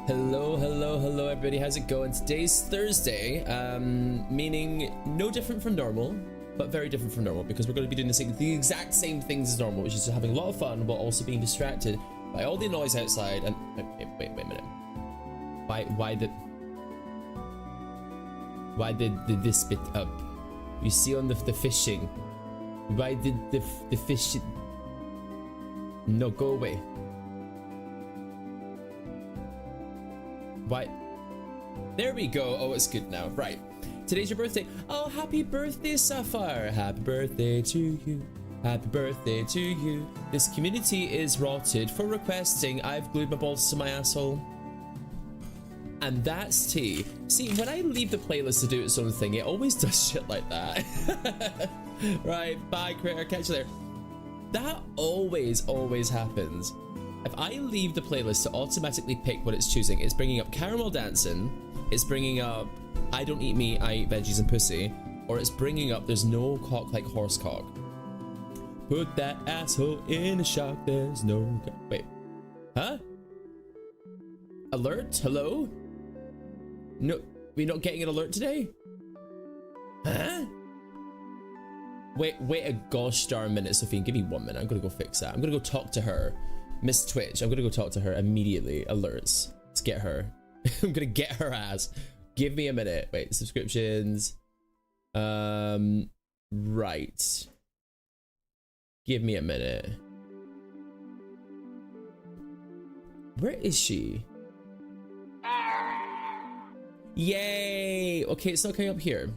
Hello, hello, hello everybody, how's it going? Today's Thursday, meaning no different from normal, but very different from normal because we're going to be doing the exact same things as normal, which is having a lot of fun while also being distracted by all the noise outside and... Wait a minute. Why did this bit up? You see on the fishing. Why did the fish... No, go away. Why? There we go. Oh, it's good now. Right. Today's your birthday. Oh, happy birthday, Sapphire. Happy birthday to you. Happy birthday to you. This community is rotted for requesting I've glued my balls to my asshole. And that's tea. See, when I leave the playlist to do its own thing, it always does shit like that. Right. Bye, Critter. Catch you there. That always happens. If I leave the playlist to automatically pick what it's choosing, it's bringing up Caramel Dancing, it's bringing up I Don't Eat Meat, I Eat Veggies and Pussy, or it's bringing up There's No Cock Like Horse Cock. Put that asshole in a shock, there's no... Wait. Huh? Alert? Hello? No, we're not getting an alert today? Huh? Wait a gosh darn minute, Sophie. Give me 1 minute. I'm gonna go fix that. I'm gonna go talk to her. Miss Twitch, I'm gonna go talk to her immediately. Alerts. Let's get her. I'm gonna get her ass. Give me a minute. Wait, subscriptions. Right. Give me a minute. Where is she? Yay! Okay, it's not coming up here.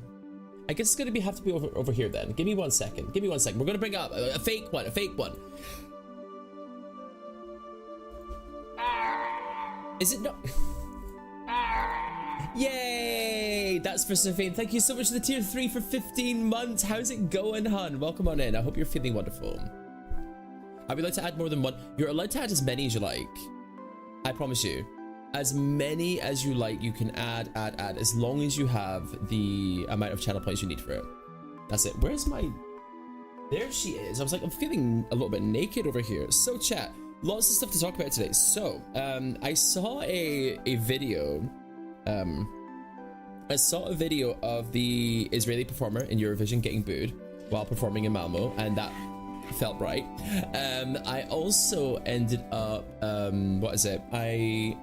I guess it's gonna have to be over here then. Give me 1 second. Give me 1 second. We're gonna bring up a fake one. A fake one. Is it not? Yay! That's for Sophie. Thank you so much for the tier 3 for 15 months. How's it going, hun? Welcome on in. I hope you're feeling wonderful. Are we allowed to add more than one? You're allowed to add as many as you like. I promise you. As many as you like, you can add, as long as you have the amount of channel points you need for it. That's it. Where's my... There she is. I was like, I'm feeling a little bit naked over here. So chat. Lots of stuff to talk about today. So, I saw a video. I saw a video of the Israeli performer in Eurovision getting booed while performing in Malmo, and that felt right. I also ended up, what is it? I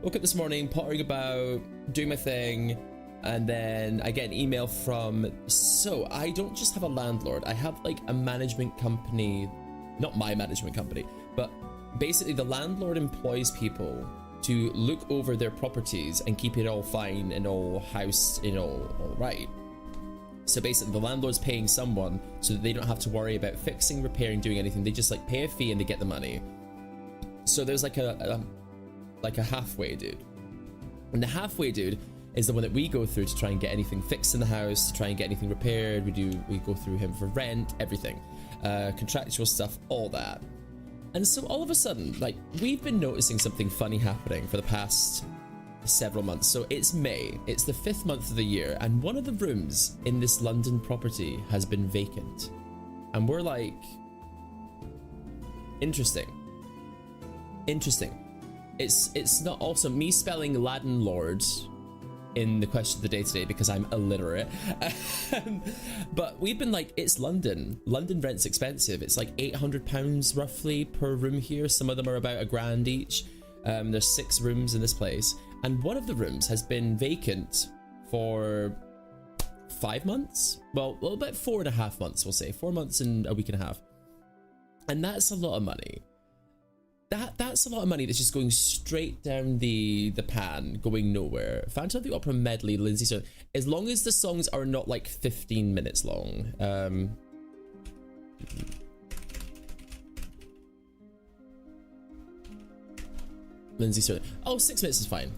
woke up this morning pottering about, doing my thing, and then I get an email from... So, I don't just have a landlord. I have like a management company, not my management company, but basically the landlord employs people to look over their properties and keep it all fine and all house, you know, all right. So basically the landlord's paying someone so that they don't have to worry about fixing, repairing, doing anything. They just like pay a fee and they get the money. So there's like a halfway dude, and the halfway dude is the one that we go through to try and get anything fixed in the house, to try and get anything repaired. We go through him for rent, everything, contractual stuff, all that. And so all of a sudden, like, we've been noticing something funny happening for the past several months. So it's May, it's the 5th month of the year, and one of the rooms in this London property has been vacant. And we're like, interesting. It's not also me spelling Latin Lord in the question of the day today because I'm illiterate. But we've been like, it's London. London rent's expensive. It's like £800 roughly per room here. Some of them are about £1,000 each. There's 6 rooms in this place. And one of the rooms has been vacant for 5 months. Well, about 4.5 months, we'll say. 4 months and a week and a half. And that's a lot of money. That's a lot of money that's just going straight down the pan, going nowhere. Phantom of the Opera medley, Lindsay Sterling. As long as the songs are not like 15 minutes long. Lindsay Sterling. Oh, 6 minutes is fine.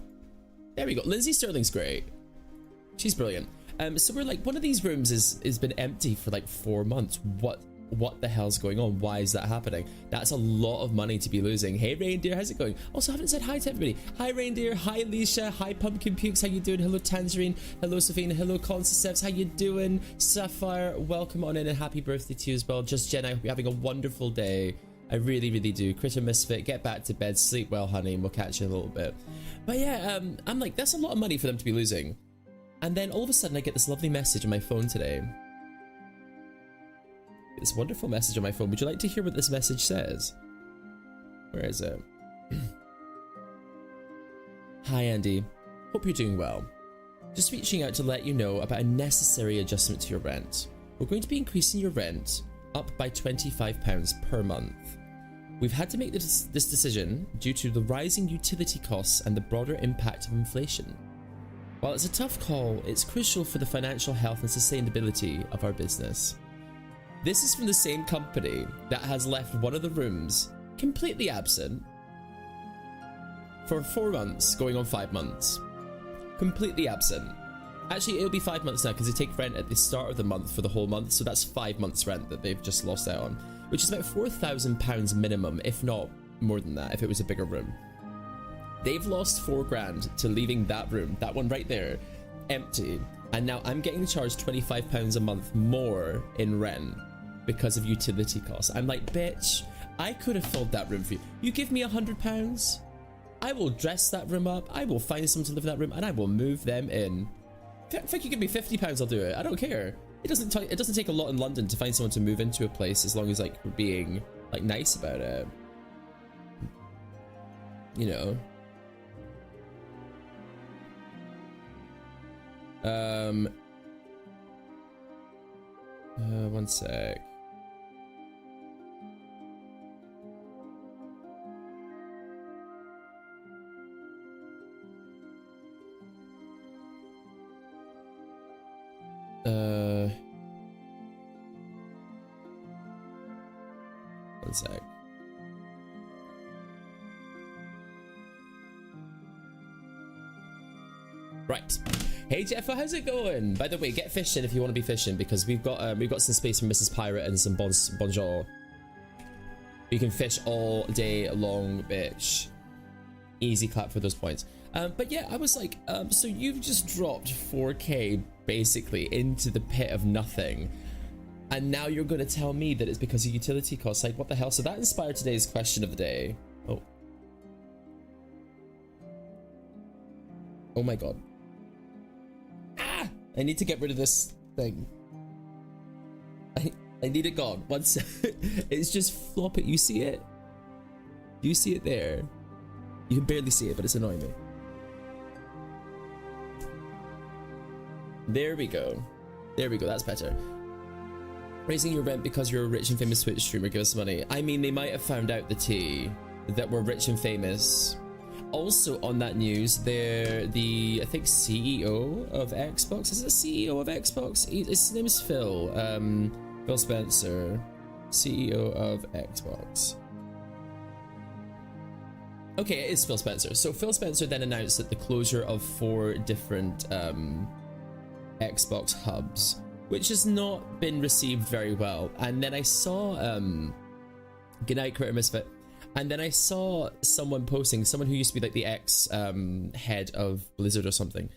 There we go. Lindsay Sterling's great. She's brilliant. So we're like, one of these rooms has been empty for like 4 months. What the hell's going on? Why is that happening? That's a lot of money to be losing. Hey Reindeer, how's it going? Also, I haven't said hi to everybody. Hi Reindeer, hi Alicia, hi Pumpkin Pukes, how you doing? Hello Tangerine, hello Sophie, hello Concepts, how you doing? Sapphire, welcome on in and happy birthday to you as well. Just Jen, I hope you're having a wonderful day. I really, really do. Critter Misfit, get back to bed, sleep well, honey, and we'll catch you in a little bit. But yeah, I'm like, that's a lot of money for them to be losing. And then all of a sudden I get this lovely message on my phone today. This wonderful message on my phone. Would you like to hear what this message says? Where is it? Hi Andy, hope you're doing well. Just reaching out to let you know about a necessary adjustment to your rent. We're going to be increasing your rent up by £25 per month. We've had to make this decision due to the rising utility costs and the broader impact of inflation. While it's a tough call, it's crucial for the financial health and sustainability of our business. This is from the same company that has left one of the rooms completely absent for 4 months, going on 5 months. Completely absent. Actually, it'll be 5 months now because they take rent at the start of the month for the whole month, so that's 5 months rent that they've just lost out on, which is about £4,000 minimum, if not more than that, if it was a bigger room. They've lost 4 grand to leaving that room, that one right there, empty, and now I'm getting charged £25 a month more in rent because of utility costs. I'm like, bitch, I could have filled that room for you. You give me £100, I will dress that room up, I will find someone to live in that room, and I will move them in. If you give me £50, I'll do it. I don't care. It doesn't take a lot in London to find someone to move into a place as long as like we're being like nice about it. You know. 1 sec. One sec. Right. Hey Jeffa, how's it going? By the way, get fishing if you want to be fishing, because we've got some space from Mrs. Pirate and some bonjour. You can fish all day long, bitch. Easy clap for those points. But yeah, I was like, so you've just dropped 4k basically into the pit of nothing, and now you're going to tell me that it's because of utility costs. Like, what the hell? So that inspired today's question of the day. Oh my god. Ah! I need to get rid of this thing. I need it gone. One sec. It's just flop it. You see it? Do you see it there? You can barely see it, but it's annoying me. There we go. There we go. That's better. Raising your rent because you're a rich and famous Twitch streamer. Give us money. I mean, they might have found out the tea that we're rich and famous. Also on that news, they're the, I think, CEO of Xbox. Is it CEO of Xbox? His name is Phil. Phil Spencer, CEO of Xbox. Okay, it is Phil Spencer. So Phil Spencer then announced that the closure of 4 different Xbox hubs, which has not been received very well. And then I saw good night, Critter Misfit. And then I saw someone posting, someone who used to be like the ex head of Blizzard or something,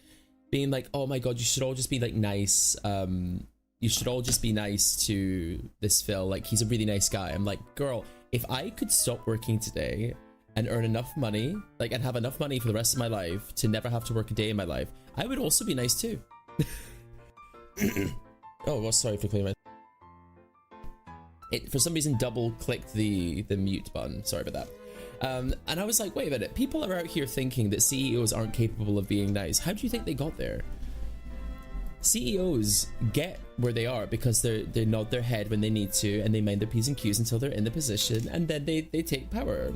being like, oh my god, you should all just be like nice. You should all just be nice to this Phil. Like, he's a really nice guy. I'm like, girl, if I could stop working today and earn enough money, like, and have enough money for the rest of my life to never have to work a day in my life, I would also be nice too. Oh, well, sorry for clearing my... It, for some reason, double-clicked the mute button. Sorry about that. And I was like, wait a minute. People are out here thinking that CEOs aren't capable of being nice. How do you think they got there? CEOs get where they are because they nod their head when they need to, and they mind their P's and Q's until they're in the position, and then they take power.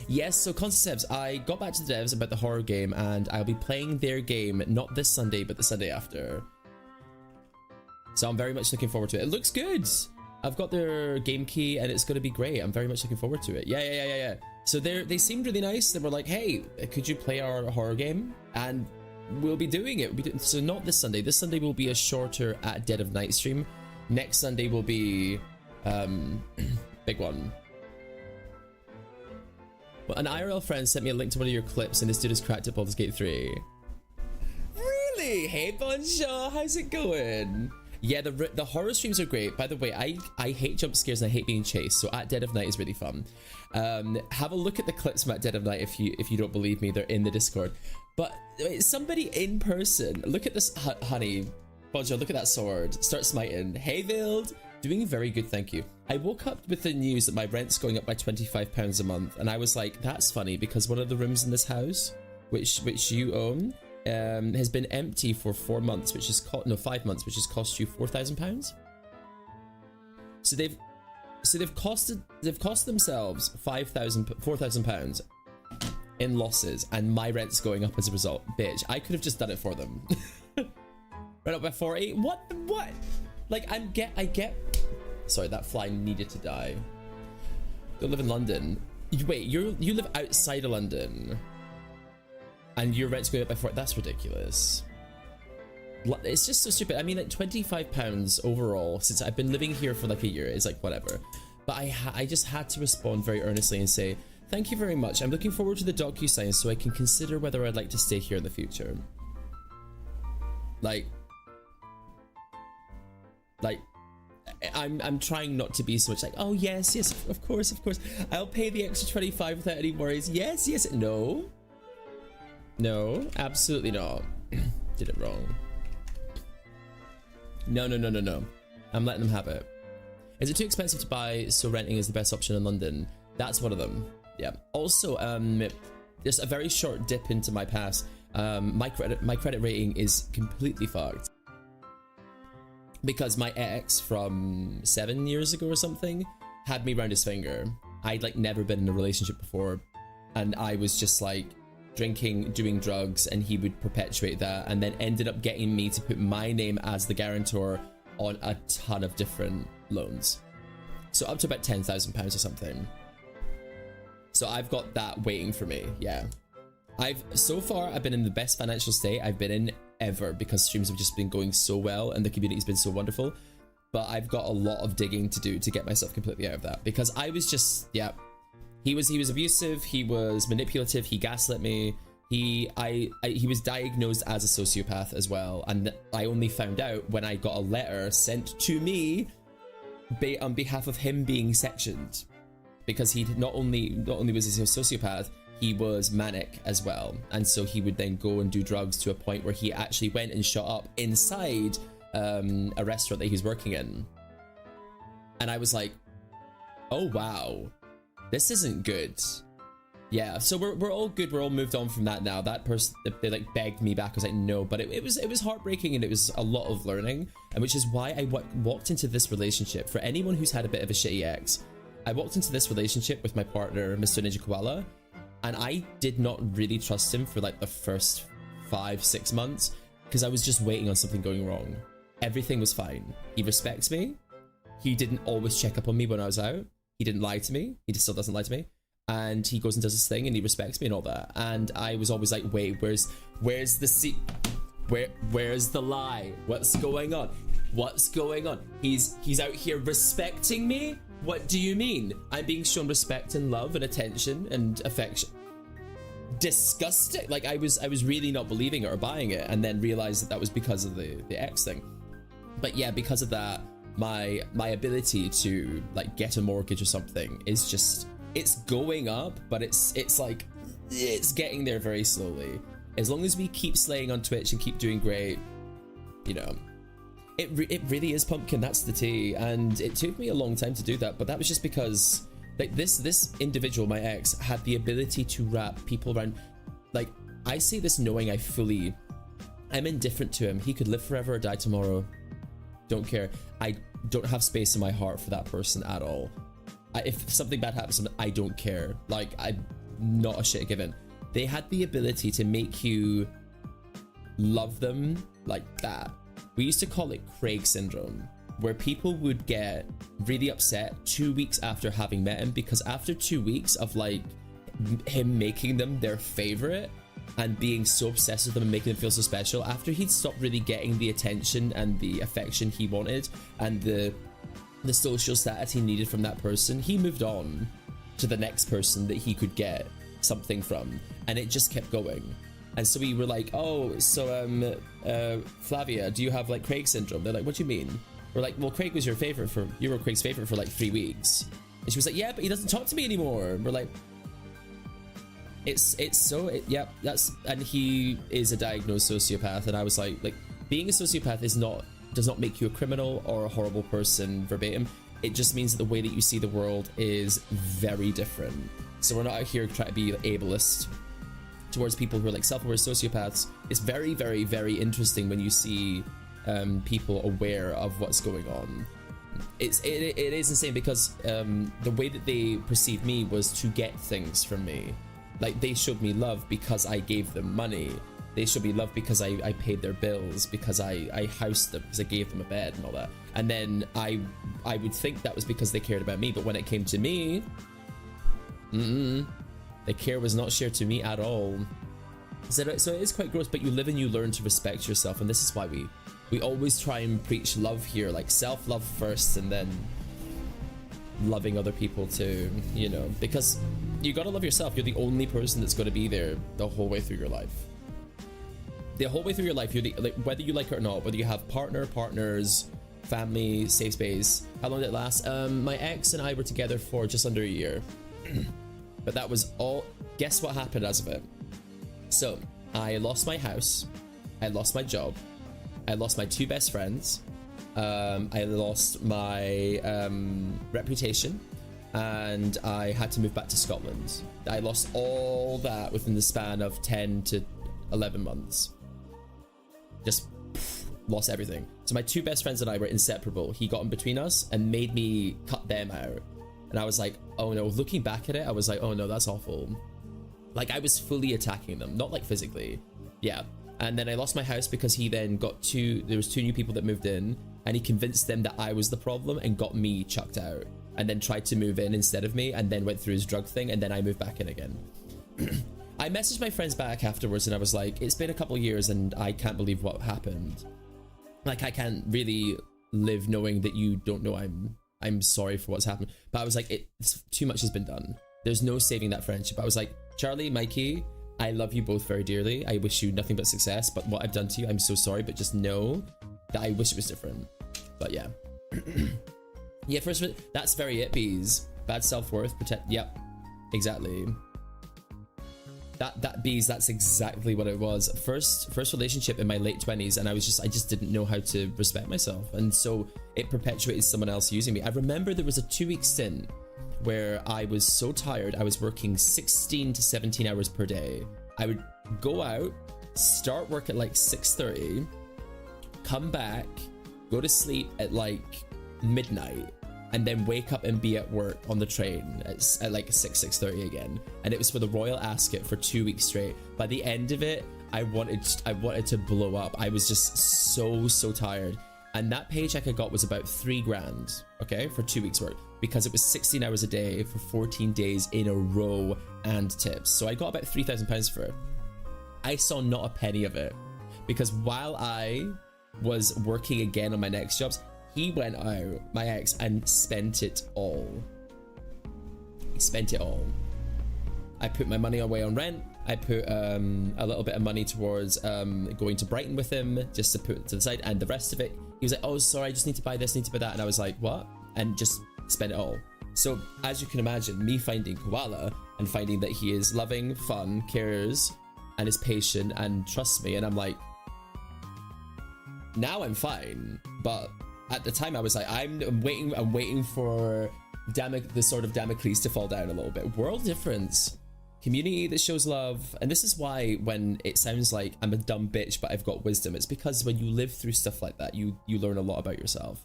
Yes, so Concepts, I got back to the devs about the horror game, and I'll be playing their game not this Sunday, but the Sunday after. So I'm very much looking forward to it. It looks good. I've got their game key, and it's going to be great. I'm very much looking forward to it. Yeah. So they seemed really nice. They were like, hey, could you play our horror game? And we'll be doing it. So not this Sunday. This Sunday will be a shorter at dead of night stream. Next Sunday will be big one. Well, an IRL friend sent me a link to one of your clips, and this dude has cracked at Baldur's Gate 3. Really? Hey, Bonjour, how's it going? Yeah, the horror streams are great. By the way, I hate jump scares and I hate being chased. So at Dead of Night is really fun. Have a look at the clips from at Dead of Night if you don't believe me. They're in the Discord. But somebody in person, look at this, honey. Bodger, look at that sword. Start smiting. Hey, Vild. Doing very good, thank you. I woke up with the news that my rent's going up by £25 a month, and I was like, that's funny because one of the rooms in this house, which you own, has been empty for 4 months, which is 5 months, which has cost you £4,000. So they've cost themselves £4,000 in losses, and my rent's going up as a result. Bitch, I could have just done it for them. Right up by 40. What? Like I get. Sorry, that fly needed to die. Don't live in London. Wait, you live outside of London, and your rent's going up by 40. That's ridiculous. It's just so stupid. I mean, like £25 overall since I've been living here for like a year is like whatever. But I just had to respond very earnestly and say, thank you very much. I'm looking forward to the docu-sign so I can consider whether I'd like to stay here in the future. Like I'm trying not to be so much like, oh yes, of course, I'll pay the extra 25 without any worries. Yes, no, absolutely not. Did it wrong. No. I'm letting them have it. Is it too expensive to buy, so renting is the best option in London? That's one of them. Yeah. Also, there's a very short dip into my past. My credit rating is completely fucked because my ex from 7 years ago or something had me round his finger. I'd like never been in a relationship before, and I was just like drinking, doing drugs, and he would perpetuate that, and then ended up getting me to put my name as the guarantor on a ton of different loans, so up to about £10,000 or something. So I've got that waiting for me. Yeah, so far I've been in the best financial state I've been in ever because streams have just been going so well and the community's been so wonderful. But I've got a lot of digging to do to get myself completely out of that, because I was just, yeah, he was abusive, he was manipulative, he gaslit me, he was diagnosed as a sociopath as well, and I only found out when I got a letter sent to me on behalf of him being sectioned, because he not only was he a sociopath, he was manic as well, and so he would then go and do drugs to a point where he actually went and shot up inside a restaurant that he's working in. And I was like, oh wow, this isn't good. Yeah, so we're all good, we're all moved on from that now. That person, they like begged me back, I was like no, but it was heartbreaking, and it was a lot of learning, and which is why I walked into this relationship. For anyone who's had a bit of a shitty ex, I walked into this relationship with my partner, Mr. Ninja Koala, and I did not really trust him for like the first 5-6 months because I was just waiting on something going wrong. Everything was fine. He respects me. He didn't always check up on me when I was out. He didn't lie to me. He still doesn't lie to me. And he goes and does his thing and he respects me and all that. And I was always like, wait, where's the where's the lie? What's going on? He's out here respecting me? What do you mean? I'm being shown respect and love and attention and affection. Disgusting. Like I was really not believing it or buying it, and then realized that was because of the ex thing. But yeah, because of that, my ability to like get a mortgage or something is just, it's going up, but it's like it's getting there very slowly. As long as we keep slaying on Twitch and keep doing great, you know. It really is pumpkin, that's the tea, and it took me a long time to do that, but that was just because like this individual, my ex, had the ability to wrap people around. Like I say this knowing I'm indifferent to him. He could live forever or die tomorrow, don't care. I don't have space in my heart for that person at all. If something bad happens to them, I don't care. Like I'm not a shit given. They had the ability to make you love them like that. We used to call it Craig syndrome, where people would get really upset 2 weeks after having met him, because after 2 weeks of like him making them their favorite and being so obsessed with them and making them feel so special, after he'd stopped really getting the attention and the affection he wanted and the social status he needed from that person, he moved on to the next person that he could get something from, and it just kept going. And so we were like, oh, so Flavia, do you have like Craig syndrome? They're like, what do you mean? We're like, well, Craig was you were Craig's favorite for like 3 weeks. And she was like, yeah, but he doesn't talk to me anymore. We're like, yep, that's, and he is a diagnosed sociopath. And I was like, being a sociopath does not make you a criminal or a horrible person verbatim. It just means that the way that you see the world is very different. So we're not out here trying to be ableist towards people who are like self-aware sociopaths. It's very, very, very interesting when you see people aware of what's going on. It is insane because the way that they perceived me was to get things from me. Like, they showed me love because I gave them money. They showed me love because I paid their bills, because I housed them, because I gave them a bed and all that. And then I would think that was because they cared about me, but when it came to me, the care was not shared to me at all. So it is quite gross, but you live and you learn to respect yourself, and this is why we always try and preach love here, like self-love first and then loving other people too, you know, because you gotta love yourself. You're the only person that's gonna be there the whole way through your life. The whole way through your life, whether you like it or not, whether you have partners, family, safe space. How long did it last? My ex and I were together for just under a year. But that was all. Guess what happened as of it? So I lost my house, I lost my job, I lost my 2 best friends, I lost my reputation, and I had to move back to Scotland. I lost all that within the span of 10 to 11 months. Just lost everything. So my 2 best friends and I were inseparable. He got in between us and made me cut them out. And I was like, oh no, looking back at it, I was like, oh no, that's awful. Like, I was fully attacking them, not like physically. Yeah. And then I lost my house because he then got there was 2 new people that moved in, and he convinced them that I was the problem and got me chucked out, and then tried to move in instead of me, and then went through his drug thing, and then I moved back in again. I messaged my friends back afterwards and I was like, it's been a couple years and I can't believe what happened. Like, I can't really live knowing that you don't know I'm sorry for what's happened. But I was like, too much has been done. There's no saving that friendship. I was like, Charlie, Mikey, I love you both very dearly. I wish you nothing but success, but what I've done to you, I'm so sorry, but just know that I wish it was different. But yeah. Yeah, first, that's very it, bees. Bad self-worth, yep, exactly. That bees, that's exactly what it was. First relationship in my late 20s, and I just didn't know how to respect myself, and so it perpetuated someone else using me. I remember there was a 2-week stint where I was so tired, I was working 16 to 17 hours per day. I would go out, start work at like 6:30, come back, go to sleep at like midnight, and then wake up and be at work on the train at like 6:30 again. And it was for the Royal Ascot for 2 weeks straight. By the end of it, I wanted to blow up. I was just so tired. And that paycheck I got was about 3 grand, okay, for 2 weeks work, because it was 16 hours a day for 14 days in a row and tips. So I got about £3,000 for it. I saw not a penny of it, because while I was working again on my next jobs, he went out, my ex, and spent it all. He spent it all. I put my money away on rent. I put a little bit of money towards going to Brighton with him, just to put to the side, and the rest of it, he was like, oh, sorry, I just need to buy this, need to buy that. And I was like, what? And just spent it all. So as you can imagine, me finding Koala and finding that he is loving, fun, cares, and is patient and trusts me, and I'm like, now I'm fine. But at the time I was like, I'm waiting for the sword of Damocles to fall down a little bit. World difference. Community that shows love. And this is why when it sounds like I'm a dumb bitch but I've got wisdom, it's because when you live through stuff like that, you learn a lot about yourself.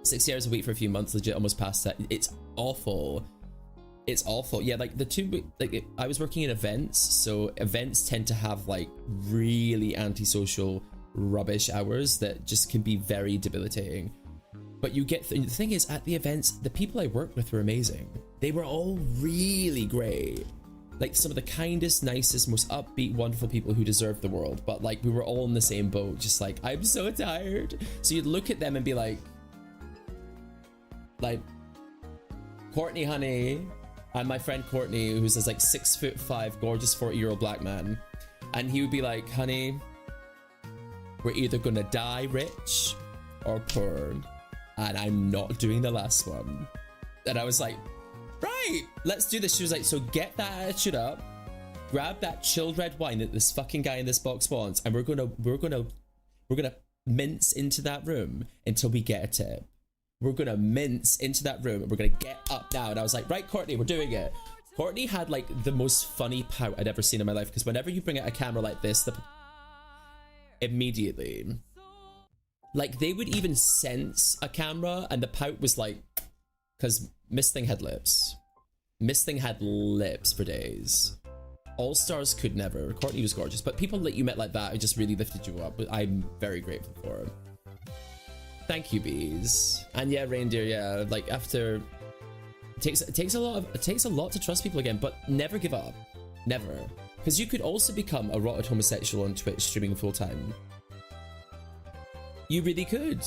60 hours a week for a few months, legit almost past that. It's awful. It's awful. Yeah, like I was working in events, so events tend to have like really antisocial rubbish hours that just can be very debilitating. But you get the thing is, at the events, the people I worked with were amazing. They were all really great, like some of the kindest, nicest, most upbeat, wonderful people who deserve the world. But like, we were all in the same boat, just like, I'm so tired. So you'd look at them and be like Courtney, honey, and my friend Courtney, who's this like 6'5", gorgeous 40-year-old black man. And he would be like, honey, we're either gonna die rich or poor, and I'm not doing the last one. And I was like, right, let's do this. She was like, so get that attitude up, grab that chilled red wine that this fucking guy in this box wants, and we're gonna mince into that room until we get a tip. We're gonna mince into that room and we're gonna get up now. And I was like, right, Courtney, we're doing it. Courtney had like the most funny pout I'd ever seen in my life, because whenever you bring out a camera like this, immediately, like, they would even sense a camera, and the pout was like, because Miss Thing had lips. Miss Thing had lips for days. All Stars could never. Courtney was gorgeous, but people that you met like that, it just really lifted you up. I'm very grateful for. Thank you, bees. And yeah, reindeer. Yeah, like after, it takes a lot to trust people again, but never give up, never, because you could also become a rotted homosexual on Twitch streaming full time. You really could.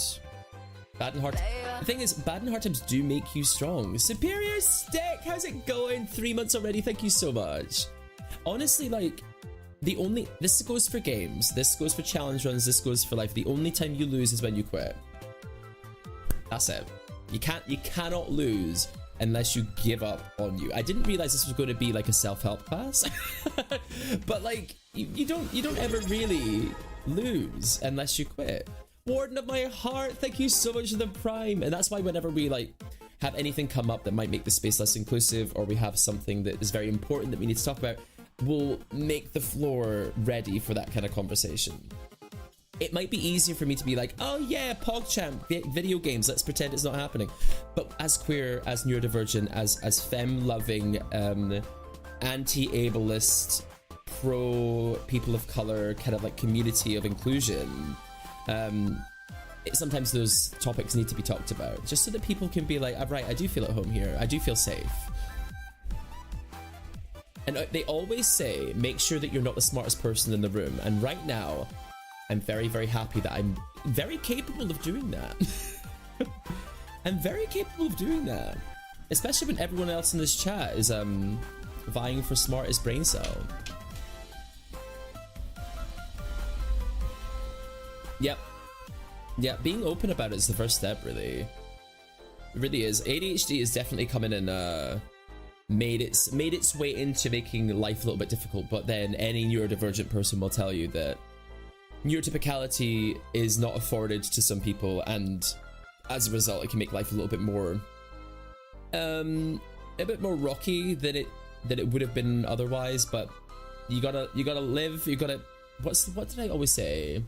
Bad and hard. The thing is, bad and hard times do make you strong. Superior Stick, how's it going? 3 months already. Thank you so much. Honestly, like, this goes for games, this goes for challenge runs, this goes for life. The only time you lose is when you quit. That's it. You cannot lose unless you give up on you. I didn't realize this was going to be like a self-help class, but like, you don't ever really lose unless you quit. Warden of my heart, thank you so much for the prime. And that's why whenever we like have anything come up that might make the space less inclusive, or we have something that is very important that we need to talk about, we'll make the floor ready for that kind of conversation. It might be easier for me to be like, oh yeah, PogChamp, video games, let's pretend it's not happening. But as queer, as neurodivergent, as femme-loving, anti-ableist, pro people of color, kind of like community of inclusion, sometimes those topics need to be talked about, just so that people can be like, oh, right, I do feel at home here, I do feel safe. And they always say, make sure that you're not the smartest person in the room. And right now, I'm very, very happy that I'm very capable of doing that. I'm very capable of doing that. Especially when everyone else in this chat is vying for smartest brain cell. Yep. Yeah, being open about it is the first step, really. It really is. ADHD is definitely coming and made its way into making life a little bit difficult, but then any neurodivergent person will tell you that neurotypicality is not afforded to some people, and as a result it can make life a little bit more rocky than it would have been otherwise. But you gotta live, you gotta, what did I always say?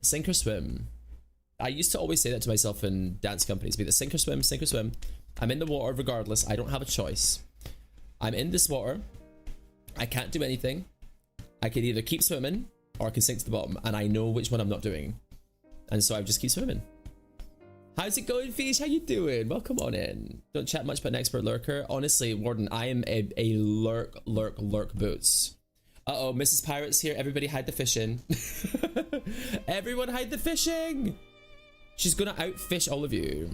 Sink or swim. I used to always say that to myself in dance companies, be the sink or swim, sink or swim. I'm in the water regardless, I don't have a choice. I'm in this water, I can't do anything. I can either keep swimming or I can sink to the bottom, and I know which one I'm not doing. And so I just keep swimming. How's it going, Fish? How you doing? Welcome on in. Don't chat much about an expert lurker. Honestly, Warden, I am a lurk boots. Uh-oh, Mrs. Pirate's here. Everybody hide the fishing. Everyone hide the fishing! She's gonna outfish all of you.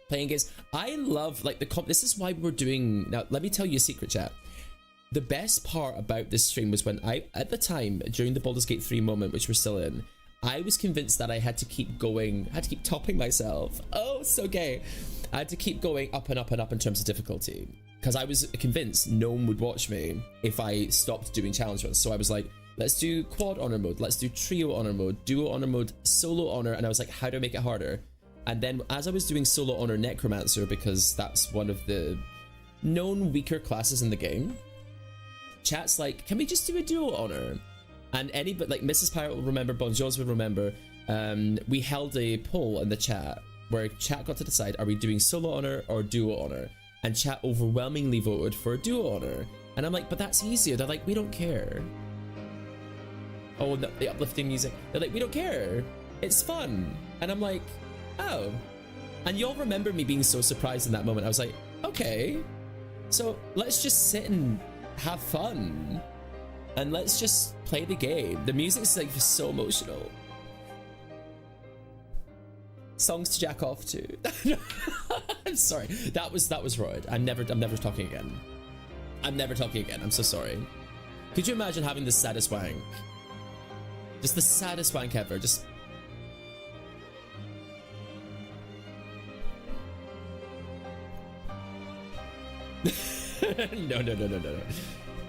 Playing games. I love, like, this is why we're doing... Now, let me tell you a secret, chat. The best part about this stream was when at the time, during the Baldur's Gate 3 moment, which we're still in, I was convinced that I had to keep going, I had to keep topping myself. Oh, so gay. I had to keep going up and up and up in terms of difficulty, because I was convinced no one would watch me if I stopped doing challenge runs. So I was like, let's do quad honor mode, let's do trio honor mode, duo honor mode, solo honor, and I was like, how do I make it harder? And then as I was doing solo honor necromancer, because that's one of the known weaker classes in the game, chat's like, can we just do a duo honor? And anybody, like Mrs. Pirate will remember, Bon Jones will remember, we held a poll in the chat where chat got to decide, are we doing solo honor or duo honor? And chat overwhelmingly voted for a duo honor. And I'm like, but that's easier. They're like, we don't care. Oh, the uplifting music. They're like, we don't care. It's fun. And I'm like, oh. And y'all remember me being so surprised in that moment. I was like, okay, so let's just sit and have fun. And let's just play the game. The music's like so emotional. Songs to jack off to. I'm sorry. That was Royd. I'm never talking again. I'm never talking again. I'm so sorry. Could you imagine having the saddest wank? Just the saddest wank ever. Just... no.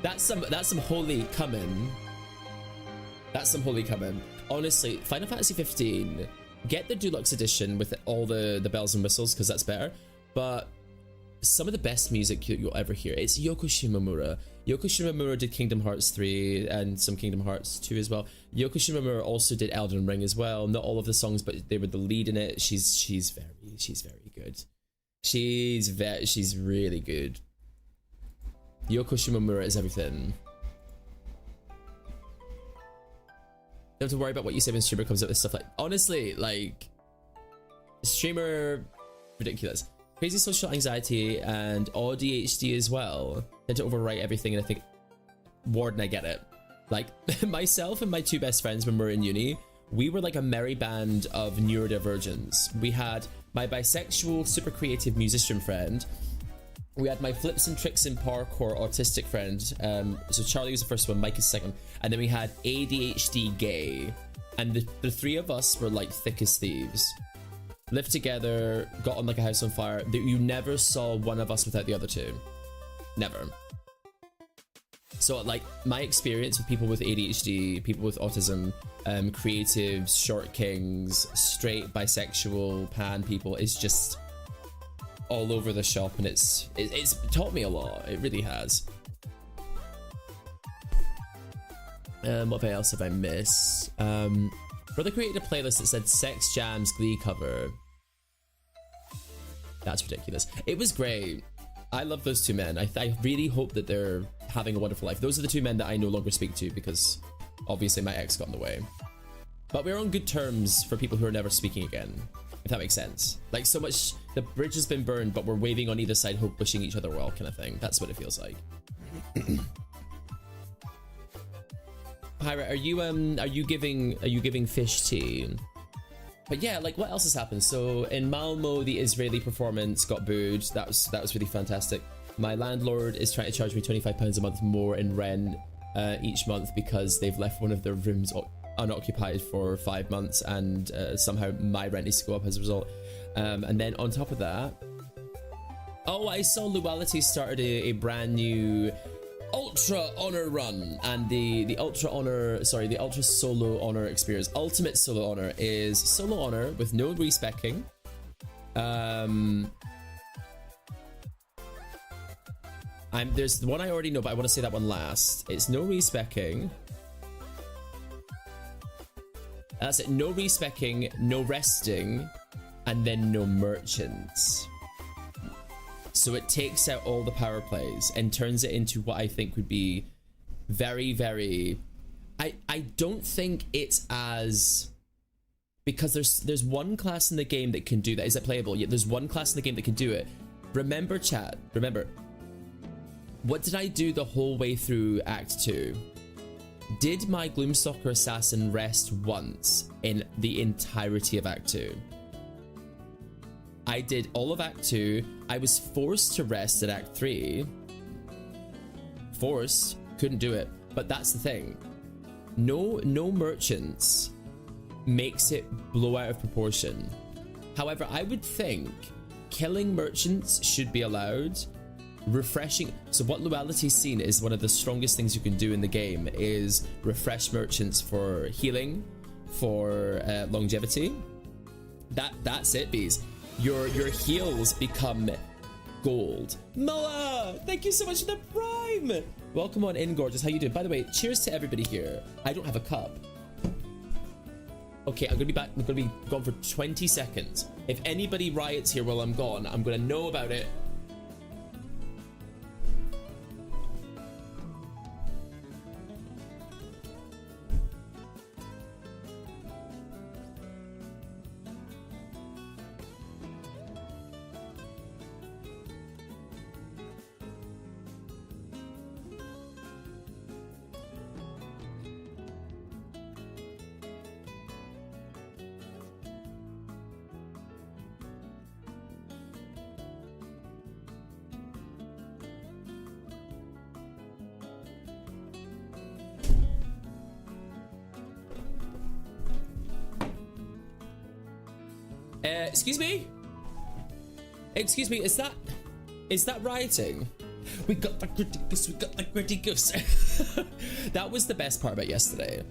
That's some holy coming. That's some holy coming. Honestly, Final Fantasy 15, get the deluxe edition with all the bells and whistles, because that's better. But some of the best music you'll ever hear, it's Yoko Shimomura. Yoko Shimomura did Kingdom Hearts 3 and some Kingdom Hearts 2 as well. Yoko Shimomura also did Elden Ring as well. Not all of the songs, but they were the lead in it. She's very good. She's really good. Yoko Shimomura is everything. Don't have to worry about what you say when streamer comes up with stuff like... Honestly, like... Streamer... Ridiculous. Crazy social anxiety and ADHD as well. Tend to overwrite everything, and I think... Warden, I get it. Like, myself and my two best friends when we were in uni, we were like a merry band of neurodivergents. We had my bisexual, super creative musician friend. We had my flips and tricks in parkour autistic friend. So Charlie was the first one, Mike is second. And then we had ADHD gay. And the three of us were like thick as thieves. Lived together, got on like a house on fire. You never saw one of us without the other two. Never. So like my experience with people with ADHD, people with autism, creatives, short kings, straight, bisexual, pan people is just all over the shop, and it's taught me a lot. It really has. What else have I missed? Brother created a playlist that said Sex Jams Glee cover. That's ridiculous. It was great. I love those two men. I really hope that they're having a wonderful life. Those are the two men that I no longer speak to because obviously my ex got in the way. But we're on good terms for people who are never speaking again, if that makes sense. Like, so much, the bridge has been burned, but we're waving on either side, hope, wishing each other well, kind of thing. That's what it feels like. Pirate, are you giving fish tea? But yeah, like, what else has happened? So in Malmo, the Israeli performance got booed. That was really fantastic. My landlord is trying to charge me £25 a month more in rent each month because they've left one of their rooms unoccupied for 5 months, and somehow my rent needs to go up as a result. And then on top of that, oh, I saw Luality started a brand new Ultra Honor run, and the Ultra Solo Honor experience. Ultimate Solo Honor is Solo Honor with no respecking. There's the one I already know, but I want to say that one last. It's no respecking. That's it. No respecking, no resting, and then no merchants. So it takes out all the power plays and turns it into what I think would be very, very... I don't think it's as... Because there's one class in the game that can do that. Is it playable? Yeah, there's one class in the game that can do it. Remember, chat. Remember. What did I do the whole way through Act 2? Did my Gloomstalker Assassin rest once in the entirety of Act 2? I did all of Act 2. I was forced to rest at Act 3. Forced. Couldn't do it. But that's the thing. No merchants makes it blow out of proportion. However, I would think killing merchants should be allowed. Refreshing. So what Luality's seen is one of the strongest things you can do in the game is refresh merchants for healing, for longevity. That's it, bees. Your heals become gold. Moa, thank you so much for the prime. Welcome on in, gorgeous. How you doing? By the way, cheers to everybody here. I don't have a cup. Okay, I'm gonna be back. I'm gonna be gone for 20 seconds. If anybody riots here while I'm gone, I'm gonna know about it. Excuse me? Excuse me, is that rioting? We got the gritty goose, we got the gritty goose. That was the best part about yesterday.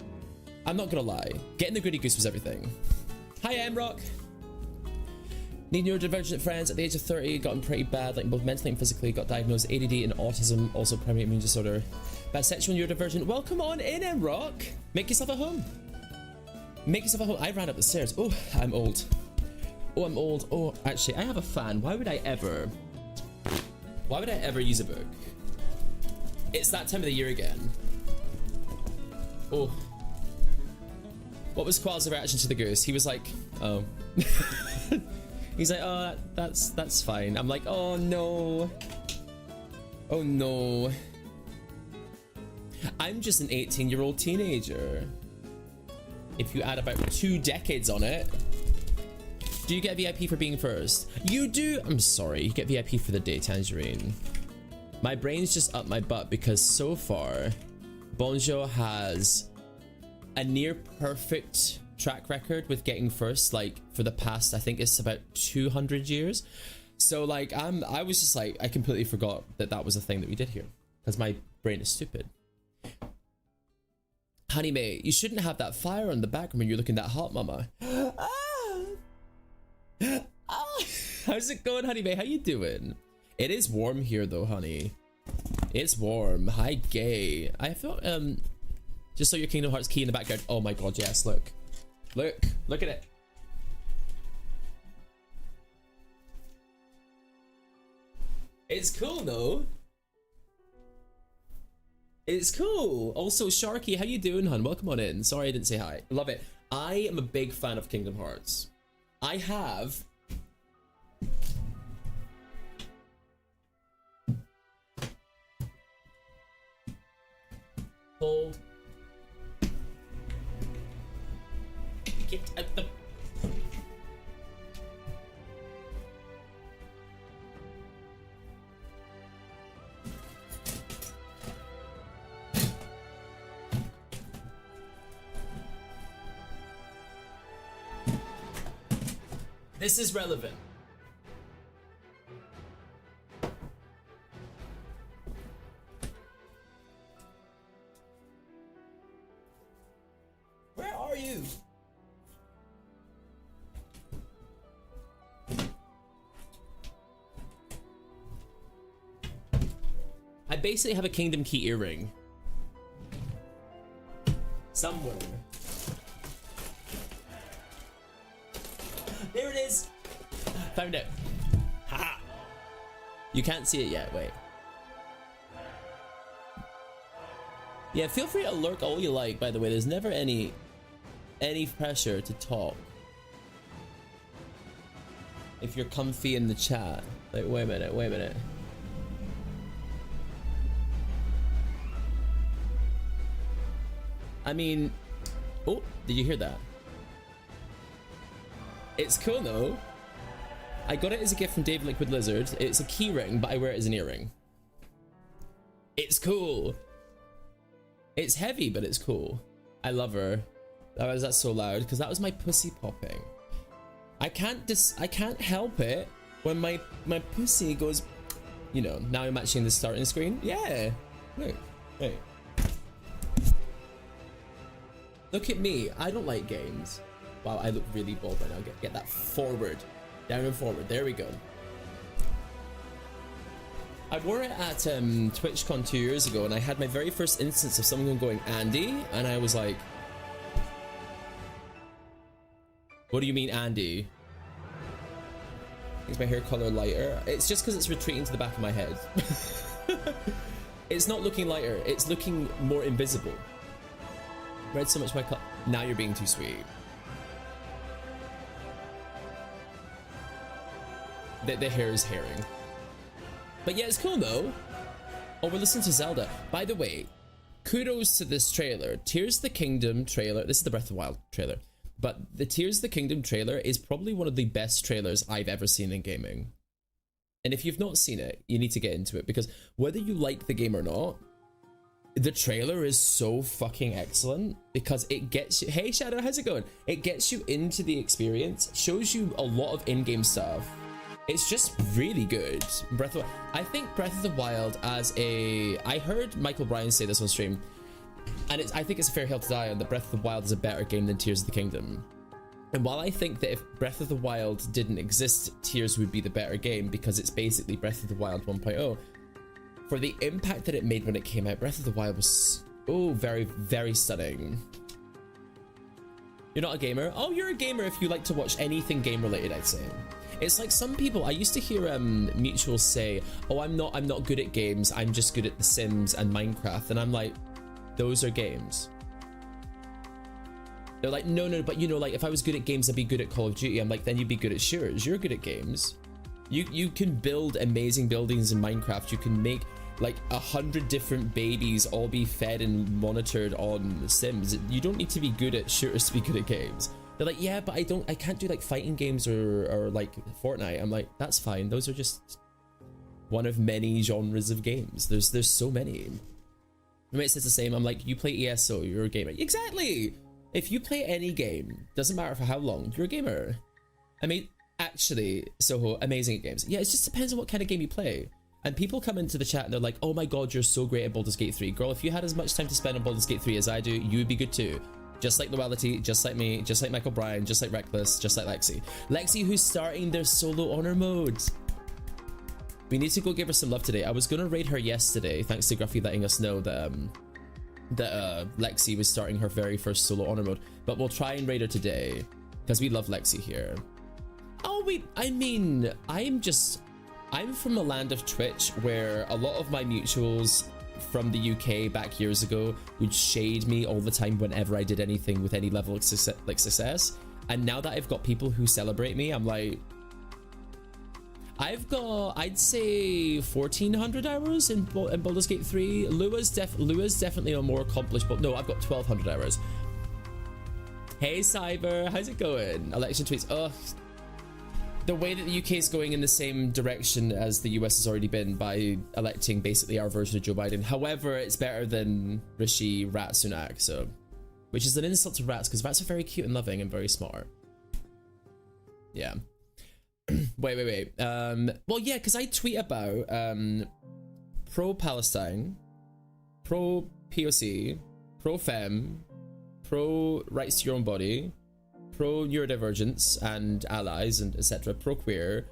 I'm not gonna lie. Getting the gritty goose was everything. Hi, M-Rock. Need neurodivergent friends at the age of 30, gotten pretty bad, like both mentally and physically, got diagnosed ADD and autism, also primary immune disorder. Bisexual neurodivergent, welcome on in, M-Rock. Make yourself at home. Make yourself at home. I ran up the stairs. Oh, I'm old. Oh, I'm old. Oh, actually, I have a fan. Why would I ever use a book? It's that time of the year again. Oh. What was Qual's reaction to the goose? He was like, oh. He's like, oh, that's fine. I'm like, oh no. Oh no. I'm just an 18-year-old teenager. If you add about 2 decades on it. Do you get VIP for being first? You do. I'm sorry, you get VIP for the day, Tangerine. My brain's just up my butt because so far, Bonjo has a near perfect track record with getting first, like for the past, I think it's about 200 years. So like, I was just like, I completely forgot that was a thing that we did here because my brain is stupid. Honey mate, you shouldn't have that fire on the background when you're looking that hot, mama. How's it going, honey mate? How you doing? It is warm here though, honey. It's warm. Hi, gay. I thought just saw your Kingdom Hearts key in the background. Oh my god, yes, look at it. It's cool though. It's cool. Also, Sharky, how you doing, hun? Welcome on in. Sorry I didn't say hi. Love it. I am a big fan of Kingdom Hearts. I have hold. Get out the. This is relevant. Where are you? I basically have a Kingdom Key earring. Somewhere. There it is! Found it. Haha! You can't see it yet, wait. Yeah, feel free to lurk all you like, by the way. There's never any pressure to talk. If you're comfy in the chat. Like, wait a minute. I mean... Oh, did you hear that? It's cool though. I got it as a gift from Dave Liquid Lizard. It's a key ring, but I wear it as an earring. It's cool. It's heavy, but it's cool. I love her. That's so loud because that was my pussy popping. I can't help it when my pussy goes. You know. Now I'm matching the starting screen. Yeah. Look. Hey. Look at me. I don't like games. Wow, I look really bold right now. Get that forward. Down and forward. There we go. I wore it at TwitchCon 2 years ago, and I had my very first instance of someone going, Andy? And I was like... What do you mean, Andy? Makes my hair color lighter. It's just because it's retreating to the back of my head. It's not looking lighter. It's looking more invisible. Read so much my color. Now you're being too sweet. The hair is herring. But yeah, it's cool though. Oh, we're listening to Zelda. By the way, kudos to this trailer. Tears of the Kingdom trailer. This is the Breath of the Wild trailer. But the Tears of the Kingdom trailer is probably one of the best trailers I've ever seen in gaming. And if you've not seen it, you need to get into it. Because whether you like the game or not, the trailer is so fucking excellent because it gets you, hey Shadow, how's it going? It gets you into the experience, shows you a lot of in-game stuff. It's just really good. I think Breath of the Wild I heard Michael Bryan say this on stream, and I think it's a fair hill to die on, that Breath of the Wild is a better game than Tears of the Kingdom. And while I think that if Breath of the Wild didn't exist, Tears would be the better game because it's basically Breath of the Wild 1.0, for the impact that it made when it came out, Breath of the Wild was very, very stunning. You're not a gamer? Oh, you're a gamer if you like to watch anything game related, I'd say. It's like some people, I used to hear mutuals say, oh, I'm not good at games, I'm just good at The Sims and Minecraft, and I'm like, those are games. They're like, no, but you know, like if I was good at games, I'd be good at Call of Duty. I'm like, then you'd be good at shooters. You're good at games. You can build amazing buildings in Minecraft. You can make like 100 different babies all be fed and monitored on The Sims. You don't need to be good at shooters to be good at games. They're like, yeah, but I can't do like fighting games or like Fortnite. I'm like, that's fine. Those are just one of many genres of games. There's so many. My mate says the same. I'm like, you play ESO, you're a gamer. Exactly. If you play any game, doesn't matter for how long, you're a gamer. I mean, actually, Soho, amazing at games. Yeah, it just depends on what kind of game you play. And people come into the chat and they're like, oh my god, you're so great at Baldur's Gate 3. Girl, if you had as much time to spend on Baldur's Gate 3 as I do, you would be good too. Just like Loyalty, just like me, just like Michael Bryan, just like Reckless, just like Lexi. Lexi, who's starting their solo honor mode. We need to go give her some love today. I was gonna raid her yesterday, thanks to Gruffy letting us know that Lexi was starting her very first solo honor mode. But we'll try and raid her today, because we love Lexi here. Oh wait, I mean, I'm from a land of Twitch where a lot of my mutuals from the UK back years ago would shade me all the time whenever I did anything with any level of success. And now that I've got people who celebrate me, I'm like, I've got, I'd say 1,400 hours in Baldur's Gate 3. Lua's definitely a more accomplished, but no, I've got 1,200 hours. Hey Cyber, how's it going? Election tweets. Ugh. The way that the UK is going in the same direction as the US has already been by electing basically our version of Joe Biden. However, it's better than Rishi Rat Sunak, so, which is an insult to rats because rats are very cute and loving and very smart. Yeah. wait. Well, yeah, because I tweet about pro-Palestine, pro-POC, pro-fem, pro-rights to your own body, pro-neurodivergence and allies and etc., pro-queer,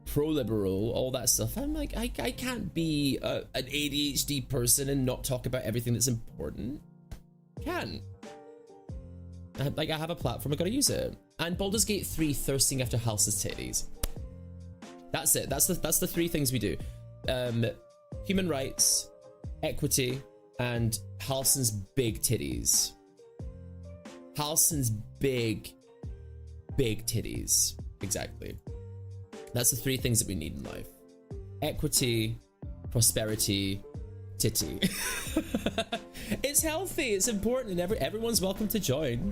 pro-liberal, all that stuff. I'm like, I can't be an ADHD person and not talk about everything that's important. Can't. Like, I have a platform, I gotta use it. And Baldur's Gate 3 thirsting after Hals's titties. That's it. That's the three things we do. Human rights, equity, and Halson's big titties. Halson's big titties. Exactly. That's the three things that we need in life. Equity, prosperity, titty. It's healthy, it's important, and everyone's welcome to join.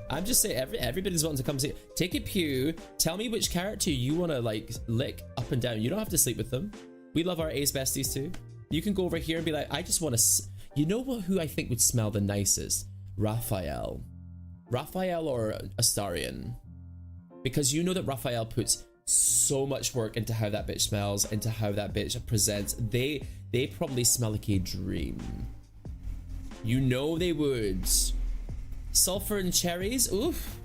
I'm just saying, everybody's welcome to come see. Take a pew, tell me which character you want to like lick up and down. You don't have to sleep with them. We love our ace besties too. You can go over here and be like, I just want to, you know what, who I think would smell the nicest? Raphael or Astarion, because you know that Raphael puts so much work into how that bitch smells, into how that bitch presents. They probably smell like a dream. You know they would. Sulfur and cherries, oof.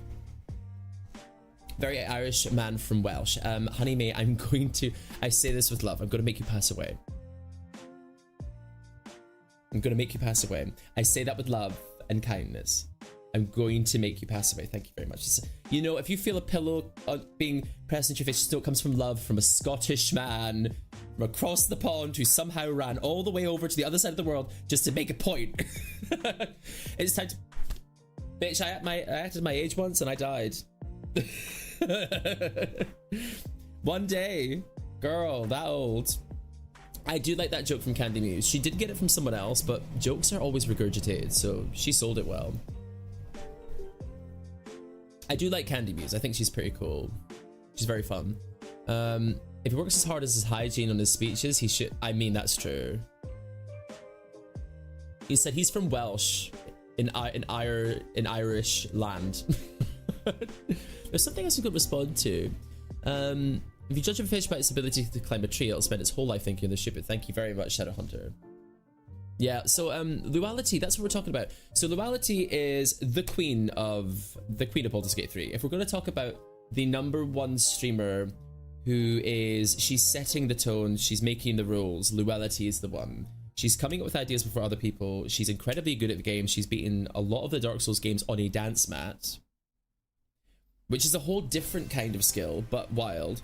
Very Irish man from Welsh. Honey May, I say this with love, I'm gonna make you pass away. I'm gonna make you pass away. I say that with love and kindness. I'm going to make you pass away. Thank you very much. You know, if you feel a pillow being pressed into your face, it still comes from love from a Scottish man from across the pond who somehow ran all the way over to the other side of the world just to make a point. It's time to... Bitch, I acted my age once and I died. One day. Girl, that old. I do like that joke from Candy Muse. She did get it from someone else, but jokes are always regurgitated, so she sold it well. I do like Candy Muse. I think she's pretty cool. She's very fun. If he works as hard as his hygiene on his speeches, he should... I mean, that's true. He said he's from Welsh in Irish land. There's something else you could respond to. If you judge a fish by its ability to climb a tree, it'll spend its whole life thinking they're stupid. Thank you very much, Shadowhunter. Yeah, so Luality, that's what we're talking about. So Luality is the queen of Baldur's Gate 3. If we're going to talk about the #1 streamer who is, she's setting the tone, she's making the rules, Luality is the one. She's coming up with ideas before other people. She's incredibly good at the game. She's beaten a lot of the Dark Souls games on a dance mat, which is a whole different kind of skill, but wild.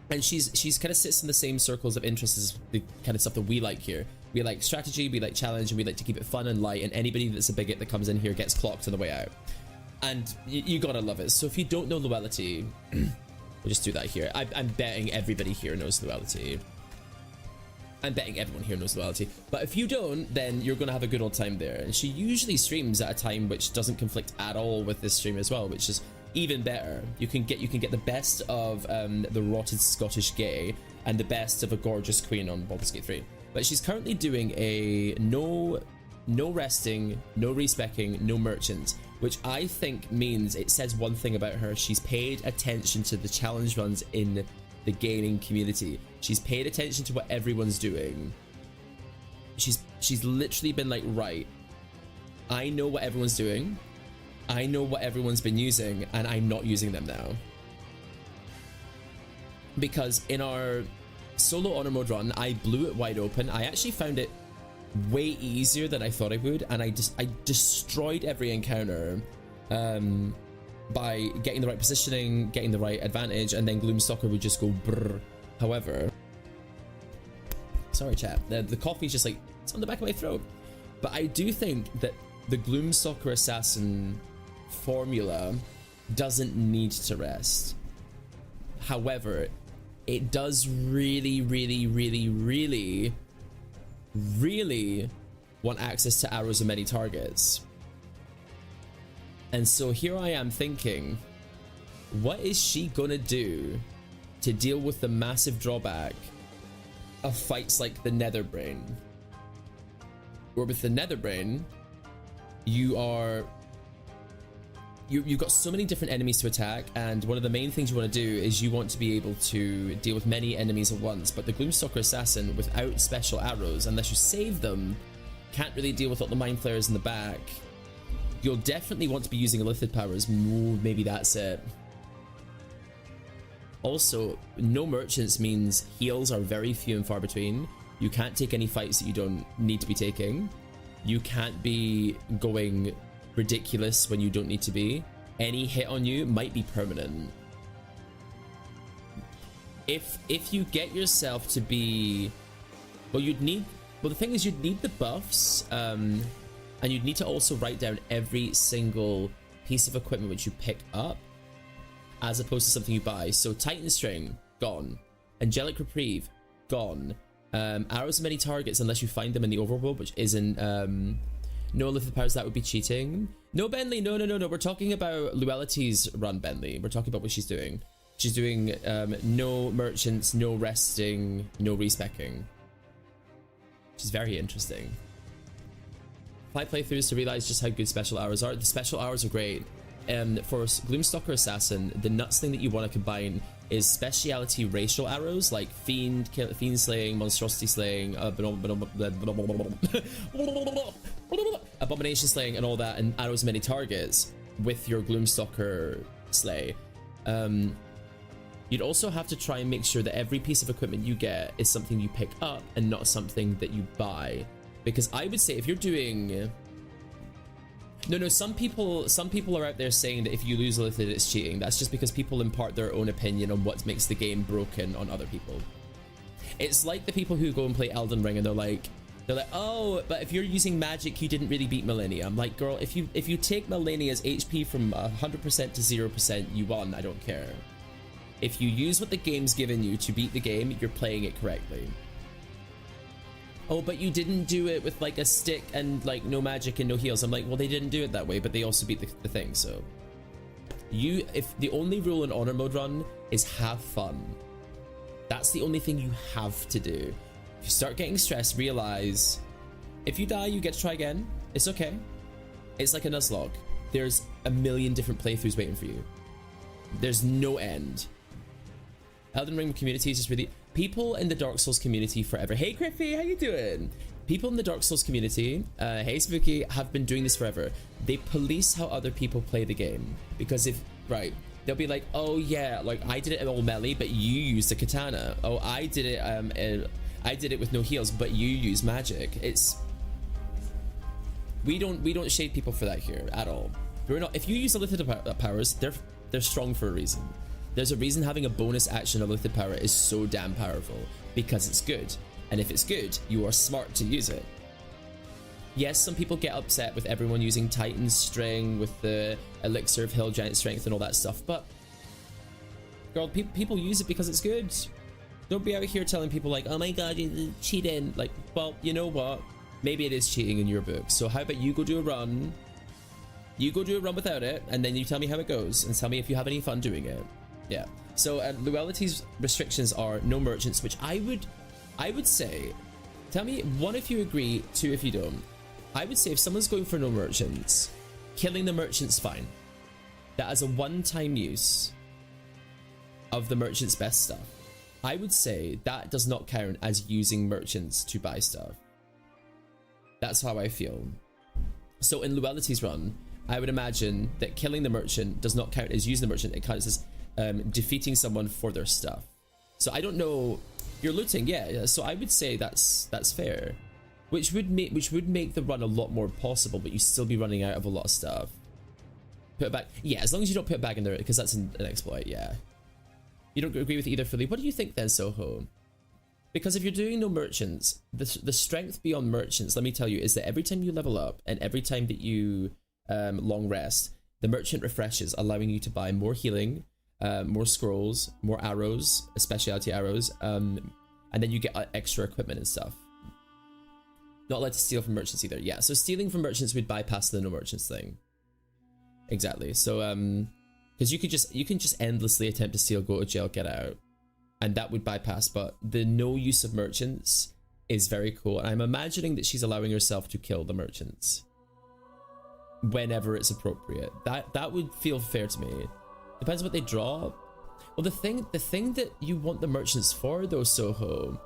And she's kind of sits in the same circles of interest as the kind of stuff that we like here. We like strategy, we like challenge, and we like to keep it fun and light, and anybody that's a bigot that comes in here gets clocked on the way out. And you gotta love it. So if you don't know Luality, we'll just do that here. I'm betting everybody here knows Luality. I'm betting everyone here knows Luality. But if you don't, then you're gonna have a good old time there. And she usually streams at a time which doesn't conflict at all with this stream as well, which is even better. You can get the best of the rotted Scottish gay and the best of a gorgeous queen on Baldur's Gate 3. But she's currently doing a no resting, no respecking, no merchant, which I think means it says one thing about her. She's paid attention to the challenge runs in the gaming community. She's paid attention to what everyone's doing. She's literally been like, right, I know what everyone's doing. I know what everyone's been using, and I'm not using them now. Because in our solo honor mode run, I blew it wide open. I actually found it way easier than I thought I would, and I destroyed every encounter by getting the right positioning, getting the right advantage, and then Gloomstalker would just go brrr. However, sorry chat, the coffee's just like, it's on the back of my throat. But I do think that the Gloomstalker Assassin formula doesn't need to rest. However, it does really want access to arrows of many targets. And so here I am thinking, what is she gonna do to deal with the massive drawback of fights like the Netherbrain? Where with the Netherbrain, you've got so many different enemies to attack, and one of the main things you want to do is you want to be able to deal with many enemies at once. But the Gloomstalker Assassin, without special arrows, unless you save them, can't really deal with all the mind flayers in the back. You'll definitely want to be using Illithid powers. Ooh, maybe that's it. Also, no merchants means heals are very few and far between. You can't take any fights that you don't need to be taking. You can't be going ridiculous when you don't need to be. Any hit on you might be permanent. If you get yourself to be, well, the thing is you'd need the buffs, and you'd need to also write down every single piece of equipment which you pick up, as opposed to something you buy. So Titan String, gone. Angelic Reprieve, gone. Arrows of many targets, unless you find them in the overworld, which isn't no Illithid powers, that would be cheating. No, Bentley, no. We're talking about Luality's run, Bentley. We're talking about what she's doing. She's doing no merchants, no resting, no respecking. Which is very interesting. 5 playthroughs to realize just how good special hours are. The special hours are great. For Gloomstalker Assassin, the nuts thing that you want to combine is speciality racial arrows like fiend slaying, monstrosity slaying, abomination slaying, and all that, and arrows of many targets with your Gloomstalker slay. You'd also have to try and make sure that every piece of equipment you get is something you pick up and not something that you buy. Because I would say if you're doing... No, some people are out there saying that if you lose Illithid, it's cheating. That's just because people impart their own opinion on what makes the game broken on other people. It's like the people who go and play Elden Ring and they're like, oh, but if you're using magic, you didn't really beat Millennia. I'm like, girl, if you take Millennia's HP from 100% to 0%, you won. I don't care. If you use what the game's given you to beat the game, you're playing it correctly. Oh, but you didn't do it with like a stick and like no magic and no heals. I'm like, well, they didn't do it that way, but they also beat the thing. So if the only rule in honor mode run is have fun, that's the only thing you have to do. If you start getting stressed, realize If you die, you get to try again. It's okay. It's like a Nuzlocke. There's a million different playthroughs waiting for you. There's no end. Elden Ring community is just really... People in the Dark Souls community forever. Hey, Griffey, how you doing? People in the Dark Souls community, hey, Spooky, have been doing this forever. They police how other people play the game. Because if... Right. They'll be like, oh, yeah, like, I did it all melee, but you used a katana. Oh, I did it with no heals, but you use magic. It's... We don't shade people for that here at all. We're not. If you use unlimited powers, they're strong for a reason. There's a reason having a bonus action of unlimited power is so damn powerful, because it's good. And if it's good, you are smart to use it. Yes, some people get upset with everyone using Titan's String with the Elixir of Hill Giant Strength and all that stuff, but girl, people use it because it's good. Don't be out here telling people like, oh my god, you're cheating. Like, well, you know what? Maybe it is cheating in your book. So how about you go do a run? You go do a run without it, and then you tell me how it goes, and tell me if you have any fun doing it. Yeah. So Luelity's restrictions are no merchants, which I would say, tell me, 1, if you agree, 2, if you don't. I would say if someone's going for no merchants, killing the merchant's fine. That as a one-time use of the merchant's best stuff, I would say that does not count as using merchants to buy stuff. That's how I feel. So in Luelity's run, I would imagine that killing the merchant does not count as using the merchant. It counts as defeating someone for their stuff. So I don't know. You're looting, yeah. So I would say that's fair, which would make the run a lot more possible. But you still be running out of a lot of stuff. Put it back, yeah. As long as you don't put it back in there, because that's an exploit, yeah. You don't agree with either, Philly. What do you think then, Soho? Because if you're doing no merchants, the strength beyond merchants, let me tell you, is that every time you level up and every time that you long rest, the merchant refreshes, allowing you to buy more healing, more scrolls, more arrows, specialty arrows, and then you get extra equipment and stuff. Not allowed to steal from merchants either. Yeah, so stealing from merchants would bypass the no merchants thing. Exactly. So because you can just endlessly attempt to steal, go to jail, get out. And that would bypass, but the no use of merchants is very cool. And I'm imagining that she's allowing herself to kill the merchants whenever it's appropriate. That would feel fair to me. Depends on what they drop. Well, the thing that you want the merchants for, though, Soho,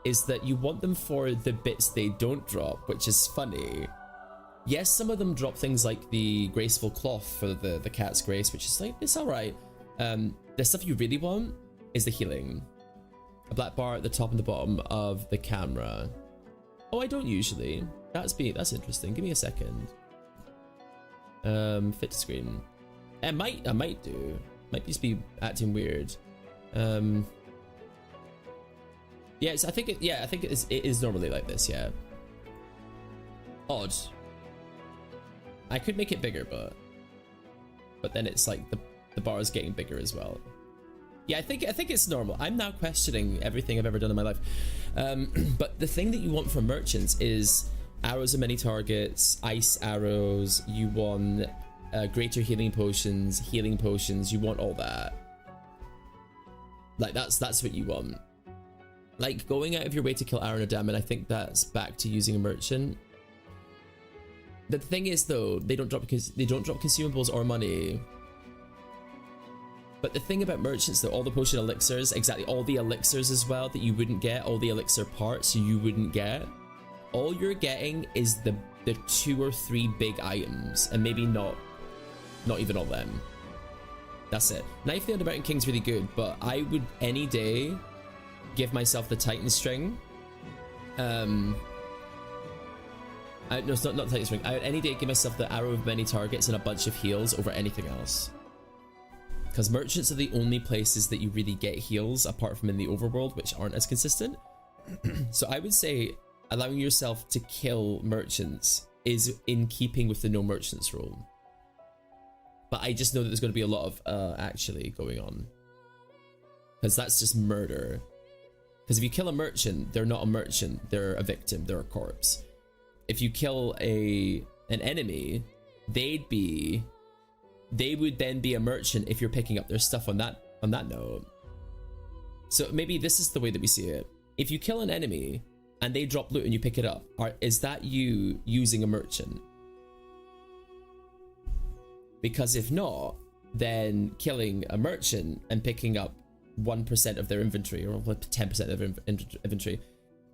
is that you want them for the bits they don't drop, which is funny. Yes, some of them drop things like the graceful cloth for the cat's grace, which is like, it's all right. The stuff you really want is the healing. A black bar at the top and the bottom of the camera. Oh, I don't usually. That's interesting. Give me a second. Fit to screen. I might do. Might just be acting weird. Yes, I think it is normally like this. Yeah. Odd. I could make it bigger, but then it's like the bar is getting bigger as well. Yeah, I think it's normal. I'm now questioning everything I've ever done in my life. But the thing that you want from merchants is arrows of many targets, ice arrows. You want greater healing potions. You want all that. Like that's what you want. Like going out of your way to kill Aaron or Damon, I think that's back to using a merchant. The thing is though, they don't drop consumables or money. But the thing about merchants, though, all the potion elixirs, exactly, all the elixirs as well that you wouldn't get, all the elixir parts you wouldn't get, all you're getting is the 2 or 3 big items, and maybe not even all them. That's it. Knife the Undermountain King's really good, but I would any day give myself the Titan String. No, it's not Titan String. I would any day give myself the Arrow of Many Targets and a bunch of heals over anything else. Because merchants are the only places that you really get heals, apart from in the overworld, which aren't as consistent. So I would say allowing yourself to kill merchants is in keeping with the no merchants rule. But I just know that there's going to be a lot of actually going on. Because that's just murder. Because if you kill a merchant, they're not a merchant, they're a victim, they're a corpse. If you kill an enemy, they would then be a merchant if you're picking up their stuff on that note. So maybe this is the way that we see it. If you kill an enemy, and they drop loot and you pick it up, is that you using a merchant? Because if not, then killing a merchant and picking up 1% of their inventory or 10% of their inventory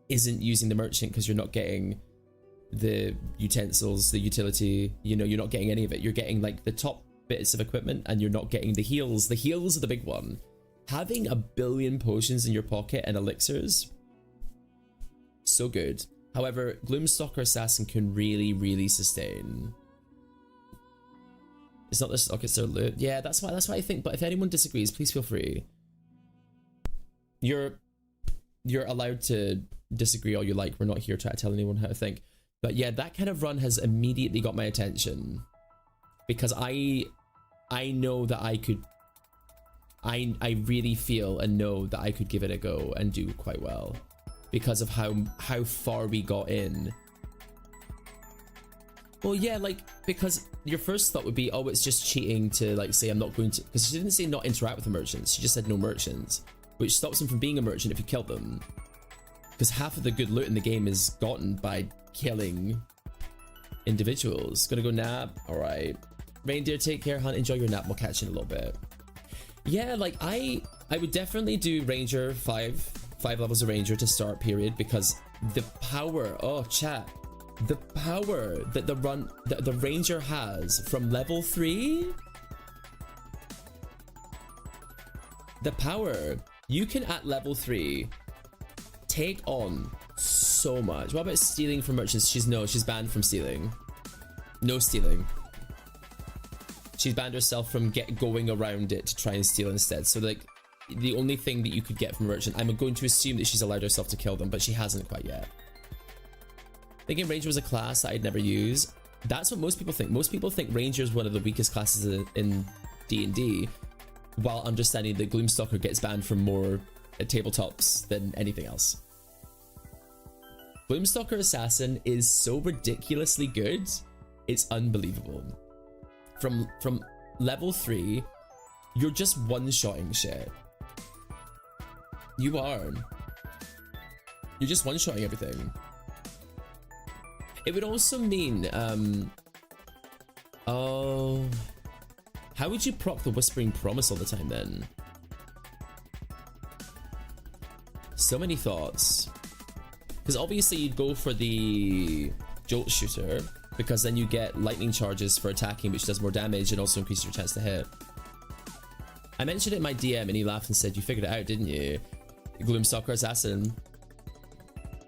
isn't using the merchant, because you're not getting the utensils, the utility, you know, you're not getting any of it. You're getting like the top bits of equipment and you're not getting the heals. The heals are the big one. Having 1 billion potions in your pocket and elixirs, so good. However, Gloomstalker Assassin can really sustain. It's not their stock, it's their loot. Yeah, that's why I think, but if anyone disagrees, please feel free. You're allowed to disagree all you like. We're not here trying to tell anyone how to think. But yeah, that kind of run has immediately got my attention, because I know that I could, I really feel and know that I could give it a go and do quite well because of how far we got in. Well, yeah, like, because your first thought would be, oh, it's just cheating to, like, say I'm not going to, because she didn't say not interact with the merchants, she just said no merchants, which stops them from being a merchant if you kill them, because half of the good loot in the game is gotten by killing individuals. Gonna go nap. All right, reindeer, take care, hunt, enjoy your nap. We'll catch you in a little bit. Yeah, like I would definitely do ranger, five levels of ranger to start, period, because the power, oh chat, the power that the ranger has from level 3, the power you can at level 3 take on so much. What about stealing from merchants? She's banned from stealing. No stealing. She's banned herself from going around it to try and steal instead. So like the only thing that you could get from a merchant, I'm going to assume that she's allowed herself to kill them, but she hasn't quite yet. Thinking ranger was a class that I'd never use. That's what most people think. Most people think ranger is one of the weakest classes in D&D, while understanding that Gloomstalker gets banned from more tabletops than anything else. Gloomstalker Assassin is so ridiculously good, it's unbelievable. From level 3, you're just one-shotting shit. You are. You're just one-shotting everything. It would also mean, oh, how would you proc the Whispering Promise all the time then? So many thoughts. Because obviously you'd go for the Jolt Shooter, because then you get lightning charges for attacking, which does more damage and also increases your chance to hit. I mentioned it in my DM and he laughed and said, you figured it out, didn't you? Gloomstalker Assassin.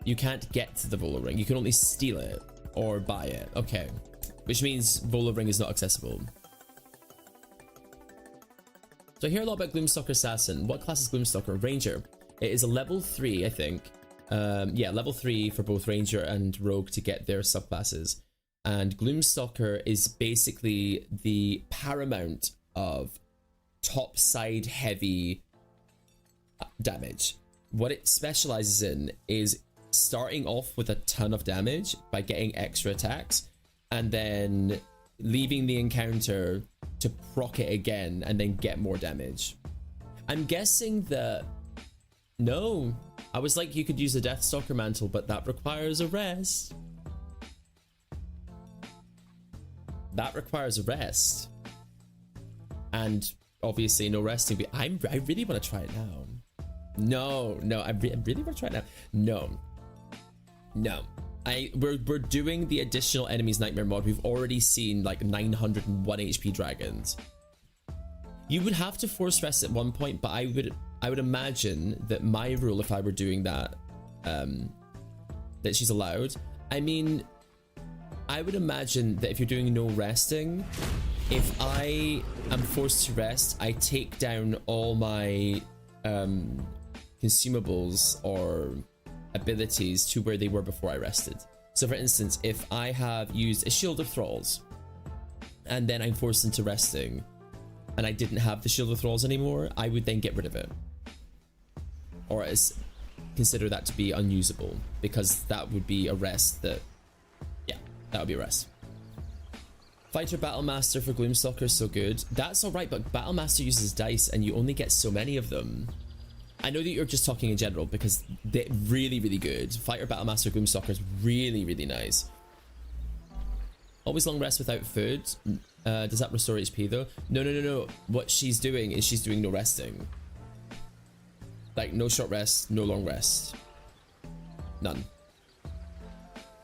You can't get to the Volo Ring. You can only steal it or buy it. Okay. Which means Volo Ring is not accessible. So I hear a lot about Gloomstalker Assassin. What class is Gloomstalker? Ranger. It is a level 3, I think. Yeah, level 3 for both Ranger and Rogue to get their subclasses. And Gloomstalker is basically the paramount of top side heavy damage. What it specializes in is starting off with a ton of damage by getting extra attacks and then leaving the encounter to proc it again and then get more damage. I'm guessing that... No, I was like, you could use a Deathstalker mantle, but that requires a rest. That requires a rest. And obviously no resting, but I really want to try it now. No, I really want to try it now. No. We're doing the additional enemies nightmare mod. We've already seen like 901 HP dragons. You would have to force rest at one point, but I would imagine that my rule, if I were doing that, that she's allowed. I mean, I would imagine that if you're doing no resting, if I am forced to rest, I take down all my consumables or abilities to where they were before I rested. So for instance, if I have used a Shield of Thralls and then I'm forced into resting and I didn't have the Shield of Thralls anymore, I would then get rid of it. Or consider that to be unusable, because that would be a rest that, yeah, that would be a rest. Fighter Battlemaster for Gloomstalker is so good. That's alright, but Battlemaster uses dice and you only get so many of them. I know that you're just talking in general because they're really, really good. Fighter Battlemaster Gloomstalker is really, really nice. Always long rest without food. Does that restore HP though? No. What she's doing is she's doing no resting. Like no short rest, no long rest. None.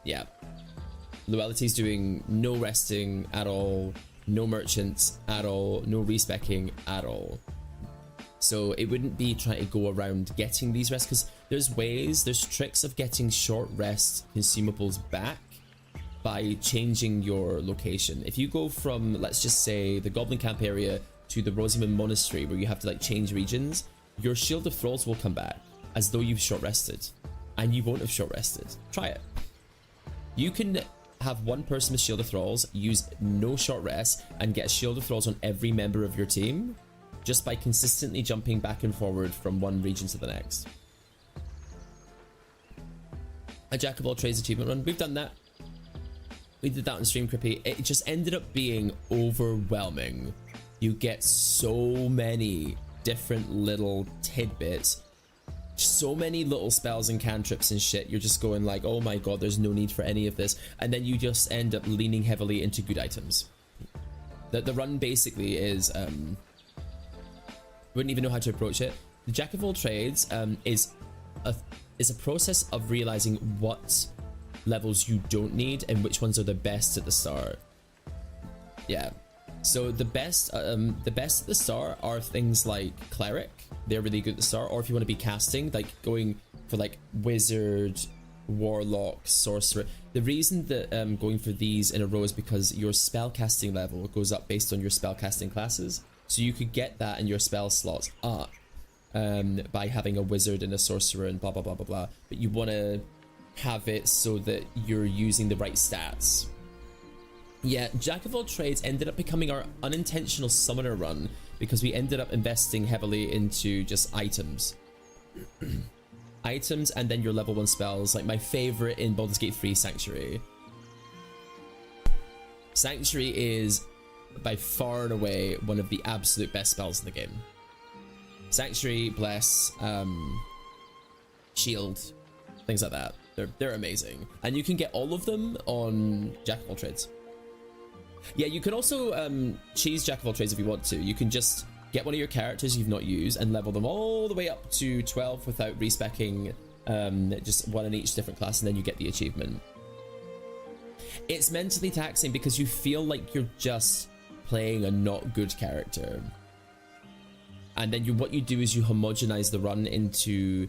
Yeah. Luelity's doing no resting at all, no merchants at all, no respecking at all. So it wouldn't be trying to go around getting these rests, because there's tricks of getting short rest consumables back by changing your location. If you go from, let's just say, the Goblin Camp area to the Rosamund Monastery, where you have to like change regions, your Shield of Thralls will come back as though you've short rested, and you won't have short rested. Try it. You can have one person with Shield of Thralls use no short rest and get a Shield of Thralls on every member of your team just by consistently jumping back and forward from one region to the next. A Jack of all trades achievement run. We've done that. We did that on Stream Crippy. It just ended up being overwhelming. You get so many different little tidbits, so many little spells and cantrips and shit. You're just going like, oh my god, there's no need for any of this, and then you just end up leaning heavily into good items. The run basically is wouldn't even know how to approach it. The Jack of all trades is a process of realizing what levels you don't need and which ones are the best at the start. Yeah. So the best at the start are things like Cleric. They're really good at the start. Or if you want to be casting, like going for like Wizard, Warlock, Sorcerer. The reason that going for these in a row is because your spell casting level goes up based on your spell casting classes. So you could get that in your spell slots up by having a Wizard and a Sorcerer and blah blah blah blah blah. But you want to have it so that you're using the right stats. Yeah, Jack of all trades ended up becoming our unintentional summoner run because we ended up investing heavily into just items. Items and then your level 1 spells. Like my favorite in Baldur's Gate 3, Sanctuary. Sanctuary is by far and away one of the absolute best spells in the game. Sanctuary, Bless, Shield, things like that. They're amazing. And you can get all of them on Jack of all trades. Yeah, you can also cheese Jack of all trades if you want to. You can just get one of your characters you've not used and level them all the way up to 12 without respecking just one in each different class, and then you get the achievement. It's mentally taxing because you feel like you're just playing a not good character. And then what you do is you homogenize the run into,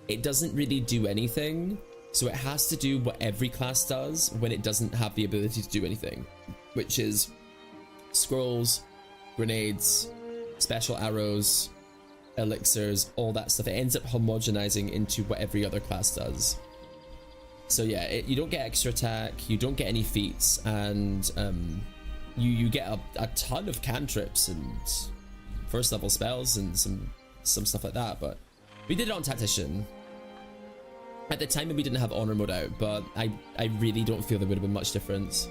it doesn't really do anything, so it has to do what every class does when it doesn't have the ability to do anything, which is scrolls, grenades, special arrows, elixirs, all that stuff. It ends up homogenizing into what every other class does. So yeah, you don't get extra attack, you don't get any feats, and you get a ton of cantrips and first level spells and some stuff like that. But we did it on Tactician. At the time we didn't have honor mode out, but I really don't feel there would have been much difference.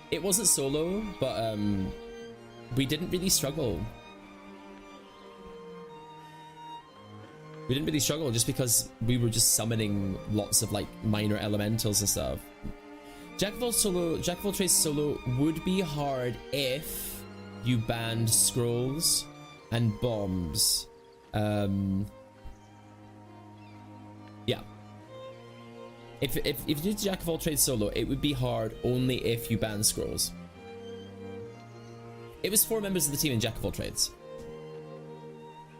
It wasn't solo, but we didn't really struggle. We didn't really struggle just because we were just summoning lots of like minor elementals and stuff. Jack of all trades solo would be hard if you banned scrolls and bombs. Yeah. If you did Jack of all trades solo, it would be hard only if you ban scrolls. It was 4 members of the team in Jack of all trades.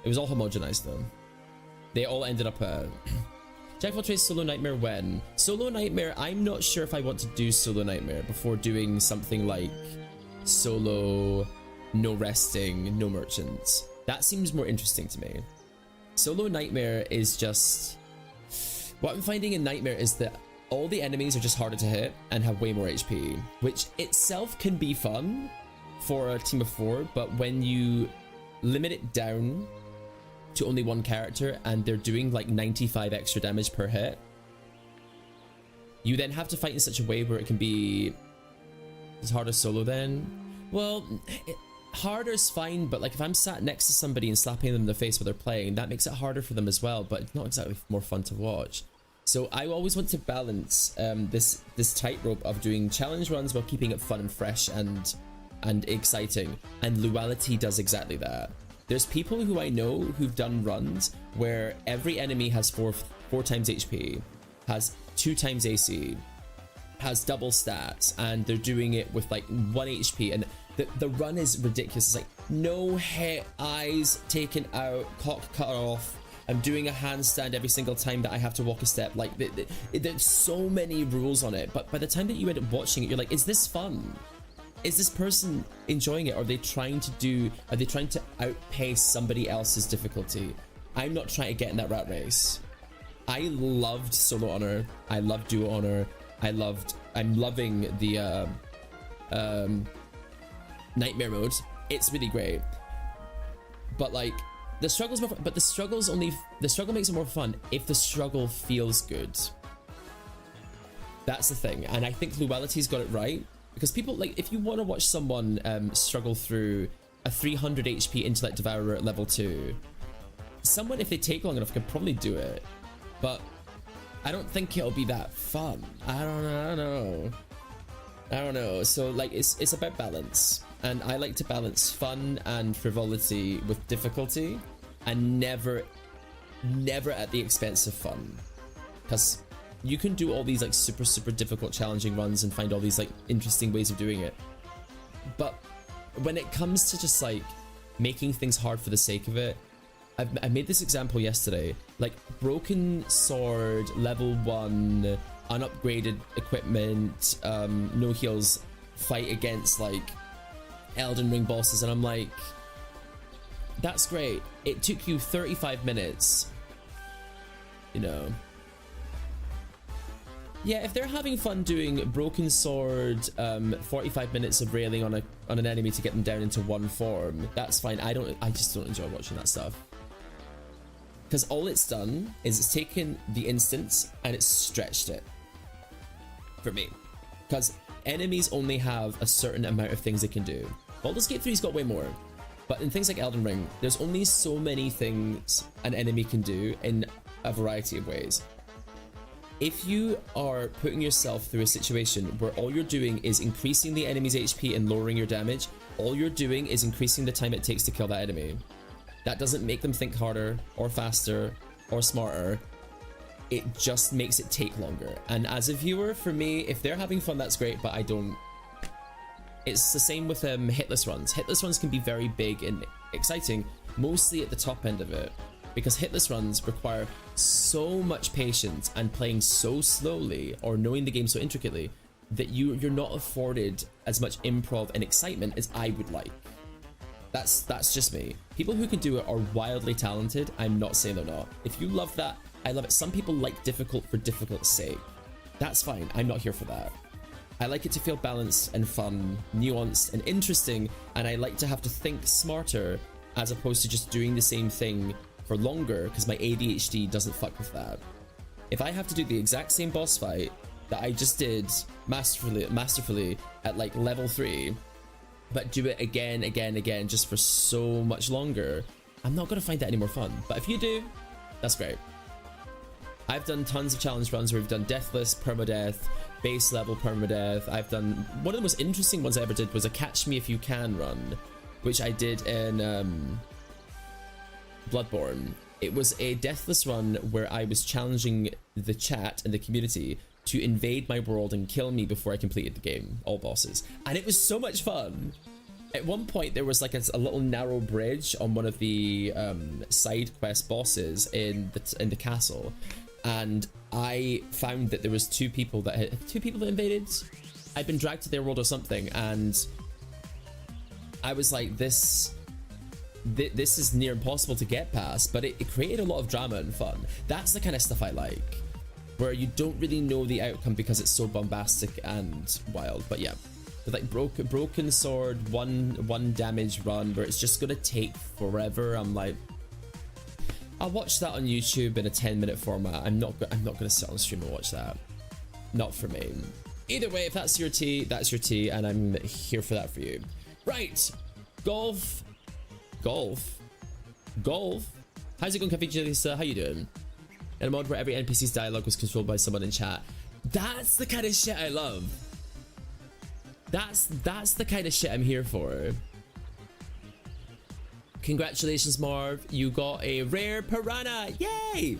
It was all homogenized though. They all ended up Jack of all trades solo nightmare when? Solo nightmare, I'm not sure if I want to do solo nightmare before doing something like solo, no resting, no merchants. That seems more interesting to me. Solo nightmare is just, what I'm finding in nightmare is that all the enemies are just harder to hit and have way more HP, which itself can be fun for a team of 4, but when you limit it down to only one character and they're doing like 95 extra damage per hit, you then have to fight in such a way where it can be as hard as solo then. Well, harder is fine, but like if I'm sat next to somebody and slapping them in the face while they're playing, that makes it harder for them as well, but it's not exactly more fun to watch. So I always want to balance this tightrope of doing challenge runs while keeping it fun and fresh and exciting, and Luality does exactly that. There's people who I know who've done runs where every enemy has 4 times HP, has 2 times AC, has double stats, and they're doing it with like 1 HP, and the run is ridiculous. It's like no hit, eyes taken out, cock cut off. I'm doing a handstand every single time that I have to walk a step. Like there's so many rules on it, but by the time that you end up watching it, you're like, is this fun? Is this person enjoying it? Are they trying to outpace somebody else's difficulty? I'm not trying to get in that rat race. I loved solo honor. I loved duo honor. I'm loving the nightmare mode. It's really great. But like the struggle's more fun, but the struggle makes it more fun if the struggle feels good. That's the thing, and I think Luality's got it right, because people, like, if you want to watch someone struggle through a 300 HP intellect devourer at level 2, someone, if they take long enough, can probably do it, but I don't think it'll be that fun. I don't know. So like it's about balance, and I like to balance fun and frivolity with difficulty, and never at the expense of fun, because you can do all these like super difficult challenging runs and find all these like interesting ways of doing it, but when it comes to just like making things hard for the sake of it, I made this example yesterday, like broken sword, level 1, unupgraded equipment, no heals, fight against like Elden Ring bosses, and I'm like, that's great. It took you 35 minutes, you know. Yeah, if they're having fun doing broken sword, 45 minutes of railing on an enemy to get them down into one form, that's fine. I just don't enjoy watching that stuff. Because all it's done is it's taken the instance and it's stretched it. For me. Because enemies only have a certain amount of things they can do. Baldur's Gate 3's got way more. But in things like Elden Ring, there's only so many things an enemy can do in a variety of ways. If you are putting yourself through a situation where all you're doing is increasing the enemy's HP and lowering your damage, all you're doing is increasing the time it takes to kill that enemy. That doesn't make them think harder, or faster, or smarter. It just makes it take longer. And as a viewer, for me, if they're having fun, that's great, but I don't... It's the same with hitless runs. Hitless runs can be very big and exciting, mostly at the top end of it, because hitless runs require so much patience and playing so slowly, or knowing the game so intricately, that you're not afforded as much improv and excitement as I would like. That's just me. People who can do it are wildly talented. I'm not saying they're not. If you love that, I love it. Some people like difficult for difficult's sake. That's fine. I'm not here for that. I like it to feel balanced and fun, nuanced and interesting, and I like to have to think smarter as opposed to just doing the same thing for longer, because my ADHD doesn't fuck with that. If I have to do the exact same boss fight that I just did masterfully at like level 3, but do it again just for so much longer, I'm not going to find that any more fun. But if you do, that's great. I've done tons of challenge runs where we've done deathless, permadeath, base level permadeath. I've done... One of the most interesting ones I ever did was a Catch Me If You Can run, which I did in Bloodborne. It was a deathless run where I was challenging the chat and the community to invade my world and kill me before I completed the game, all bosses. And it was so much fun. At one point, there was like a little narrow bridge on one of the side quest bosses in the castle, and I found that there was two people that invaded. I'd been dragged to their world or something, and I was like, this is near impossible to get past, but it created a lot of drama and fun. That's the kind of stuff I like, where you don't really know the outcome because it's so bombastic and wild. But yeah, with like broken sword, one damage run where it's just gonna take forever. I'm like, I'll watch that on YouTube in a 10-minute format. I'm not gonna sit on stream and watch that. Not for me. Either way, if that's your tea, that's your tea, and I'm here for that for you. Right, Golf. Golf. Golf. How's it going, Cafe Lisa? How you doing? In a mode where every NPC's dialogue was controlled by someone in chat. That's the kind of shit I love. That's the kind of shit I'm here for. Congratulations, Marv. You got a rare piranha. Yay!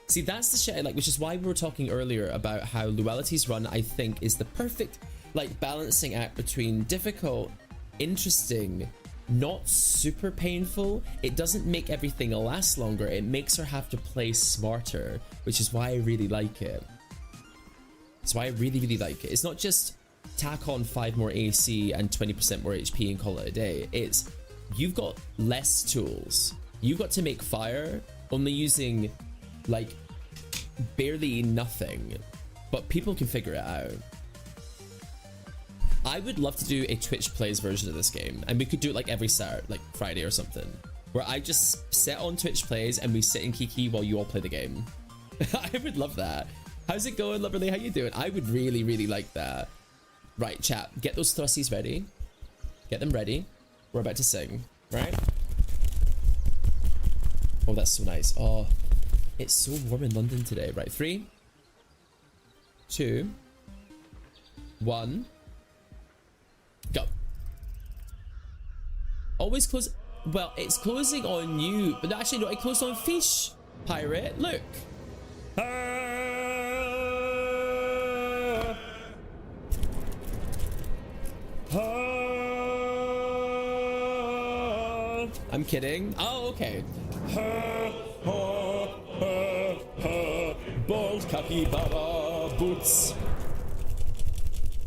See, that's the shit I like, which is why we were talking earlier about how Luality's run, I think, is the perfect, like, balancing act between difficult, interesting, not super painful. It doesn't make everything last longer. It makes her have to play smarter, which is why I really like it. That's why I really, really like it. It's not just tack on 5 more AC and 20% more HP and call it a day. It's, you've got less tools. You've got to make fire only using, like, barely nothing, but people can figure it out. I would love to do a Twitch plays version of this game, and we could do it like every Saturday, like Friday or something, where I just set on Twitch plays and we sit in Kiki while you all play the game. I would love that. How's it going, Loverly? How you doing? I would really, really like that. Right, chat, get those thrussies ready. Get them ready. We're about to sing, right? Oh, that's so nice. Oh, it's so warm in London today. Right, 3, 2, 1, go. Always close. Well, it's closing on you, but actually, no, it closed on Fish Pirate. Look. I'm kidding. Oh, okay. Bald capybara boots.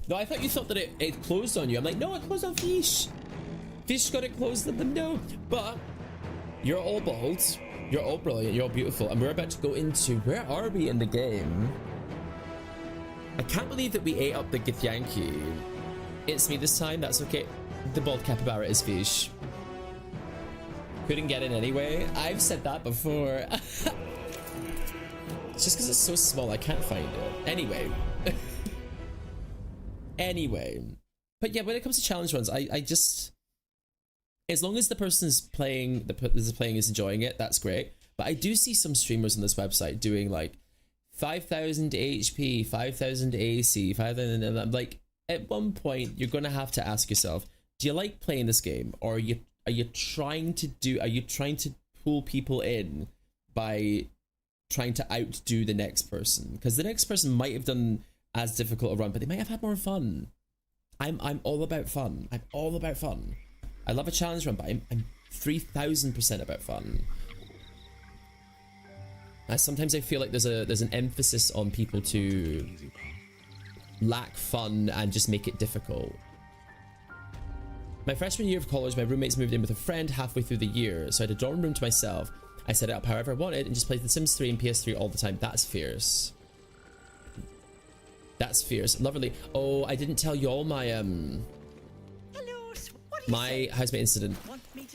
No, I thought you thought that it closed on you. I'm like, no, it closed on Fish. Fish got it closed on them. No, but you're all bald. You're all brilliant. You're all beautiful. And we're about to go into, where are we in the game? I can't believe that we ate up the Githyanki. It's me this time. That's okay. The bald capybara is Fish. Couldn't get in anyway. I've said that before. It's just because it's so small, I can't find it. Anyway. Anyway. But yeah, when it comes to challenge runs, I just... As long as the person's playing, is enjoying it, that's great. But I do see some streamers on this website doing like 5,000 HP, 5,000 AC, 5,000... And I'm like, at one point, you're going to have to ask yourself, do you like playing this game? Or are you trying to pull people in by trying to outdo the next person? Because the next person might have done as difficult a run, but they might have had more fun. I'm all about fun. I'm all about fun. I love a challenge run, but I'm 3,000% about fun. Sometimes I feel like there's an emphasis on people to lack fun and just make it difficult. My freshman year of college, my roommates moved in with a friend halfway through the year, so I had a dorm room to myself. I set it up however I wanted and just played The Sims 3 and PS3 all the time. That's fierce. That's fierce. Lovely. Oh, I didn't tell you all my my housemate incident.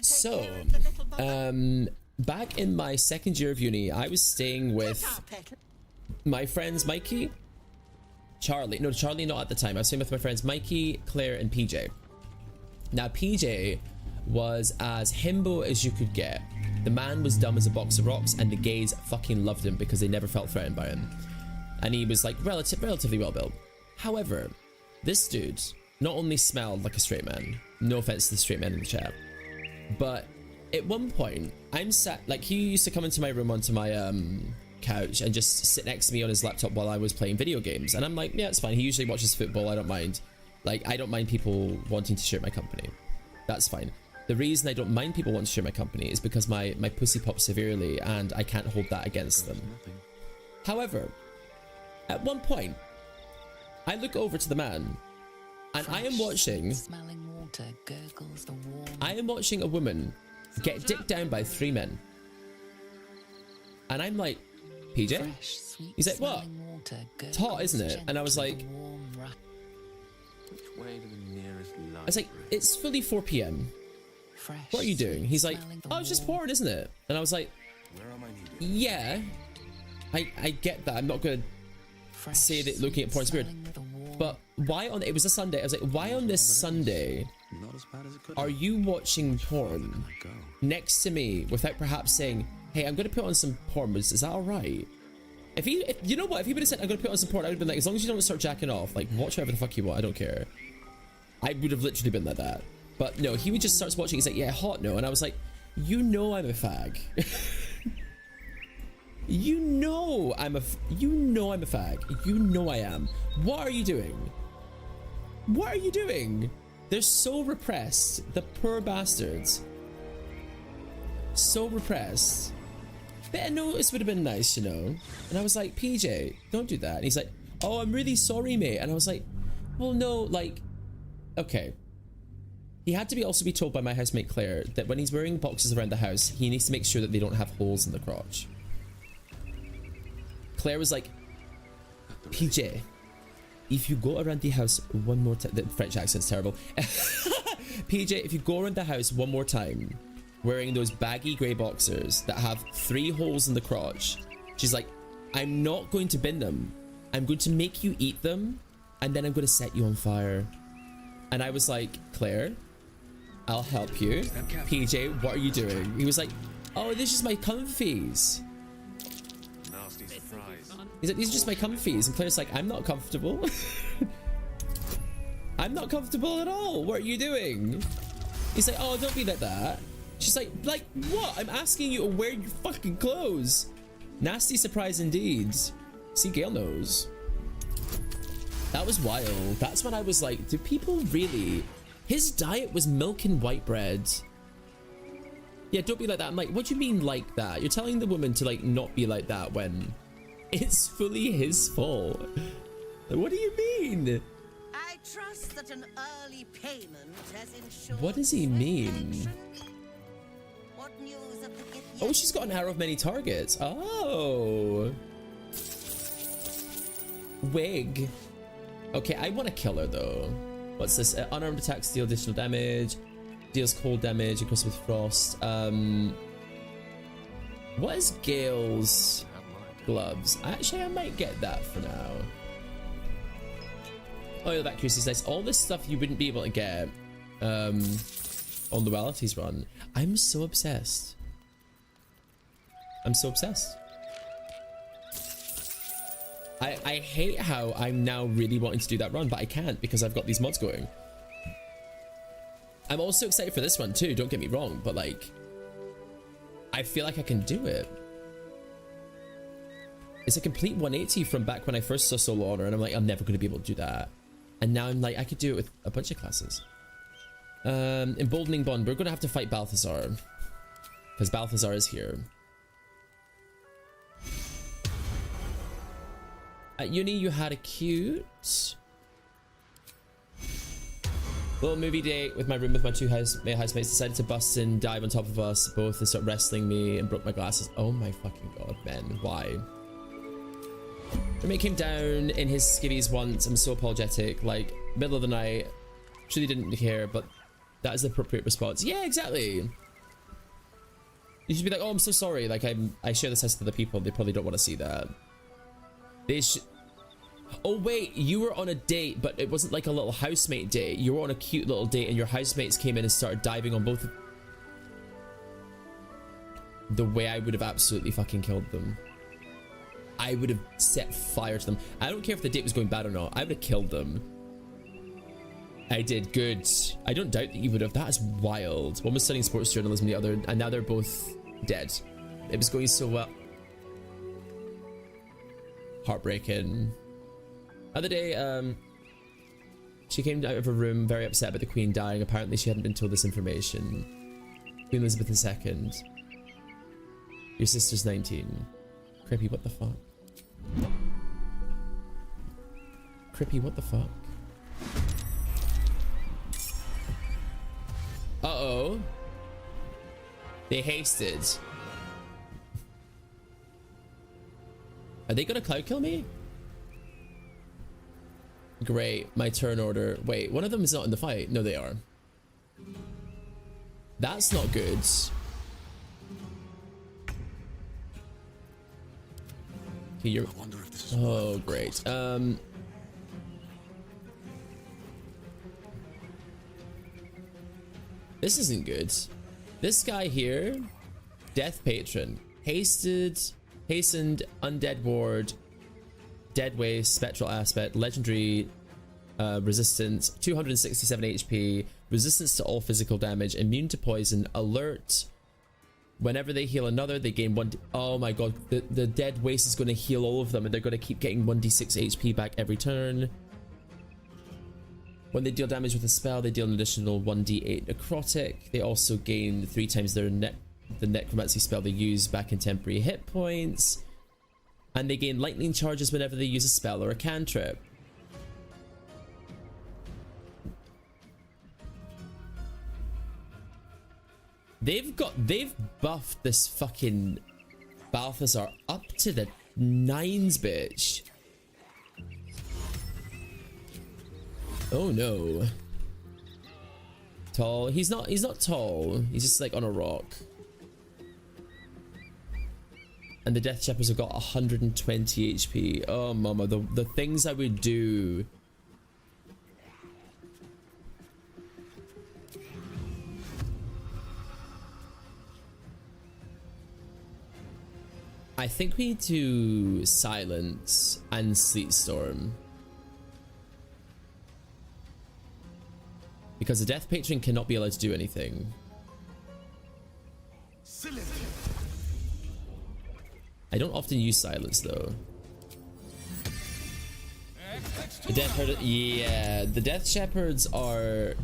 So, back in my second year of uni, I was staying with my friends Mikey, Charlie. No, Charlie not at the time. I was staying with my friends Mikey, Claire, and PJ. Now, PJ was as himbo as you could get. The man was dumb as a box of rocks, and the gays fucking loved him because they never felt threatened by him. And he was like relatively well built. However, this dude not only smelled like a straight man, no offense to the straight men in the chat, but at one point, I'm sat, like, he used to come into my room onto my couch and just sit next to me on his laptop while I was playing video games. And I'm like, yeah, it's fine. He usually watches football. I don't mind. Like, I don't mind people wanting to share my company. That's fine. The reason I don't mind people wanting to share my company is because my pussy pops severely and I can't hold that against them. However, at one point, I look over to the man and I am watching a woman get dicked down by 3 men. And I'm like, PJ? He's like, what? It's hot, isn't it? And I was like, I was like, it's fully 4 p.m. What are you doing? He's like, oh, it's just porn, isn't it? And I was like, yeah, I get that. I'm not going to say that looking at porn is weird. But why on, it was a Sunday. I was like, why on this Sunday Not as bad as it could Are have. you watching porn Go. next to me without perhaps saying, hey, I'm going to put on some porn. Is that all right? If you know what, if he would have said, I'm going to put on some porn, I would have been like, as long as you don't start jacking off, like, watch whatever the fuck you want, I don't care. I would have literally been like that. But no, he would just start watching, he's like, yeah, hot no. And I was like, you know I'm a fag. You know I'm a fag. You know I am. What are you doing? What are you doing? They're so repressed. The poor bastards. So repressed. Bit of notice would have been nice, you know. And I was like, PJ, don't do that. And he's like, oh, I'm really sorry, mate. And I was like, well, no, like, okay. He had to also be told by my housemate Claire that when he's wearing boxes around the house, he needs to make sure that they don't have holes in the crotch. Claire was like, PJ, if you go around the house one more time, the French accent's terrible. PJ, if you go around the house one more time wearing those baggy grey boxers that have 3 holes in the crotch, she's like, I'm not going to bin them. I'm going to make you eat them, and then I'm going to set you on fire. And I was like, Claire, I'll help you. PJ, what are you doing? He was like, oh, this is my comfies. Nasty surprise. He's like, these are just my comfies. And Claire's like, I'm not comfortable. I'm not comfortable at all. What are you doing? He's like, oh, don't be like that. She's like what? I'm asking you to wear your fucking clothes. Nasty surprise indeed. See, Gail knows. That was wild. That's when I was like, do people really? His diet was milk and white bread. Yeah, don't be like that. I'm like, what do you mean like that? You're telling the woman to like not be like that when it's fully his fault. What do you mean? I trust that an early payment has ensured. What does he mean? What news of the gift? Oh, she's got an arrow of many targets. Oh. Wig. Okay, I want to kill her though. What's this? Unarmed attacks deal additional damage. Deals cold damage, increased with frost. What is Gale's gloves? Actually, I might get that for now. Oh, yeah, that accuracy is nice. All this stuff you wouldn't be able to get on the Realities run. I'm so obsessed. I'm so obsessed. I hate how I'm now really wanting to do that run, but I can't because I've got these mods going. I'm also excited for this one too, don't get me wrong, but like, I feel like I can do it. It's a complete 180 from back when I first saw Solo Honor, and I'm like, I'm never going to be able to do that. And now I'm like, I could do it with a bunch of classes. Emboldening Bond, we're going to have to fight Balthazar. Because Balthazar is here. At uni, you had a cute little movie date with my two housemates. Decided to bust and dive on top of us both and start wrestling me and broke my glasses. Oh my fucking god, man. Why? Roommate came down in his skivvies once. I'm so apologetic. Like, middle of the night. Truly didn't care, but that is the appropriate response. Yeah, exactly. You should be like, oh, I'm so sorry. Like, I share this house with other people. They probably don't want to see that. They should... Oh wait, you were on a date, but it wasn't like a little housemate date. You were on a cute little date and your housemates came in and started diving on both of... The way I would have absolutely fucking killed them. I would have set fire to them. I don't care if the date was going bad or not. I would have killed them. I did good. I don't doubt that you would have. That is wild. One was studying sports journalism, the other, and now they're both dead. It was going so well. Heartbreaking. Other day, she came out of her room very upset about the Queen dying. Apparently she hadn't been told this information. Queen Elizabeth II. Your sister's 19. Crippy, what the fuck? Crippy, what the fuck? Uh-oh. They hasted. Are they gonna cloud kill me? Great, my turn order. Wait, one of them is not in the fight. No, they are. That's not good. Okay, you're... I wonder if this is Oh, great. This isn't good. This guy here, Death Patron, hastened, Undead Ward, Dead Waste, Spectral Aspect, Legendary Resistance, 267 HP, resistance to all physical damage, immune to poison, alert. Whenever they heal another, they gain one. Oh my god, the Dead Waste is going to heal all of them, and they're going to keep getting 1d6 HP back every turn. When they deal damage with a spell, they deal an additional 1d8 necrotic. They also gain 3 times their the necromancy spell they use back in temporary hit points. And they gain lightning charges whenever they use a spell or a cantrip. They've buffed this fucking Balthazar up to the 9s, bitch. Oh no. Tall. He's not tall. He's just like on a rock. And the Death Shepherds have got 120 HP. Oh mama, the things I would do. I think we need to Silence and Sleet Storm. Because the Death Patron cannot be allowed to do anything. I don't often use Silence though. The Death Shepherds are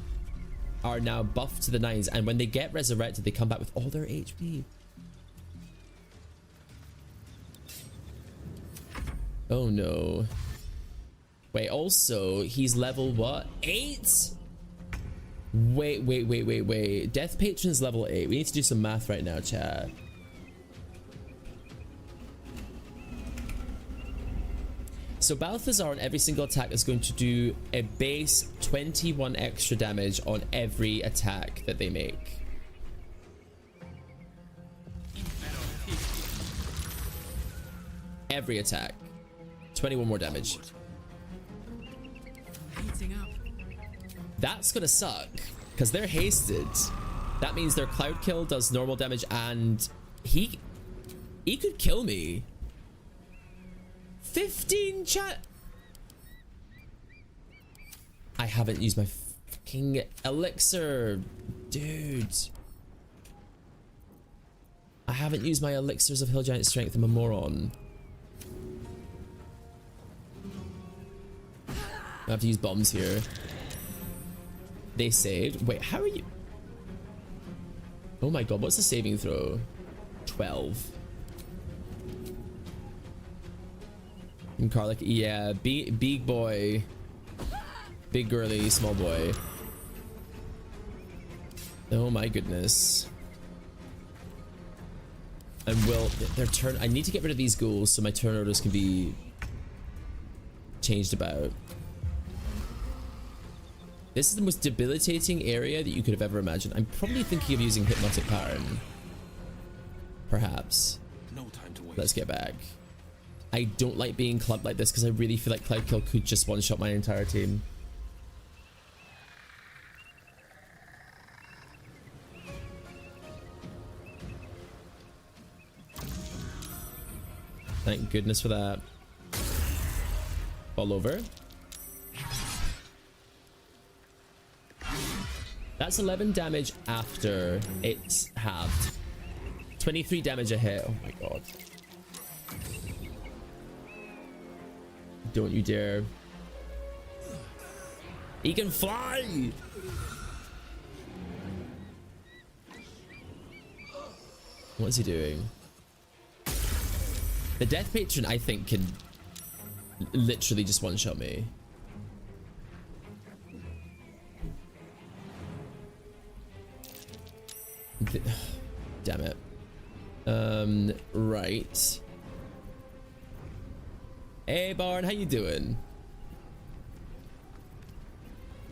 now buffed to the 9s, and when they get resurrected, they come back with all their HP. Oh no. Wait, also, he's level what? 8? Wait. Death Patron's level 8. We need to do some math right now, chat. So Balthazar on every single attack is going to do a base 21 extra damage on every attack that they make. Every attack. 21 more damage. That's gonna suck, because they're hasted. That means their Cloud Kill does normal damage, and he could kill me. 15 chat. I haven't used my fucking elixir, dude. I haven't used my elixirs of Hill Giant Strength. I'm a moron. I have to use bombs here. They saved. Wait, how are you? Oh my god, what's the saving throw? 12. And Karlach, yeah, big boy. Big girly, small boy. Oh my goodness. And will their turn? I need to get rid of these ghouls so my turn orders can be changed about. This is the most debilitating area that you could have ever imagined. I'm probably thinking of using Hypnotic Pattern. Perhaps. No time to waste. Let's get back. I don't like being clubbed like this because I really feel like Cloud Kill could just one-shot my entire team. Thank goodness for that. Fall over. That's 11 damage after it's halved. 23 damage a hit. Oh my god. Don't you dare. He can fly! What is he doing? The Death Patron, I think, can literally just one-shot me. Damn it. Right. Hey Barn, how you doing?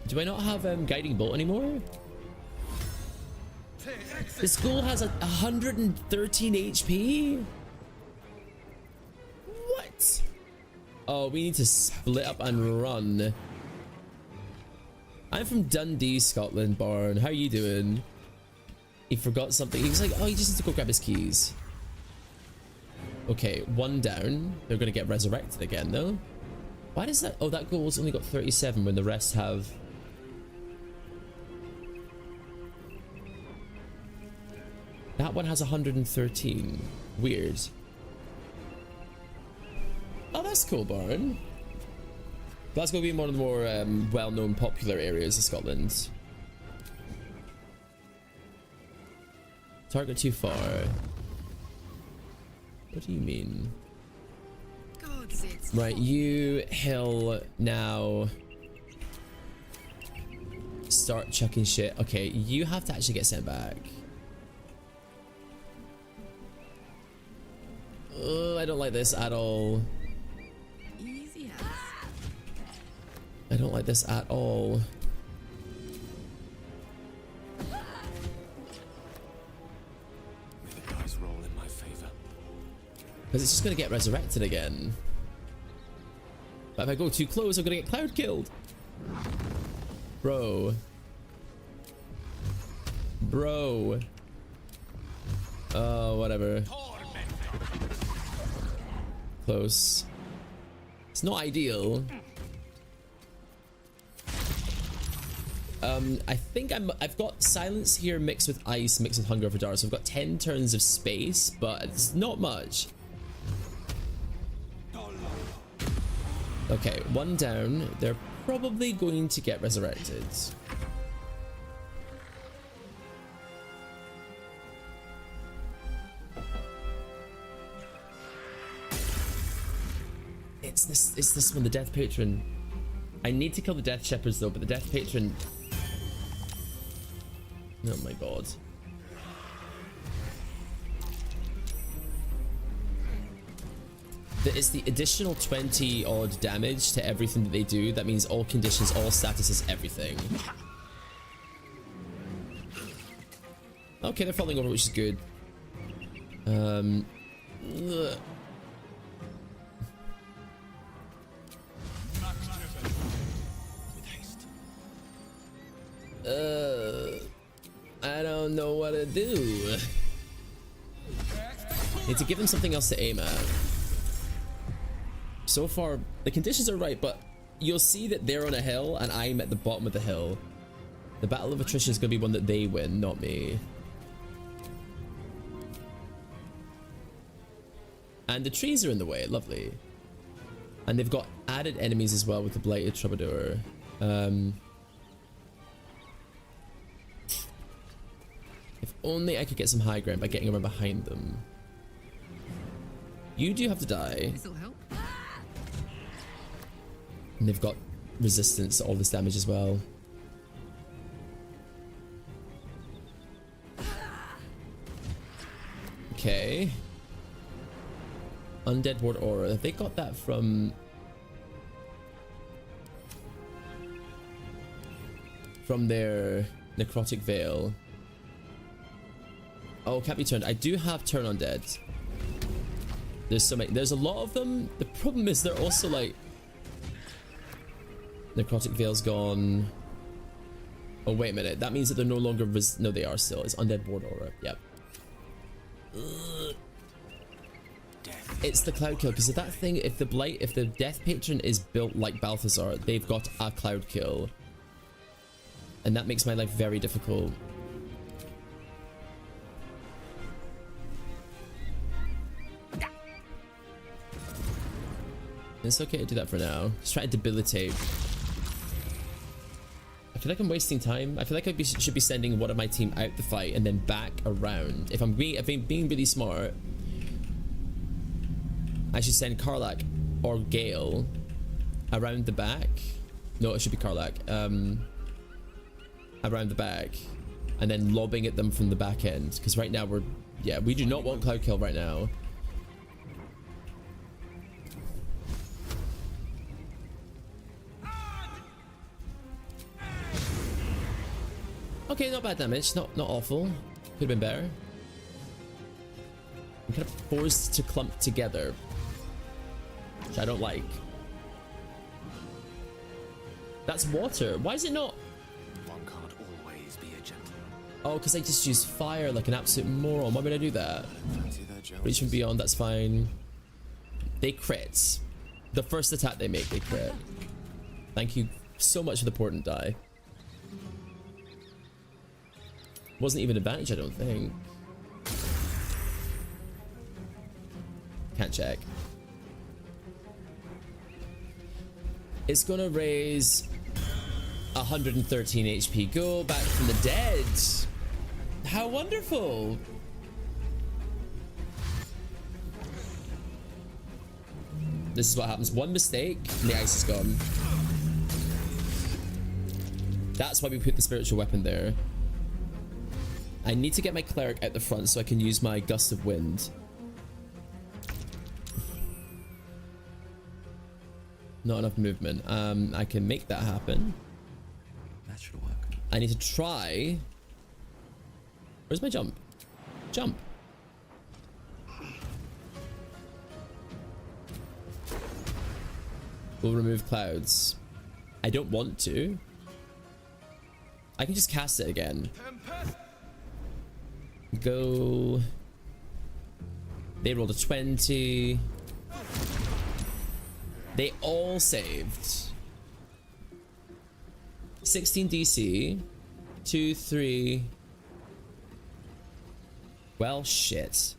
Do I not have Guiding Bolt anymore? This ghoul has 113 HP? What? Oh, we need to split up and run. I'm from Dundee, Scotland, Barn. How you doing? He forgot something. He was like, oh, he just needs to go grab his keys. Okay, one down. They're gonna get resurrected again though. Why does that? Oh, that goal's only got 37 when the rest have. That one has 113. Weird. Oh, that's cool, Barn. Glasgow being one of the more well-known, popular areas of Scotland. Target too far. What do you mean? Right, you hill now. Start chucking shit. Okay, you have to actually get sent back. Oh, I don't like this at all. I don't like this at all. May the dice roll in my favor. Because it's just gonna get resurrected again. But if I go too close, I'm gonna get cloud killed. Bro. Bro. Oh, whatever. Close. It's not ideal. I think I've got silence here mixed with ice, mixed with hunger for dark. So I've got 10 turns of space, but it's not much. Okay, one down. They're probably going to get resurrected. It's this one, the Death Patron. I need to kill the Death Shepherds though, but the Death Patron. Oh my god. It's the additional 20 odd damage to everything that they do. That means all conditions, all statuses, everything. Okay, they're falling over, which is good. Ugh. I don't know what to do. Need to give him something else to aim at. So far, the conditions are right, but you'll see that they're on a hill and I'm at the bottom of the hill. The battle of attrition is going to be one that they win, not me. And the trees are in the way, lovely. And they've got added enemies as well with the Blighted Troubadour. If only I could get some high ground by getting around behind them. You do have to die. This'll help. And they've got resistance to all this damage as well. Okay. Undead Ward Aura. Have they got that from their Necrotic Veil? Oh, can't be turned. I do have Turn Undead. There's so many. There's a lot of them. The problem is they're also like Necrotic Veil's gone. Oh wait a minute. That means that they're no longer no, they are still. It's Undead Ward Aura. Yep. Ugh. It's the cloud kill because of that thing. If the Death Patron is built like Balthazar, they've got a cloud kill, and that makes my life very difficult. It's okay to do that for now. Just try to debilitate. I feel like I'm wasting time. I feel like I should be sending one of my team out the fight and then back around. If I'm being really smart, I should send Karlach or Gale around the back. No, it should be Karlach. Around the back, and then lobbing at them from the back end. Because right now we do not want cloud kill right now. Okay, not bad damage. Not awful. Could have been better. I'm kind of forced to clump together, which I don't like. That's water. Why is it not? One can't always be a gentleman. Oh, because I just used fire like an absolute moron. Why would I do that? See that, Joe? Reach from beyond, that's fine. They crit. The first attack they make, they crit. Thank you so much for the portent die. Wasn't even advantage, I don't think. Can't check. It's gonna raise 113 HP. Go back from the dead. How wonderful. This is what happens. One mistake and the ice is gone. That's why we put the spiritual weapon there. I need to get my cleric out the front so I can use my gust of wind. Not enough movement. I can make that happen. That should work. I need to try. Where's my jump? Jump. We'll remove clouds. I don't want to. I can just cast it again. Go. They rolled a 20. They all saved. 16 DC. 2, 3. Well, shit.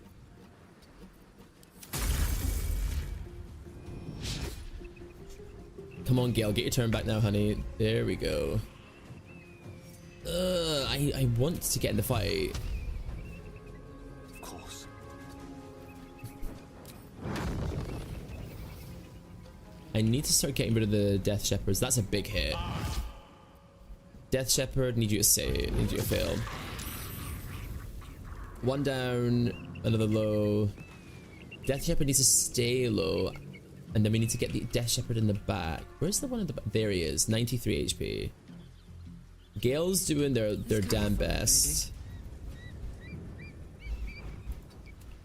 Come on, Gale, get your turn back now, honey. There we go. I want to get in the fight. Of course. I need to start getting rid of the Death Shepherds. That's a big hit. Death Shepherd, need you to save, need you to fail. One down, another low. Death Shepherd needs to stay low. And then we need to get the Death Shepherd in the back. Where's the one in the back? There he is, 93 HP. Gale's doing their damn best.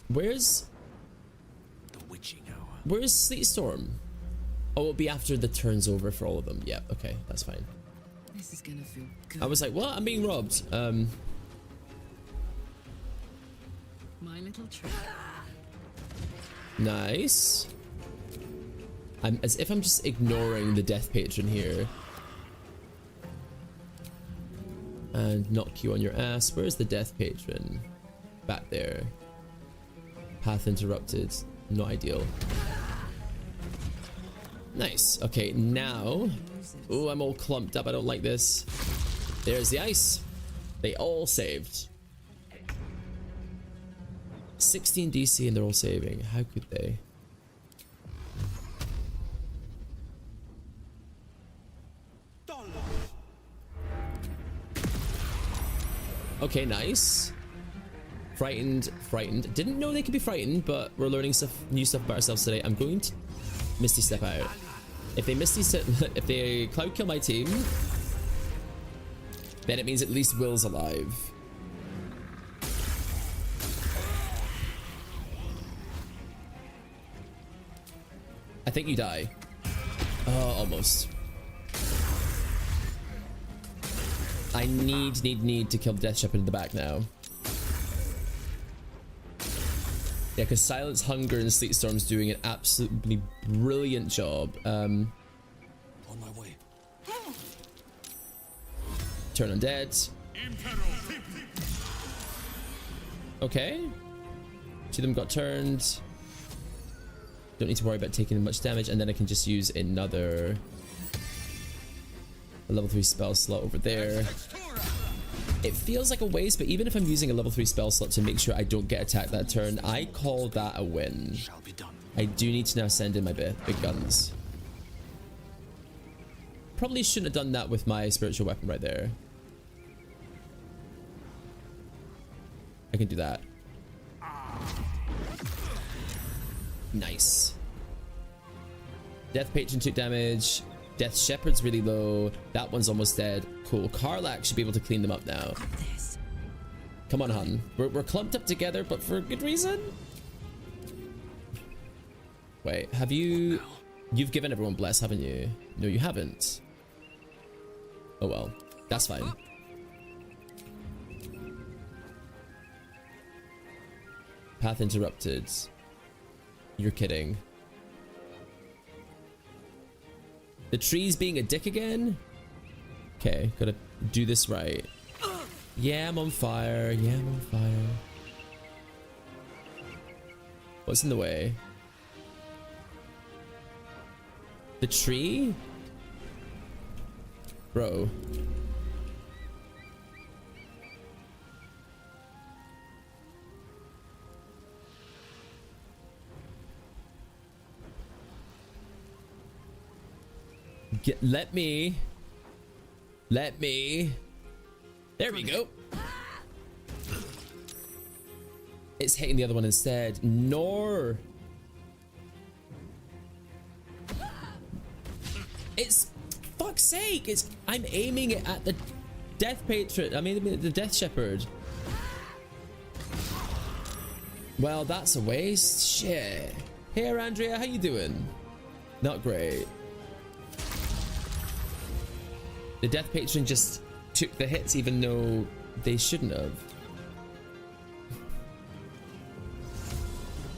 Where's The witching hour. Where's Sleet Storm? Oh, it'll be after the turn's over for all of them. Yeah, okay, that's fine. This is gonna feel good. I was like, what? I'm being robbed. My little trick. Nice. I'm as if I'm just ignoring the Death Patron here. And knock you on your ass. Where's the Death Patron? Back there. Path interrupted. Not ideal. Nice. Okay, now. Oh, I'm all clumped up. I don't like this. There's the ice. They all saved. 16 DC and they're all saving. How could they? Okay, nice. Frightened, frightened. Didn't know they could be frightened, but we're learning stuff, new stuff about ourselves today. I'm going to Misty Step out. If they Misty Step, if they Cloud kill my team, then it means at least Will's alive. I think you die. Oh, almost. I need to kill the Death Shepherd in the back now. Yeah, because Silence, Hunger, and Sleet Storm's doing an absolutely brilliant job. On my way. Turn undead. Okay. 2 of them got turned. Don't need to worry about taking much damage, and then I can just use a level 3 spell slot over there. It feels like a waste, but even if I'm using a level 3 spell slot to make sure I don't get attacked that turn, I call that a win. Shall be done. I do need to now send in my big guns. Probably shouldn't have done that with my spiritual weapon right there. I can do that. Nice. Death Patron took damage. Death Shepherd's really low. That one's almost dead. Cool. Karlach should be able to clean them up now. Come on, hun. We're clumped up together, but for a good reason. Wait, have you... You've given everyone bless, haven't you? No, you haven't. Oh well. That's fine. Path interrupted. You're kidding. The tree's being a dick again? Okay, gotta do this right. Yeah, I'm on fire. Yeah, I'm on fire. What's in the way? The tree? Bro. Let me. There we go. It's hitting the other one instead. Nor. It's fuck's sake. I'm aiming it at the death patron. I mean the death shepherd. Well, that's a waste. Shit. Hey, Andrea, how you doing? Not great. The death patron just took the hits even though they shouldn't have.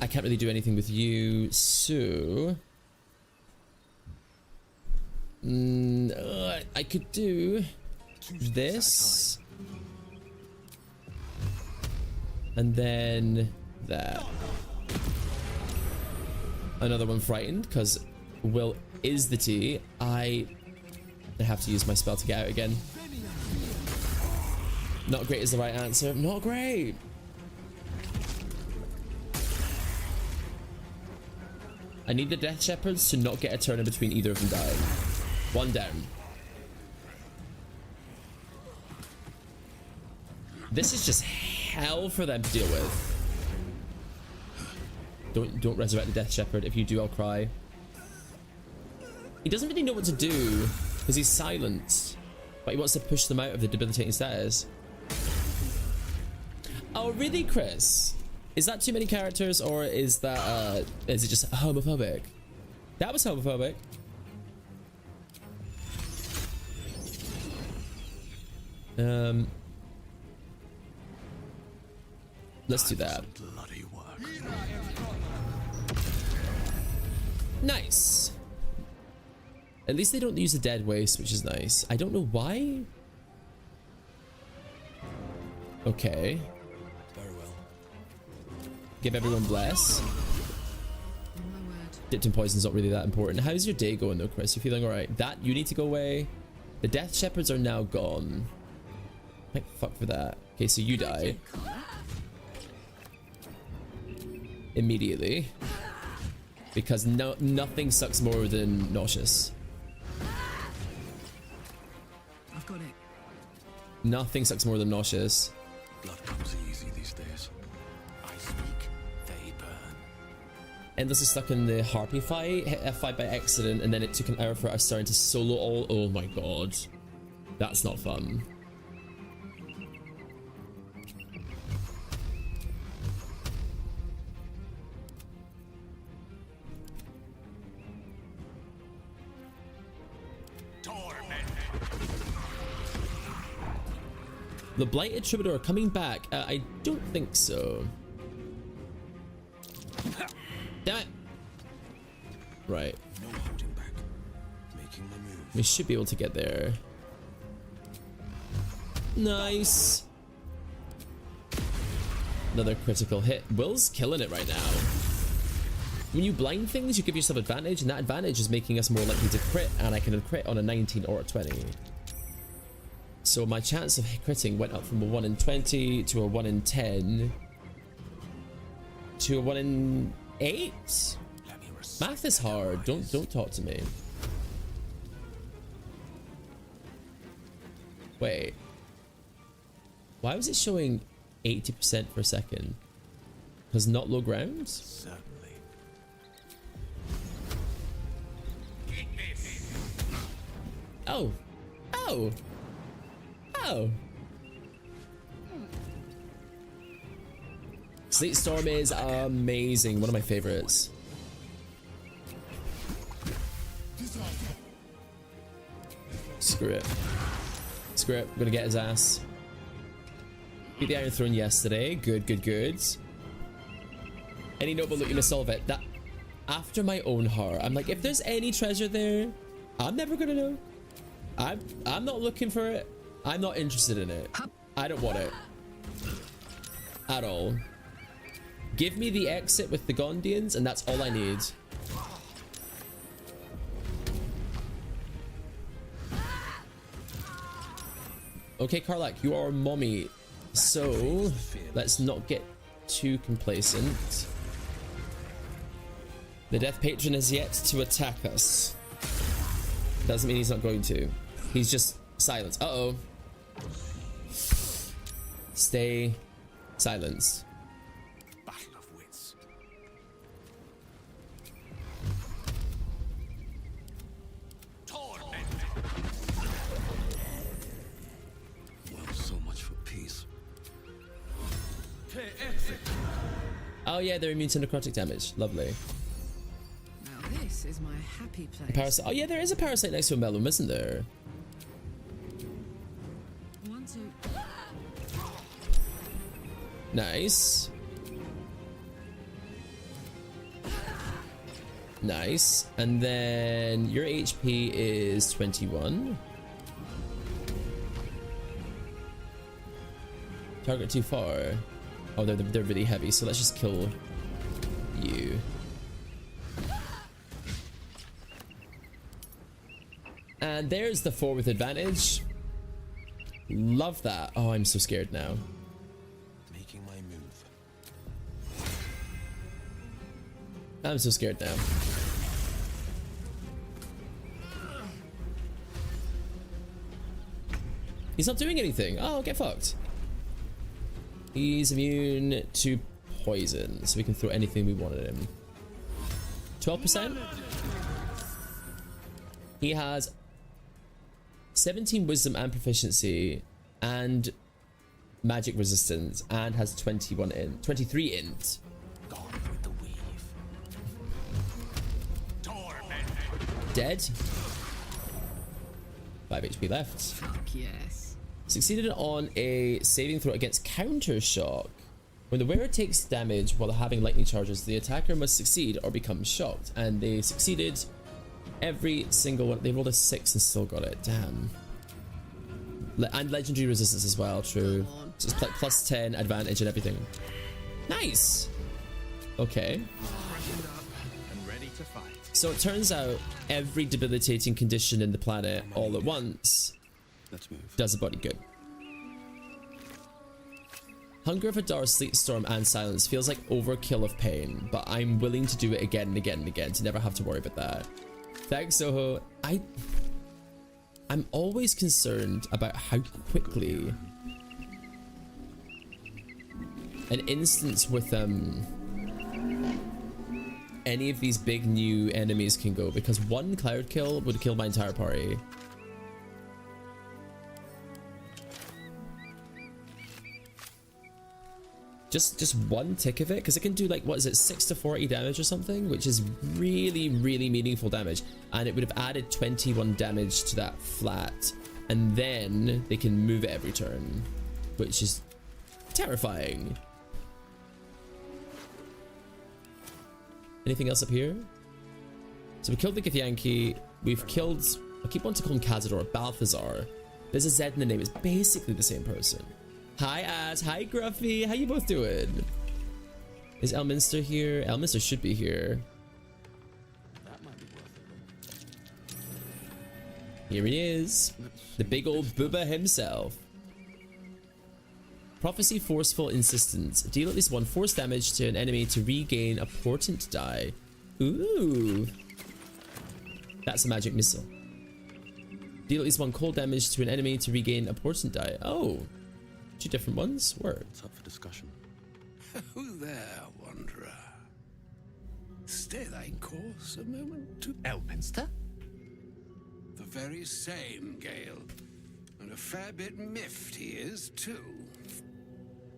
I can't really do anything with you, so I could do this and then that. Another one frightened because Will is the T. I have to use my spell to get out again. Not great is the right answer. Not great. I need the Death Shepherds to not get a turn in between either of them dying. One down. This is just hell for them to deal with. Don't resurrect the Death Shepherd. If you do, I'll cry. He doesn't really know what to do because he's silent, but he wants to push them out of the debilitating status. Oh, really, Chris? Is that too many characters, or is that is it just homophobic? That was homophobic. Let's do that. Bloody work. Nice. At least they don't use the dead waste, which is nice. I don't know why. Okay. Very well. Give everyone bless. Dipped in poison's not really that important. How's your day going though, Chris? You feeling alright? That you need to go away. The Death Shepherds are now gone. Thank fuck for that. Okay, so you die. Immediately. Because nothing sucks more than nauseous. I've got it. Nothing sucks more than nauseous. Blood comes easy these days. I speak, they burn. Endlessly stuck in the Harpy fight. Hit F5 by accident, and then it took an hour for us starting to solo all. Oh my god. That's not fun. The Blighted Troubadour coming back? I don't think so. Damn it. Right. No holding back. Making my move. We should be able to get there. Nice. Another critical hit. Will's killing it right now. When you blind things, you give yourself advantage, and that advantage is making us more likely to crit, and I can crit on a 19 or a 20. So my chance of critting went up from a 1 in 20 to a 1 in 10 to a 1 in 8. Math is hard. Don't talk to me. Wait. Why was it showing 80% for a second? Because not low ground? Certainly. Oh. Oh. Oh. Sleet Storm is amazing. One of my favorites. Screw it. Screw it. I'm gonna get his ass. Beat the Iron Throne yesterday. Good, good, good. Any noble loot, you must solve it. That, after my own heart, I'm like, if there's any treasure there, I'm never gonna know. I'm not looking for it. I'm not interested in it. I don't want it at all. Give me the exit with the Gondians, and that's all I need. Okay, Karlak, you are mommy. So let's not get too complacent. The Death Patron is yet to attack us. Doesn't mean he's not going to. He's just silent. Uh-oh. Stay silent. Battle of wits. Torment. Well, so much for peace. Oh yeah, they're immune to necrotic damage. Lovely. Now this is my happy place. Parasite. Oh yeah, there is a parasite next to a melon, isn't there? 1, 2. Nice. Nice. And then your HP is 21. Target too far. Oh, they're really heavy, so let's just kill you. And there's the 4 with advantage. Love that. Oh, I'm so scared now. Making my move. I'm so scared now. He's not doing anything. Oh, get fucked. He's immune to poison, so we can throw anything we want at him. 12%? He has 17 wisdom and proficiency and magic resistance, and has 21 int, 23 int. Gone with the weave. Torment. Dead. 5 HP left. Fuck yes. Succeeded on a saving throw against counter shock. When the wearer takes damage while having lightning charges, the attacker must succeed or become shocked. And they succeeded every single one. They rolled a 6 and still got it. Damn. And legendary resistance as well. True. So it's like plus 10 advantage and everything. Nice. Okay. Freshened up and ready to fight. So it turns out every debilitating condition in the planet all at once Let's move. does a body good. Hunger of Hadar, Sleet Storm, and Silence feels like overkill of pain, but I'm willing to do it again and again and again to never have to worry about that. Thanks, Soho. I'm always concerned about how quickly an instance with any of these big new enemies can go, because one cloud kill would kill my entire party. Just one tick of it, because it can do like, what is it, 6 to 40 damage or something, which is really, really meaningful damage. And it would have added 21 damage to that flat, and then they can move it every turn, which is terrifying. Anything else up here? So we killed the Githyanki. We've killed, I keep wanting to call him Cazador, Balthazar. There's a Z in the name. It's basically the same person. Hi Az, hi Gruffy, how you both doing? Is Elminster here? Elminster should be here. That might be worth it. Here he is, the big old booba himself. Prophecy, Forceful Insistence. Deal at least 1 force damage to an enemy to regain a portent die. Ooh. That's a magic missile. Deal at least 1 cold damage to an enemy to regain a portent die. Oh. 2 different ones? Word. It's up for discussion. Who there, wanderer? Stay thy course a moment to Elminster? The very same, Gale. And a fair bit miffed he is, too.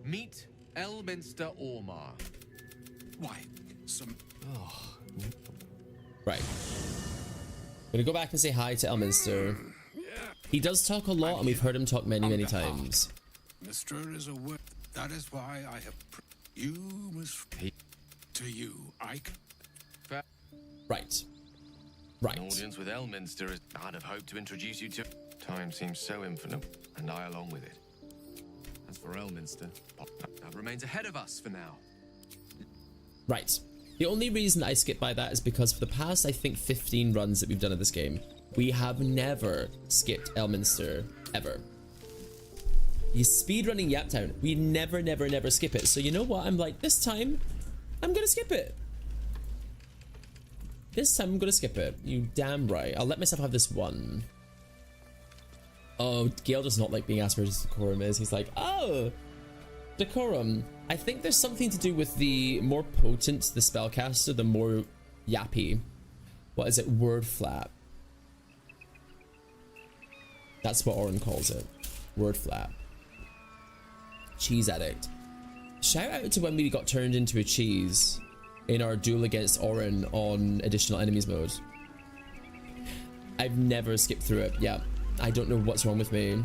Meet Elminster Ormar. Why, some... Right. I'm gonna go back and say hi to Elminster. He does talk a lot, and we've heard him talk many times. Mr. is a word. That is why I have... You must... to you, Right. An Right. audience with Elminster is... I'd have hoped to introduce you to... Time seems so infinite, and I along with it. As for Elminster, that remains ahead of us for now. Right. The only reason I skip by that is because for the past, I think, 15 runs that we've done in this game, we have never skipped Elminster, ever. You speedrunning Yaptown, we never skip it. So you know what? I'm like, this time, I'm gonna skip it. This time I'm gonna skip it. You damn right. I'll let myself have this one. Oh, Gale does not like being asked where his decorum is. He's like, oh, decorum. I think there's something to do with the more potent the spellcaster, the more yappy. What is it? Word flap. That's what Oren calls it. Word flap. Cheese addict. Shout out to when we got turned into a cheese in our duel against Oren on additional enemies mode. I've never skipped through it. Yeah, I don't know what's wrong with me.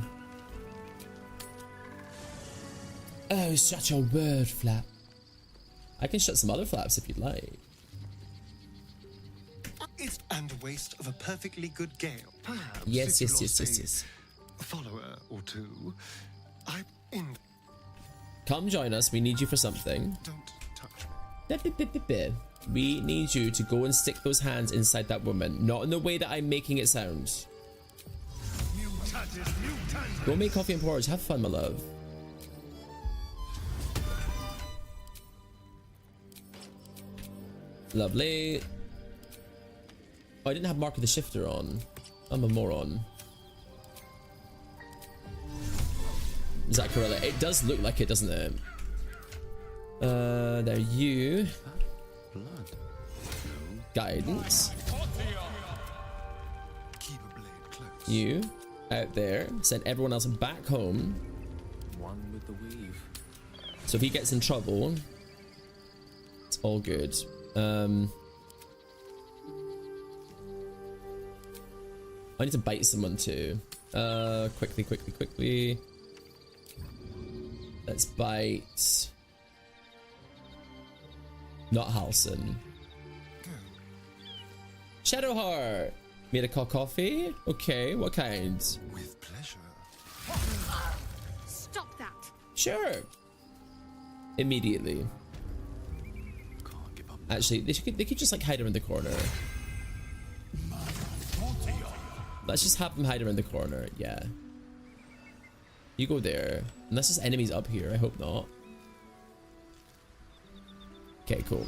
Oh, such a word flap. I can shut some other flaps if you'd like. It's and a waste of a perfectly good gale. Perhaps Yes, if yes, you yes, lost yes, a yes. follower or two. I'm in. Come join us. We need you for something. Don't touch me. We need you to go and stick those hands inside that woman. Not in the way that I'm making it sound. Go make coffee and porridge. Have fun, my love. Lovely. Oh, I didn't have Mark of the Shifter on. I'm a moron. Zacharella. It does look like it, doesn't it? There you. Guidance. Keep a blade close. You. Out there. Send everyone else back home. One with the weave. So if he gets in trouble, it's all good. I need to bite someone too. Quickly. Let's bite. Not Halson. Shadowheart. Made a cup of coffee. Okay, what kind? With pleasure. Stop that! Sure. Immediately. Can't give up. Actually, they could just like hide around the corner. Let's just have them hide around the corner. Yeah. You go there. Unless there's enemies up here. I hope not. Okay, cool.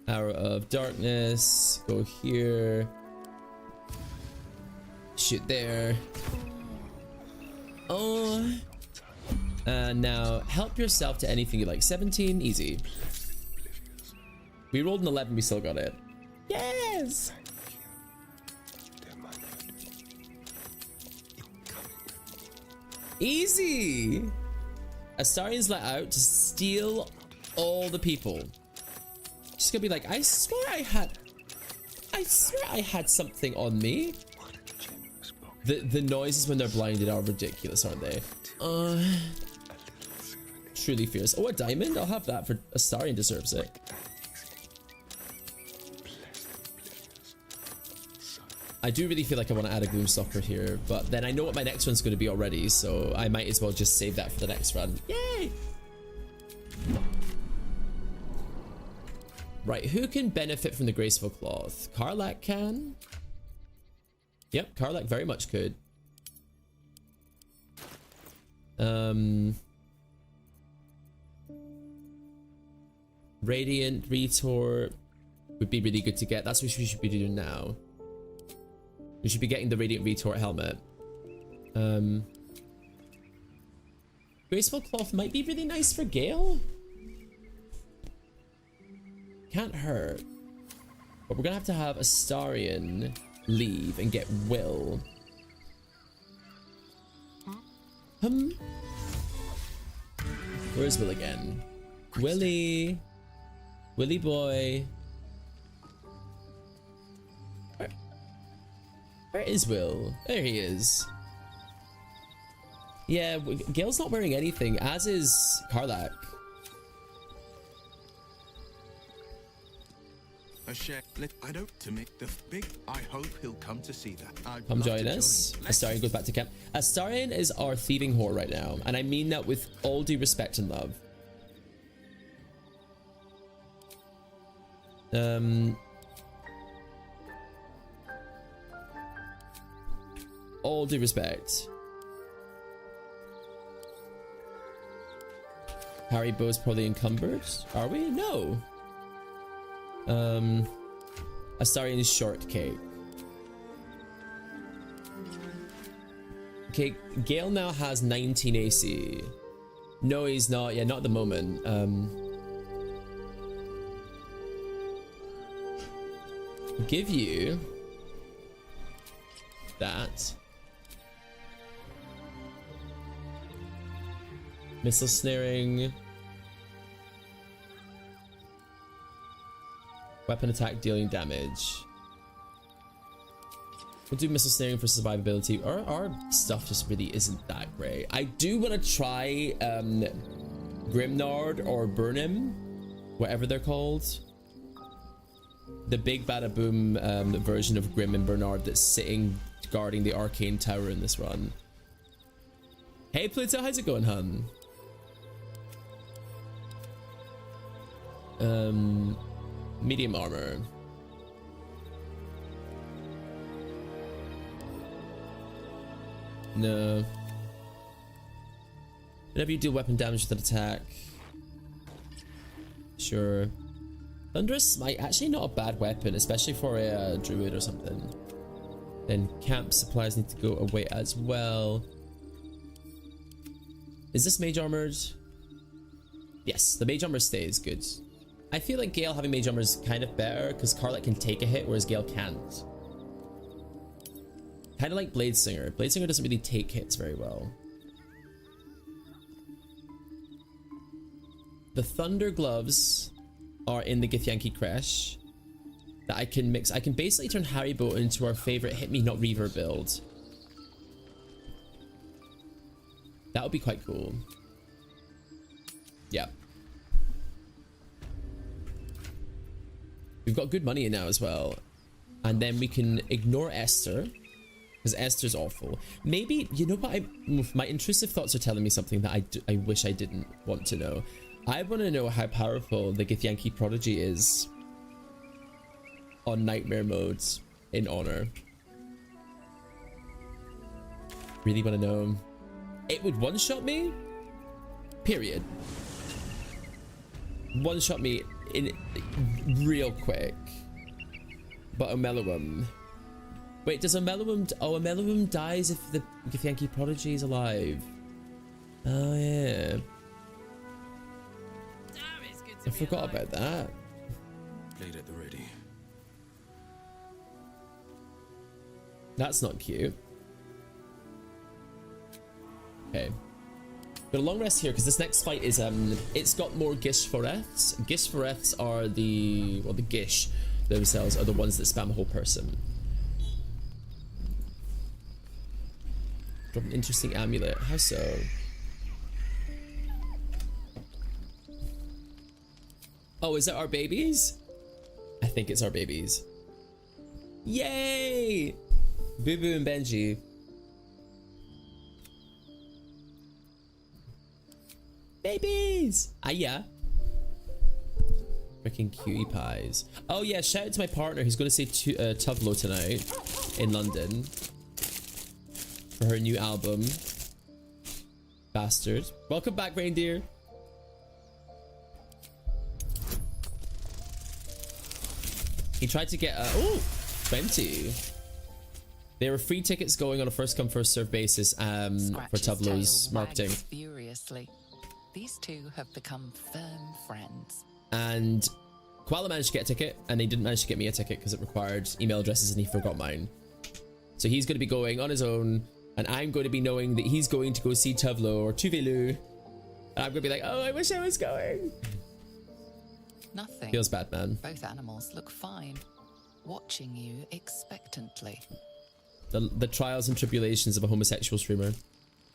Hour of Darkness. Go here. Shoot there. Oh. Now, help yourself to anything you like. 17, easy. We rolled an 11, we still got it. Yes! Easy! Astarion's let out to steal all the people. She's gonna be like, I swear I had something on me. The noises when they're blinded are ridiculous, aren't they? Truly fierce. Oh, a diamond? I'll have that for Astarion deserves it. I do really feel like I want to add a Gloomstalker here, but then I know what my next one's going to be already, so I might as well just save that for the next run. Yay! Right, who can benefit from the Graceful Cloth? Karlach can? Yep, Karlach very much could. Radiant Retort would be really good to get. That's what we should be doing now. We should be getting the Radiant Retort helmet. Graceful Cloth might be really nice for Gale. Can't hurt. But we're gonna have to have Astarion leave and get Will. Where's Will again? Willy. Willy boy. Where is Will? There he is. Yeah, Gale's not wearing anything, as is Karlach. A share. I don't to make the big. I hope he'll come to see that. I'd Come love join to us. join. Astarion goes back to camp. Astarion is our thieving whore right now, and I mean that with all due respect and love. All due respect. Harry Bow's probably encumbered. Are we? No. Astarion's shortcake. Okay, Gale now has 19 AC. No, he's not. Yeah, not at the moment. Give you that. Missile snaring. Weapon attack dealing damage. We'll do missile snaring for survivability. Our stuff just really isn't that great. I do want to try Grimnard or Burnham, whatever they're called. The big bada boom version of Grim and Bernard that's sitting guarding the arcane tower in this run. Hey Pluto, how's it going, hun? Medium armor. No. Whenever you deal weapon damage with an attack. Sure. Thunderous Smite, actually not a bad weapon, especially for a druid or something. Then camp supplies need to go away as well. Is this mage armored? Yes, the mage armor stays good. I feel like Gale having mage armor is kind of better because Carlet can take a hit whereas Gale can't. Kind of like Bladesinger. Bladesinger doesn't really take hits very well. The Thunder Gloves are in the Githyanki Crash that I can mix. I can basically turn Haribo into our favorite Hit Me Not Reaver build. That would be quite cool. Yeah. We've got good money in now as well. And then we can ignore Esther. Because Esther's awful. Maybe, you know what, my intrusive thoughts are telling me something that I wish I didn't want to know. I want to know how powerful the Githyanki Prodigy is on Nightmare modes in Honor. Really want to know. It would one-shot me? Period. One-shot me in real quick. But Omelowum. Wait, does Omelowum... Oh, Omelowum dies if the Githyanki Prodigy is alive. Oh, yeah. I forgot about that. Blade at the ready. That's not cute. Okay. Got a long rest here because this next fight is it's got more Gishforeths. Gishforeths are the Gish themselves are the ones that spam a whole person. Drop an interesting amulet. How so? Oh, is it our babies? I think it's our babies. Yay! Boo Boo and Benji. Babies! Ah, yeah. Freaking cutie pies. Oh, yeah, shout out to my partner who's going to see Tuvlo tonight in London for her new album. Bastard. Welcome back, reindeer. He tried to get oh, 20. There were free tickets going on a first come first serve basis for Tuvlo's marketing. Furiously. These two have become firm friends. And Koala managed to get a ticket, and he didn't manage to get me a ticket because it required email addresses and he forgot mine. So he's going to be going on his own, and I'm going to be knowing that he's going to go see Tuvlo or Tuvelu. And I'm going to be like, oh, I wish I was going. Nothing. Feels bad, man. Both animals look fine, watching you expectantly. The trials and tribulations of a homosexual streamer.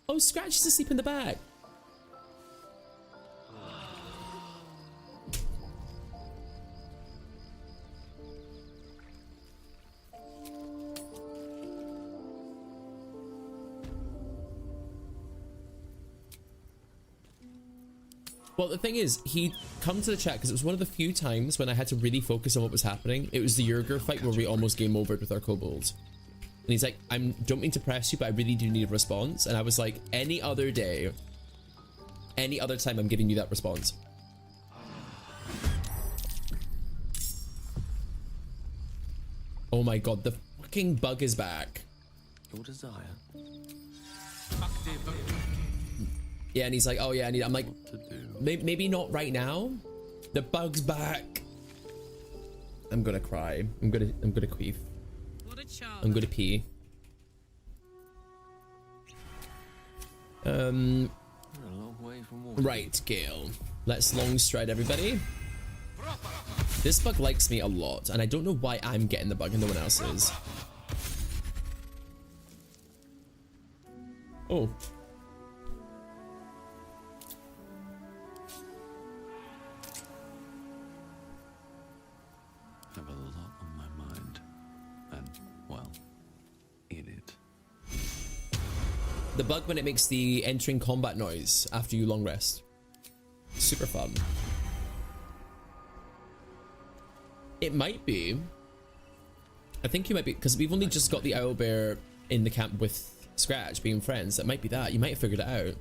Oh, Scratch is asleep in the back. Well, the thing is, he'd come to the chat because it was one of the few times when I had to really focus on what was happening. It was the Yerger fight where we almost game overed with our kobolds. And he's like, don't mean to press you, but I really do need a response. And I was like, any other day, any other time, I'm giving you that response. Oh my god, the fucking bug is back. Your desire. Yeah, and he's like, oh yeah, I'm like, maybe not right now. The bug's back. I'm gonna cry. I'm gonna queef. What a child. I'm gonna pee. We're a long way from water. Right, Gale. Let's long stride, everybody. This bug likes me a lot, and I don't know why I'm getting the bug and no one else is. Oh. I have a lot on my mind. And, well, in it. The bug when it makes the entering combat noise after you long rest. Super fun. It might be. I think you might be, because we've only just got the owlbear in the camp with Scratch being friends. That might be that. You might have figured it out.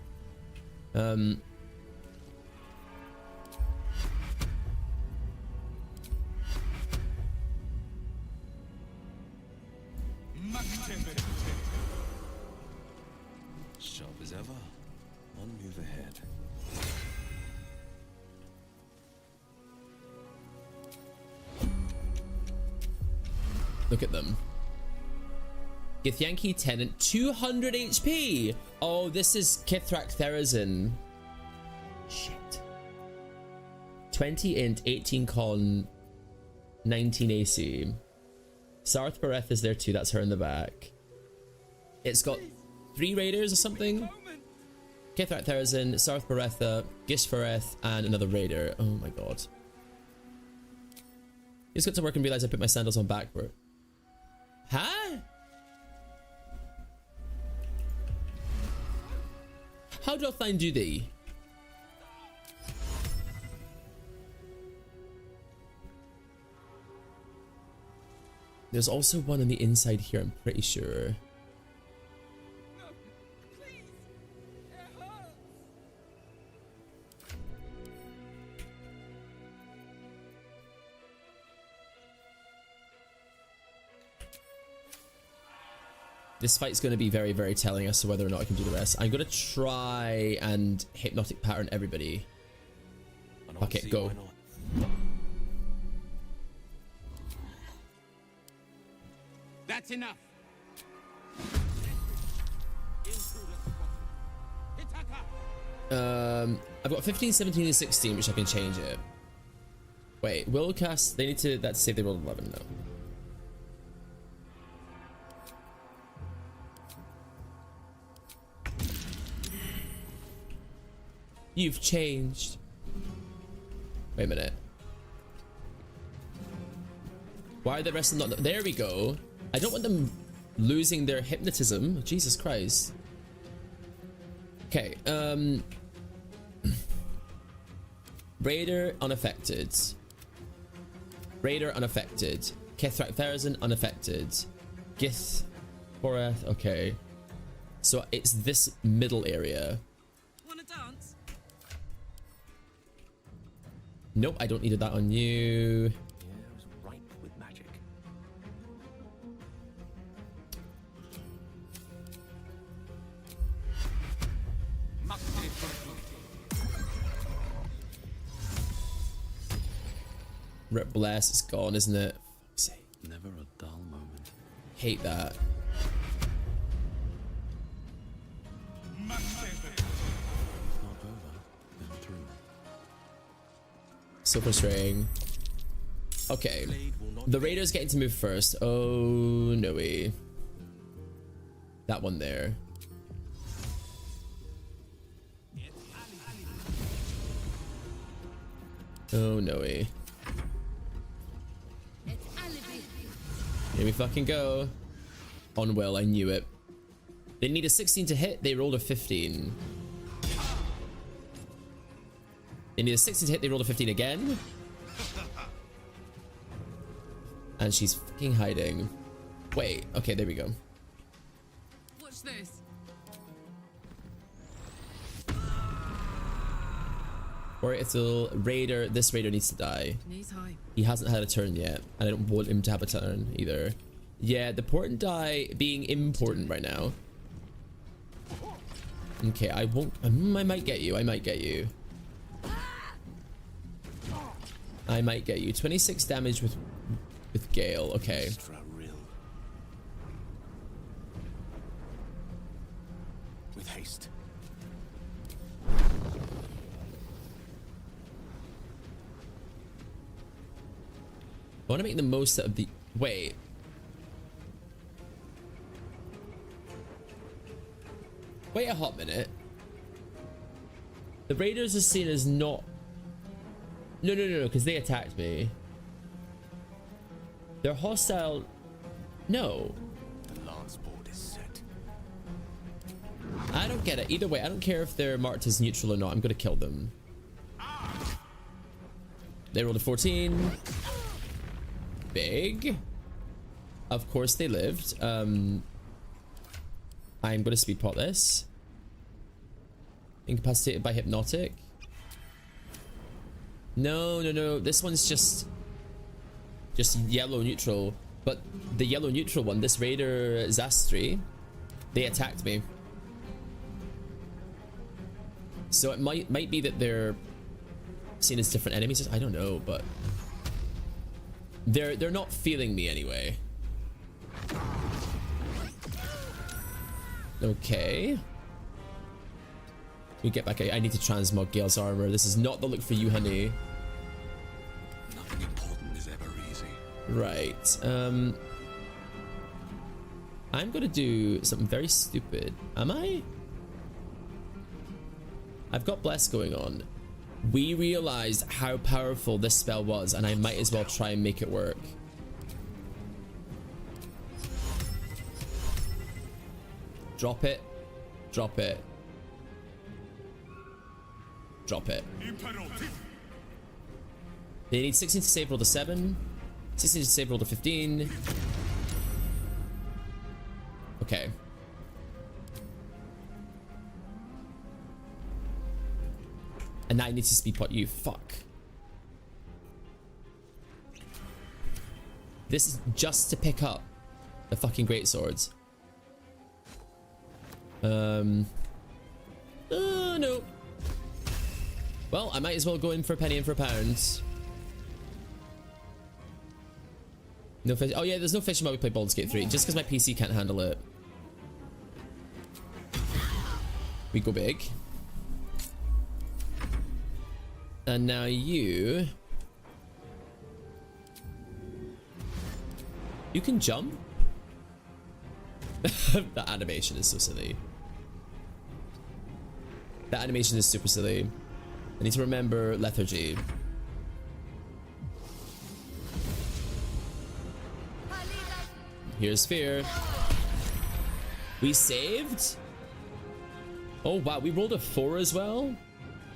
Sharp as ever. One move ahead. Look at them. Githyanki Tenant, 200 HP. Oh, this is Kithrak Therazin. Shit. 20 int, 18 con, 19 AC. Sarth Bareth is there too. That's her in the back. It's got 3 raiders or something. Kithrak Therazin, Sarth Baretha, Gishfareth, and another raider. Oh my god. Just got to work and realize I put my sandals on backward. Huh? How do I find you thee? There's also one on the inside here, I'm pretty sure. This fight's going to be very, very telling as to whether or not I can do the rest. I'm going to try and hypnotic pattern everybody. Okay, go. That's enough. I've got 15, 17, and 16, which I can change it. Wait, will cast? They need to. That's say they rolled 11 now. You've changed. Wait a minute. Why are the rest of them not? There we go. I don't want them losing their hypnotism. Jesus Christ. Okay. Raider unaffected. Raider unaffected. Kithrak Therazin unaffected. Gith Boreth. Okay. So it's this middle area. Wanna dance? Nope, I don't need that on you. Yeah, it was ripe with magic. Rip Bless is gone, isn't it? Fuck's sake. Never a dull moment. Hate that. It's not over. Then through. Silver String. Okay. The Raider's getting to move first. Oh, no way. That one there. Oh, no way. Here we fucking go. On well, I knew it. They need a 16 to hit. They rolled a 15. They need a 16 to hit, they rolled a 15 again. And she's fucking hiding. Wait, okay, there we go. Watch this. Or if the raider, this raider needs to die. Knees high. He hasn't had a turn yet. I don't want him to have a turn either. Yeah, the important die being important right now. Okay, I won't. I might get you. I might get you. I might get you. 26 damage with Gale. Okay. Extra real. With haste. I want to make the most out of the... Wait. Wait a hot minute. The raiders are seen as not... No, because they attacked me. They're hostile... No. The lance board is set. I don't get it. Either way, I don't care if they're marked as neutral or not. I'm going to kill them. They rolled a 14. Big. Of course they lived. I'm going to speed pot this. Incapacitated by hypnotic. No. This one's just yellow neutral. But the yellow neutral one, this Raider Zastri, they attacked me. So it might be that they're seen as different enemies. I don't know, but they're not feeling me anyway. Okay. We get back. I need to transmog Gale's armor. This is not the look for you, honey. Nothing important is ever easy. Right. I'm gonna do something very stupid. Am I? I've got Bless going on. We realized how powerful this spell was, and I might as well try and make it work. Drop it. Drop it. Drop it. They need 16 to save, roll to 7. 16 to save, roll to 15. Okay. And now I need to speed pot you. Fuck. This is just to pick up the fucking great swords. No. Well, I might as well go in for a penny and for a pound. No fish. Oh yeah, there's no fishing while we play Baldur's Gate 3. Just because my PC can't handle it. We go big. And now you can jump. That animation is so silly. That animation is super silly. I need to remember lethargy. Here's fear. We saved. Oh wow, we rolled a 4 as well.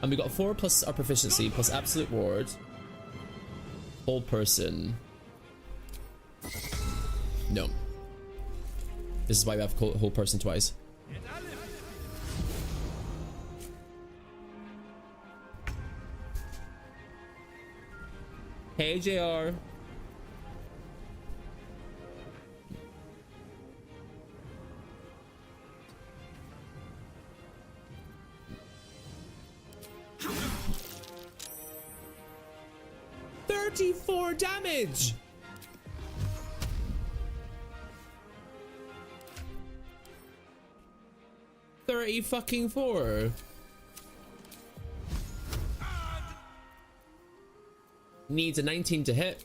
And we got 4 plus our proficiency plus absolute ward. Hold person. No. This is why we have hold person twice. Hey JR. $34 damage. $34. Needs a 19 to hit.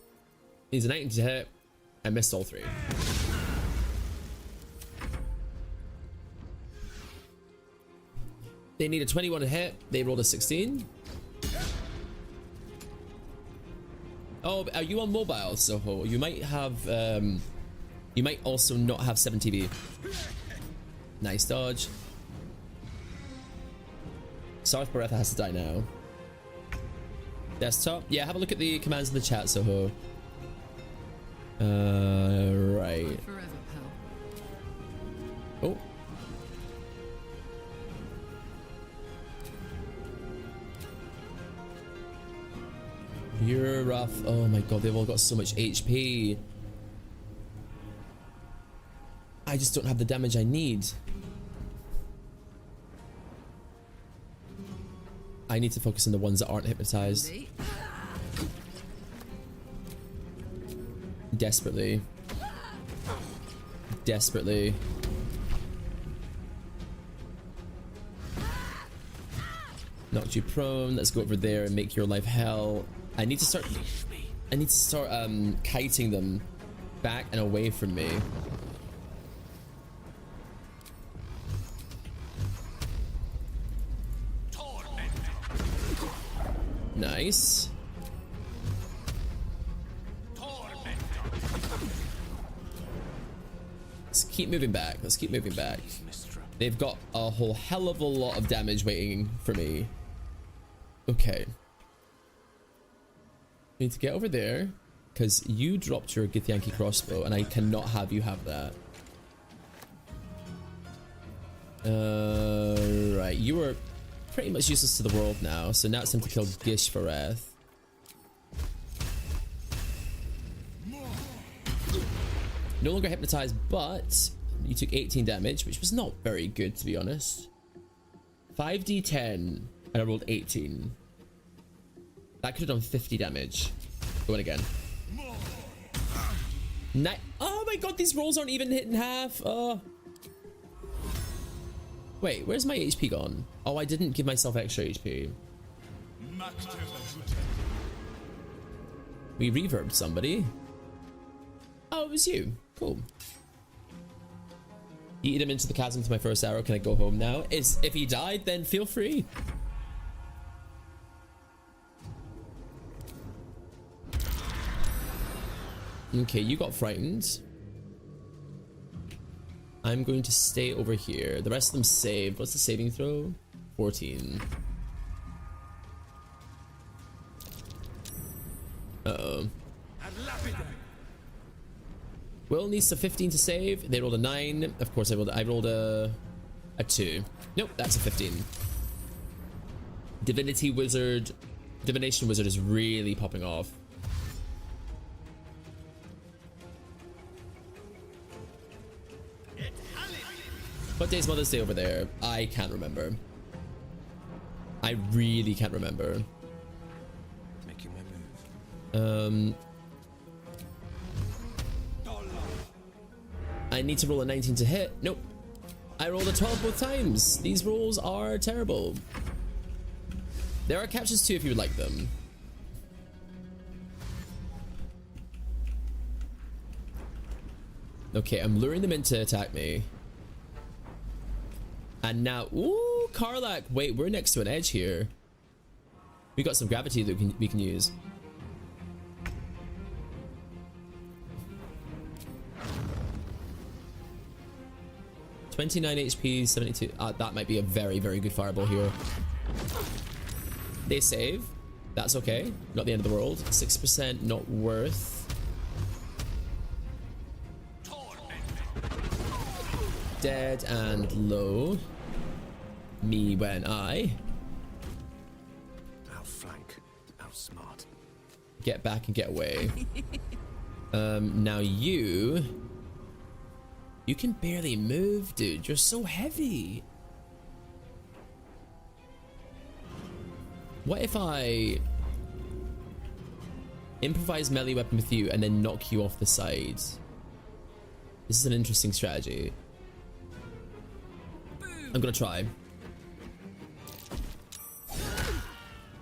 Needs a 19 to hit. I missed all 3. They need a 21 to hit. They rolled a 16. Oh, are you on mobile, Soho? You might have, you might also not have 7 TV. Nice dodge. Sarth Baretha has to die now. Desktop? Yeah, have a look at the commands in the chat, Soho. Right. Forever, pal. Oh. You're rough. Oh my god, they've all got so much HP. I just don't have the damage I need. I need to focus on the ones that aren't hypnotized. Desperately. Desperately. Knocked you prone. Let's go over there and make your life hell. I need to start kiting them back and away from me. Nice. Let's keep moving back. Let's keep moving back. They've got a whole hell of a lot of damage waiting for me. Okay. I need to get over there because you dropped your Githyanki crossbow and I cannot have you have that. Right, you are pretty much useless to the world now, so now it's time to kill Gishvareth. No longer hypnotized, but you took 18 damage, which was not very good, to be honest. 5d10, and I rolled 18. That could have done 50 damage. Going again. Oh my god, these rolls aren't even hitting half. Oh. Wait, where's my HP gone? Oh, I didn't give myself extra HP. We reverbed somebody. Oh, it was you. Cool. Eated him into the chasm to my first arrow. Can I go home now? If he died, then feel free. Okay, you got frightened. I'm going to stay over here. The rest of them saved. What's the saving throw? 14. Uh-oh. Will needs a 15 to save. They rolled a 9. Of course I rolled a 2. Nope, that's a 15. Divination Wizard is really popping off. What day's Mother's Day over there? I can't remember. I really can't remember. Making my move. I need to roll a 19 to hit. Nope. I rolled a 12 both times. These rolls are terrible. There are captures too if you would like them. Okay, I'm luring them in to attack me. And now, ooh, Karlak. Wait, we're next to an edge here. We got some gravity that we can use. $29 HP, 72. That might be a very, very good fireball here. They save. That's okay. Not the end of the world. 6% not worth. Dead and low. Me when I Outflank, outsmart. get back and get away. Now you can barely move, dude. You're so heavy. What if I improvise melee weapon with you and then knock you off the side? This is an interesting strategy. I'm gonna try.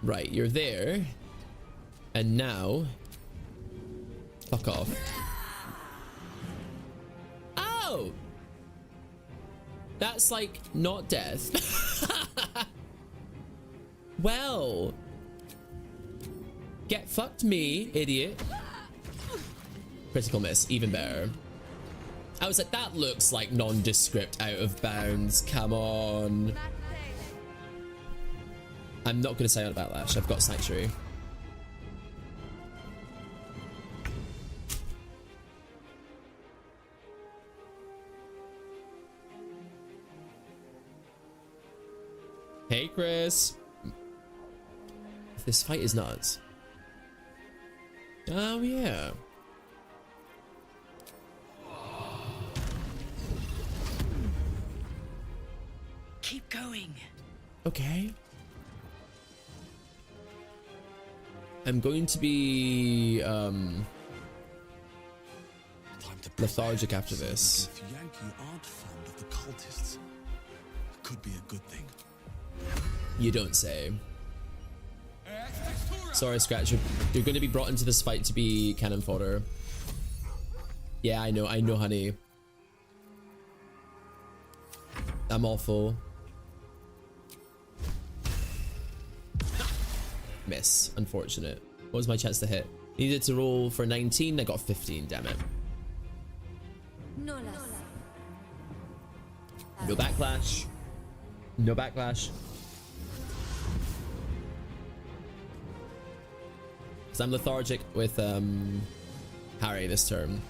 Right, you're there. And now, fuck off. Oh! That's like not death. Well, get fucked me, idiot. Critical miss, even better. I was like, that looks like nondescript, out of bounds. Come on. I'm not going to say on Backlash. I've got Sanctuary. Hey, Chris. This fight is nuts. Oh, yeah. Keep going. Okay. I'm going to be lethargic after this. If Yankee aren't fond of the cultists, it could be a good thing. You don't say. Sorry, Scratch. You're going to be brought into this fight to be cannon fodder. Yeah, I know, honey. I'm awful. Miss. Unfortunate. What was my chance to hit? Needed to roll for 19. I got 15. Damn it. No backlash. No backlash. Because I'm lethargic with Harry this turn.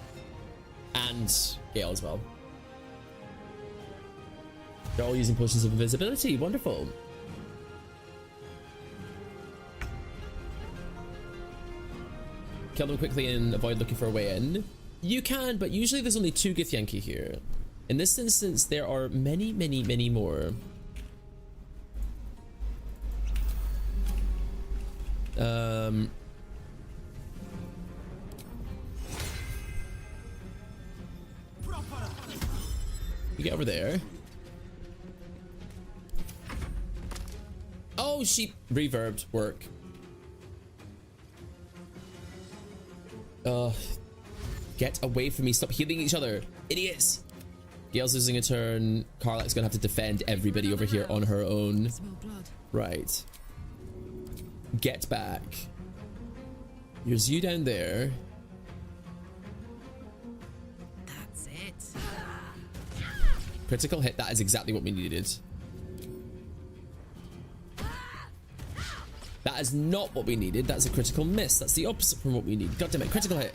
And Gale as well. They're all using potions of invisibility. Wonderful. Kill them quickly and avoid looking for a way in. You can, but usually there's only 2 Githyanki here. In this instance, there are many, many, many more. You get over there. Oh, she reverbed. Work. Get away from me. Stop healing each other. Idiots. Gale's losing a turn. Karlach's gonna have to defend everybody over here on her own. Right. Get back. There's you down there. That's it. Critical hit. That is exactly what we needed. That is not what we needed. That's a critical miss. That's the opposite from what we need. God damn it. Critical hit.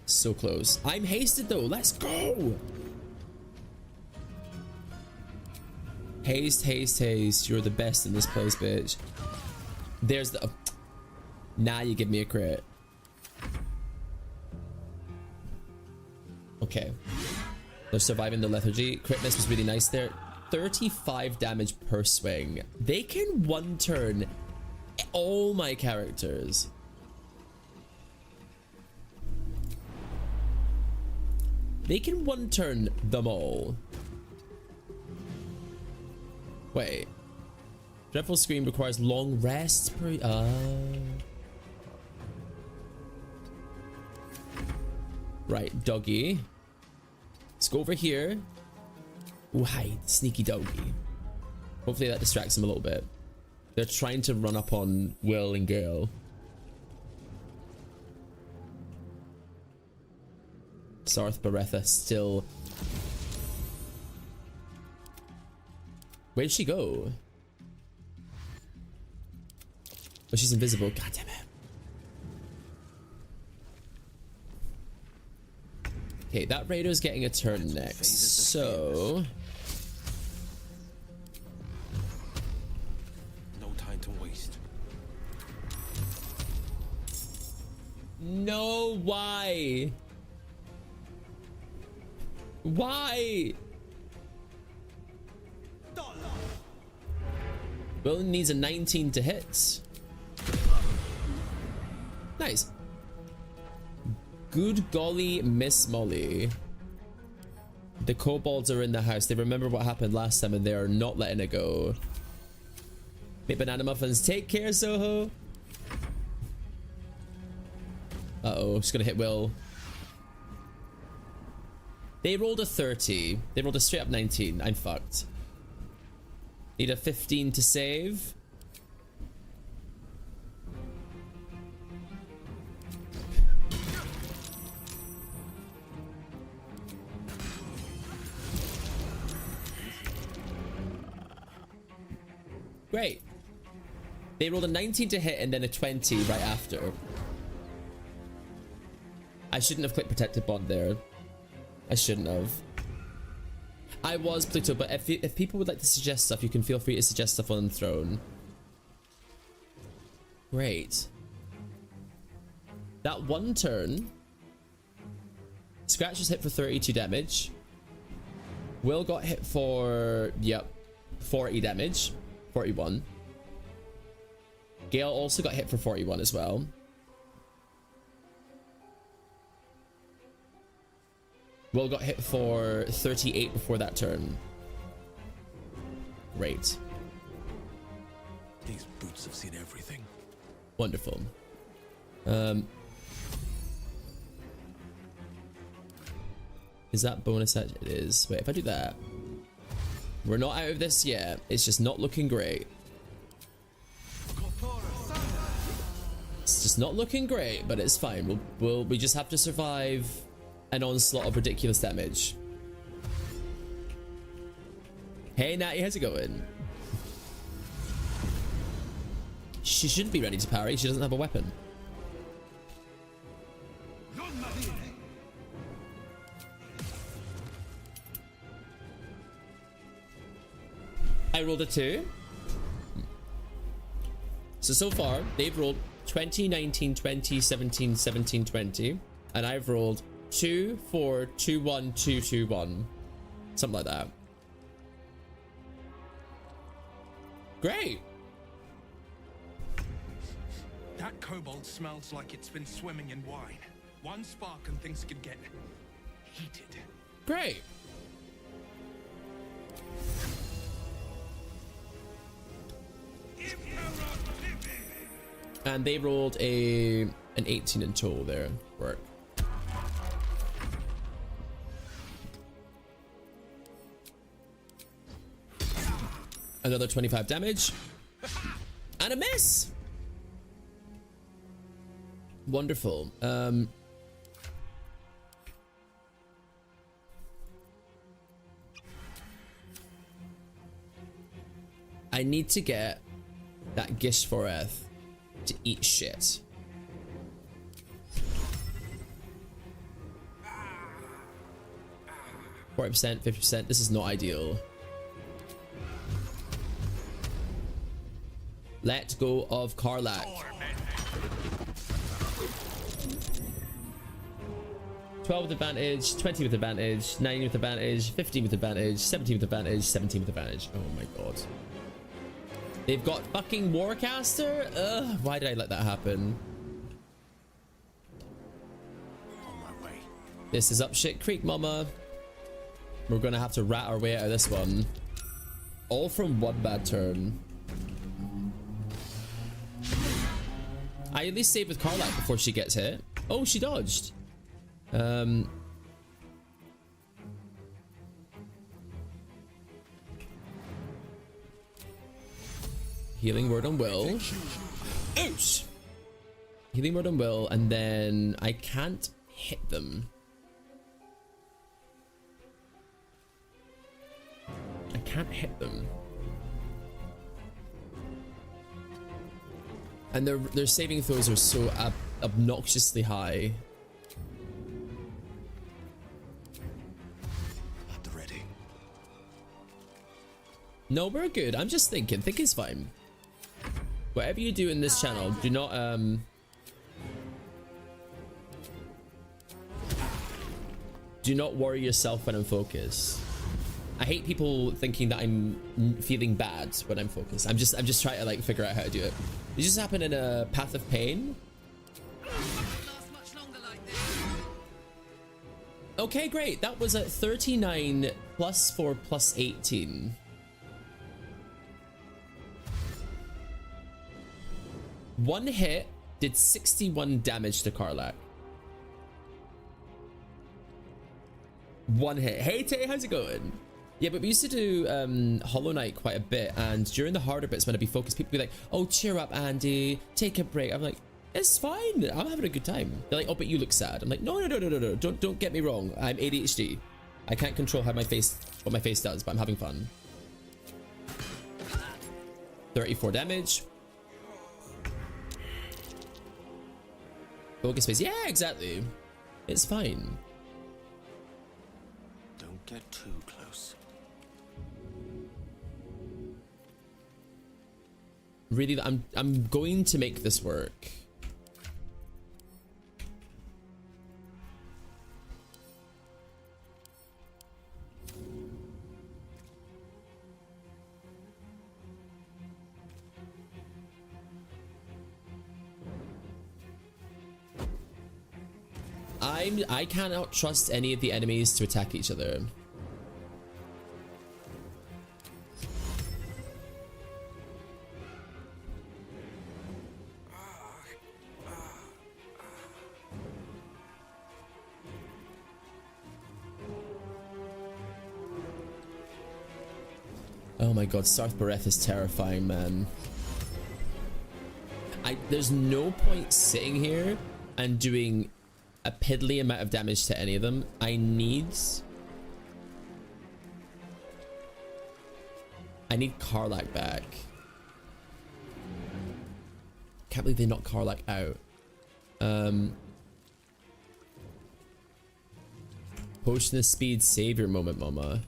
So close. I'm hasted though. Let's go. Haste, haste, haste. You're the best in this place, bitch. There's the... Now you give me a crit. Okay. They're surviving the lethargy. Crit miss was really nice there. 35 damage per swing. They can one turn all my characters. They can one turn them all. Wait. Dreadful Scream requires long rests per... Right, doggy. Let's go over here. Ooh, hide. Sneaky doggy. Hopefully that distracts them a little bit. They're trying to run up on Will and Gale. Sarth Baretha still... Where'd she go? Oh, she's invisible. God damn it. Okay, that Raider's getting a turn next. So... No time to waste. No, why? Why? Will needs a 19 to hit. Nice. Good golly, Miss Molly. The kobolds are in the house. They remember what happened last time and they are not letting it go. Make banana muffins. Take care, Soho. Uh-oh, she's gonna hit Will. They rolled a 30. They rolled a straight up 19. I'm fucked. Need a 15 to save. Great. They rolled a 19 to hit and then a 20 right after. I shouldn't have clicked Protected Bond there. I shouldn't have. I was Pluto, but if people would like to suggest stuff, you can feel free to suggest stuff on the throne. Great. That one turn, Scratch was hit for 32 damage. Will got hit for, yep, 40 damage. 41. Gale also got hit for 41 as well. Will got hit for 38 before that turn. Great. These boots have seen everything. Wonderful. Is that bonus action? It is. Wait, if I do that, we're not out of this yet. It's just not looking great. It's just not looking great, but it's fine. We just have to survive an onslaught of ridiculous damage. Hey Natty, how's it going? She shouldn't be ready to parry. She doesn't have a weapon. I rolled a 2. So far, they've rolled 20, 19, 20, 17, 17, 20. And I've rolled 2, 4, 2, 1, 2, 2, 1. Something like that. Great. That kobold smells like it's been swimming in wine. One spark and things could get heated. Great. And they rolled an 18 in total there. Work. Another 25 damage. And a miss. Wonderful. I need to get that Gishforeth to eat shit. %, 50%. This is not ideal. Let go of Karlach. 12 with advantage, 20 with advantage, 9 with advantage, 15 with advantage, 17 with advantage, 17 with advantage. Oh my god. They've got fucking Warcaster? Ugh, why did I let that happen? On my way. This is up shit creek, mama. We're gonna have to rat our way out of this one. All from one bad turn. I at least save with Karlach before she gets hit. Oh, she dodged. Healing word on Will. Oosh! Healing word on Will, and then I can't hit them. I can't hit them. And their saving throws are so obnoxiously high. At the ready. No, we're good. I'm just thinking. Thinking's fine. Whatever you do in this channel, do not worry yourself when I'm focused. I hate people thinking that I'm feeling bad when I'm focused. I'm just trying to like figure out how to do it. Did this just happen in a Path of Pain? Okay, great. That was at 39 plus 4 plus 18. One hit did 61 damage to Karlach. One hit. Hey Tay, how's it going? Yeah, but we used to do Hollow Knight quite a bit, and during the harder bits when I'd be focused, people would be like, oh, cheer up, Andy, take a break. I'm like, it's fine, I'm having a good time. They're like, oh, but you look sad. I'm like, no, don't get me wrong, I'm ADHD. I can't control how what my face does, but I'm having fun. 34 damage. Focus phase. Yeah, exactly. It's fine. Don't get too close. really, I'm going to make this work. I cannot trust any of the enemies to attack each other. Oh my god, Sarth Bareth is terrifying, man. There's no point sitting here and doing a piddly amount of damage to any of them. I need Karlach back. Can't believe they knocked Karlach out. Potion of speed savior moment, mama.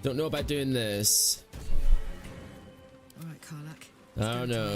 Don't know about doing this. All right, Karlach. I don't know.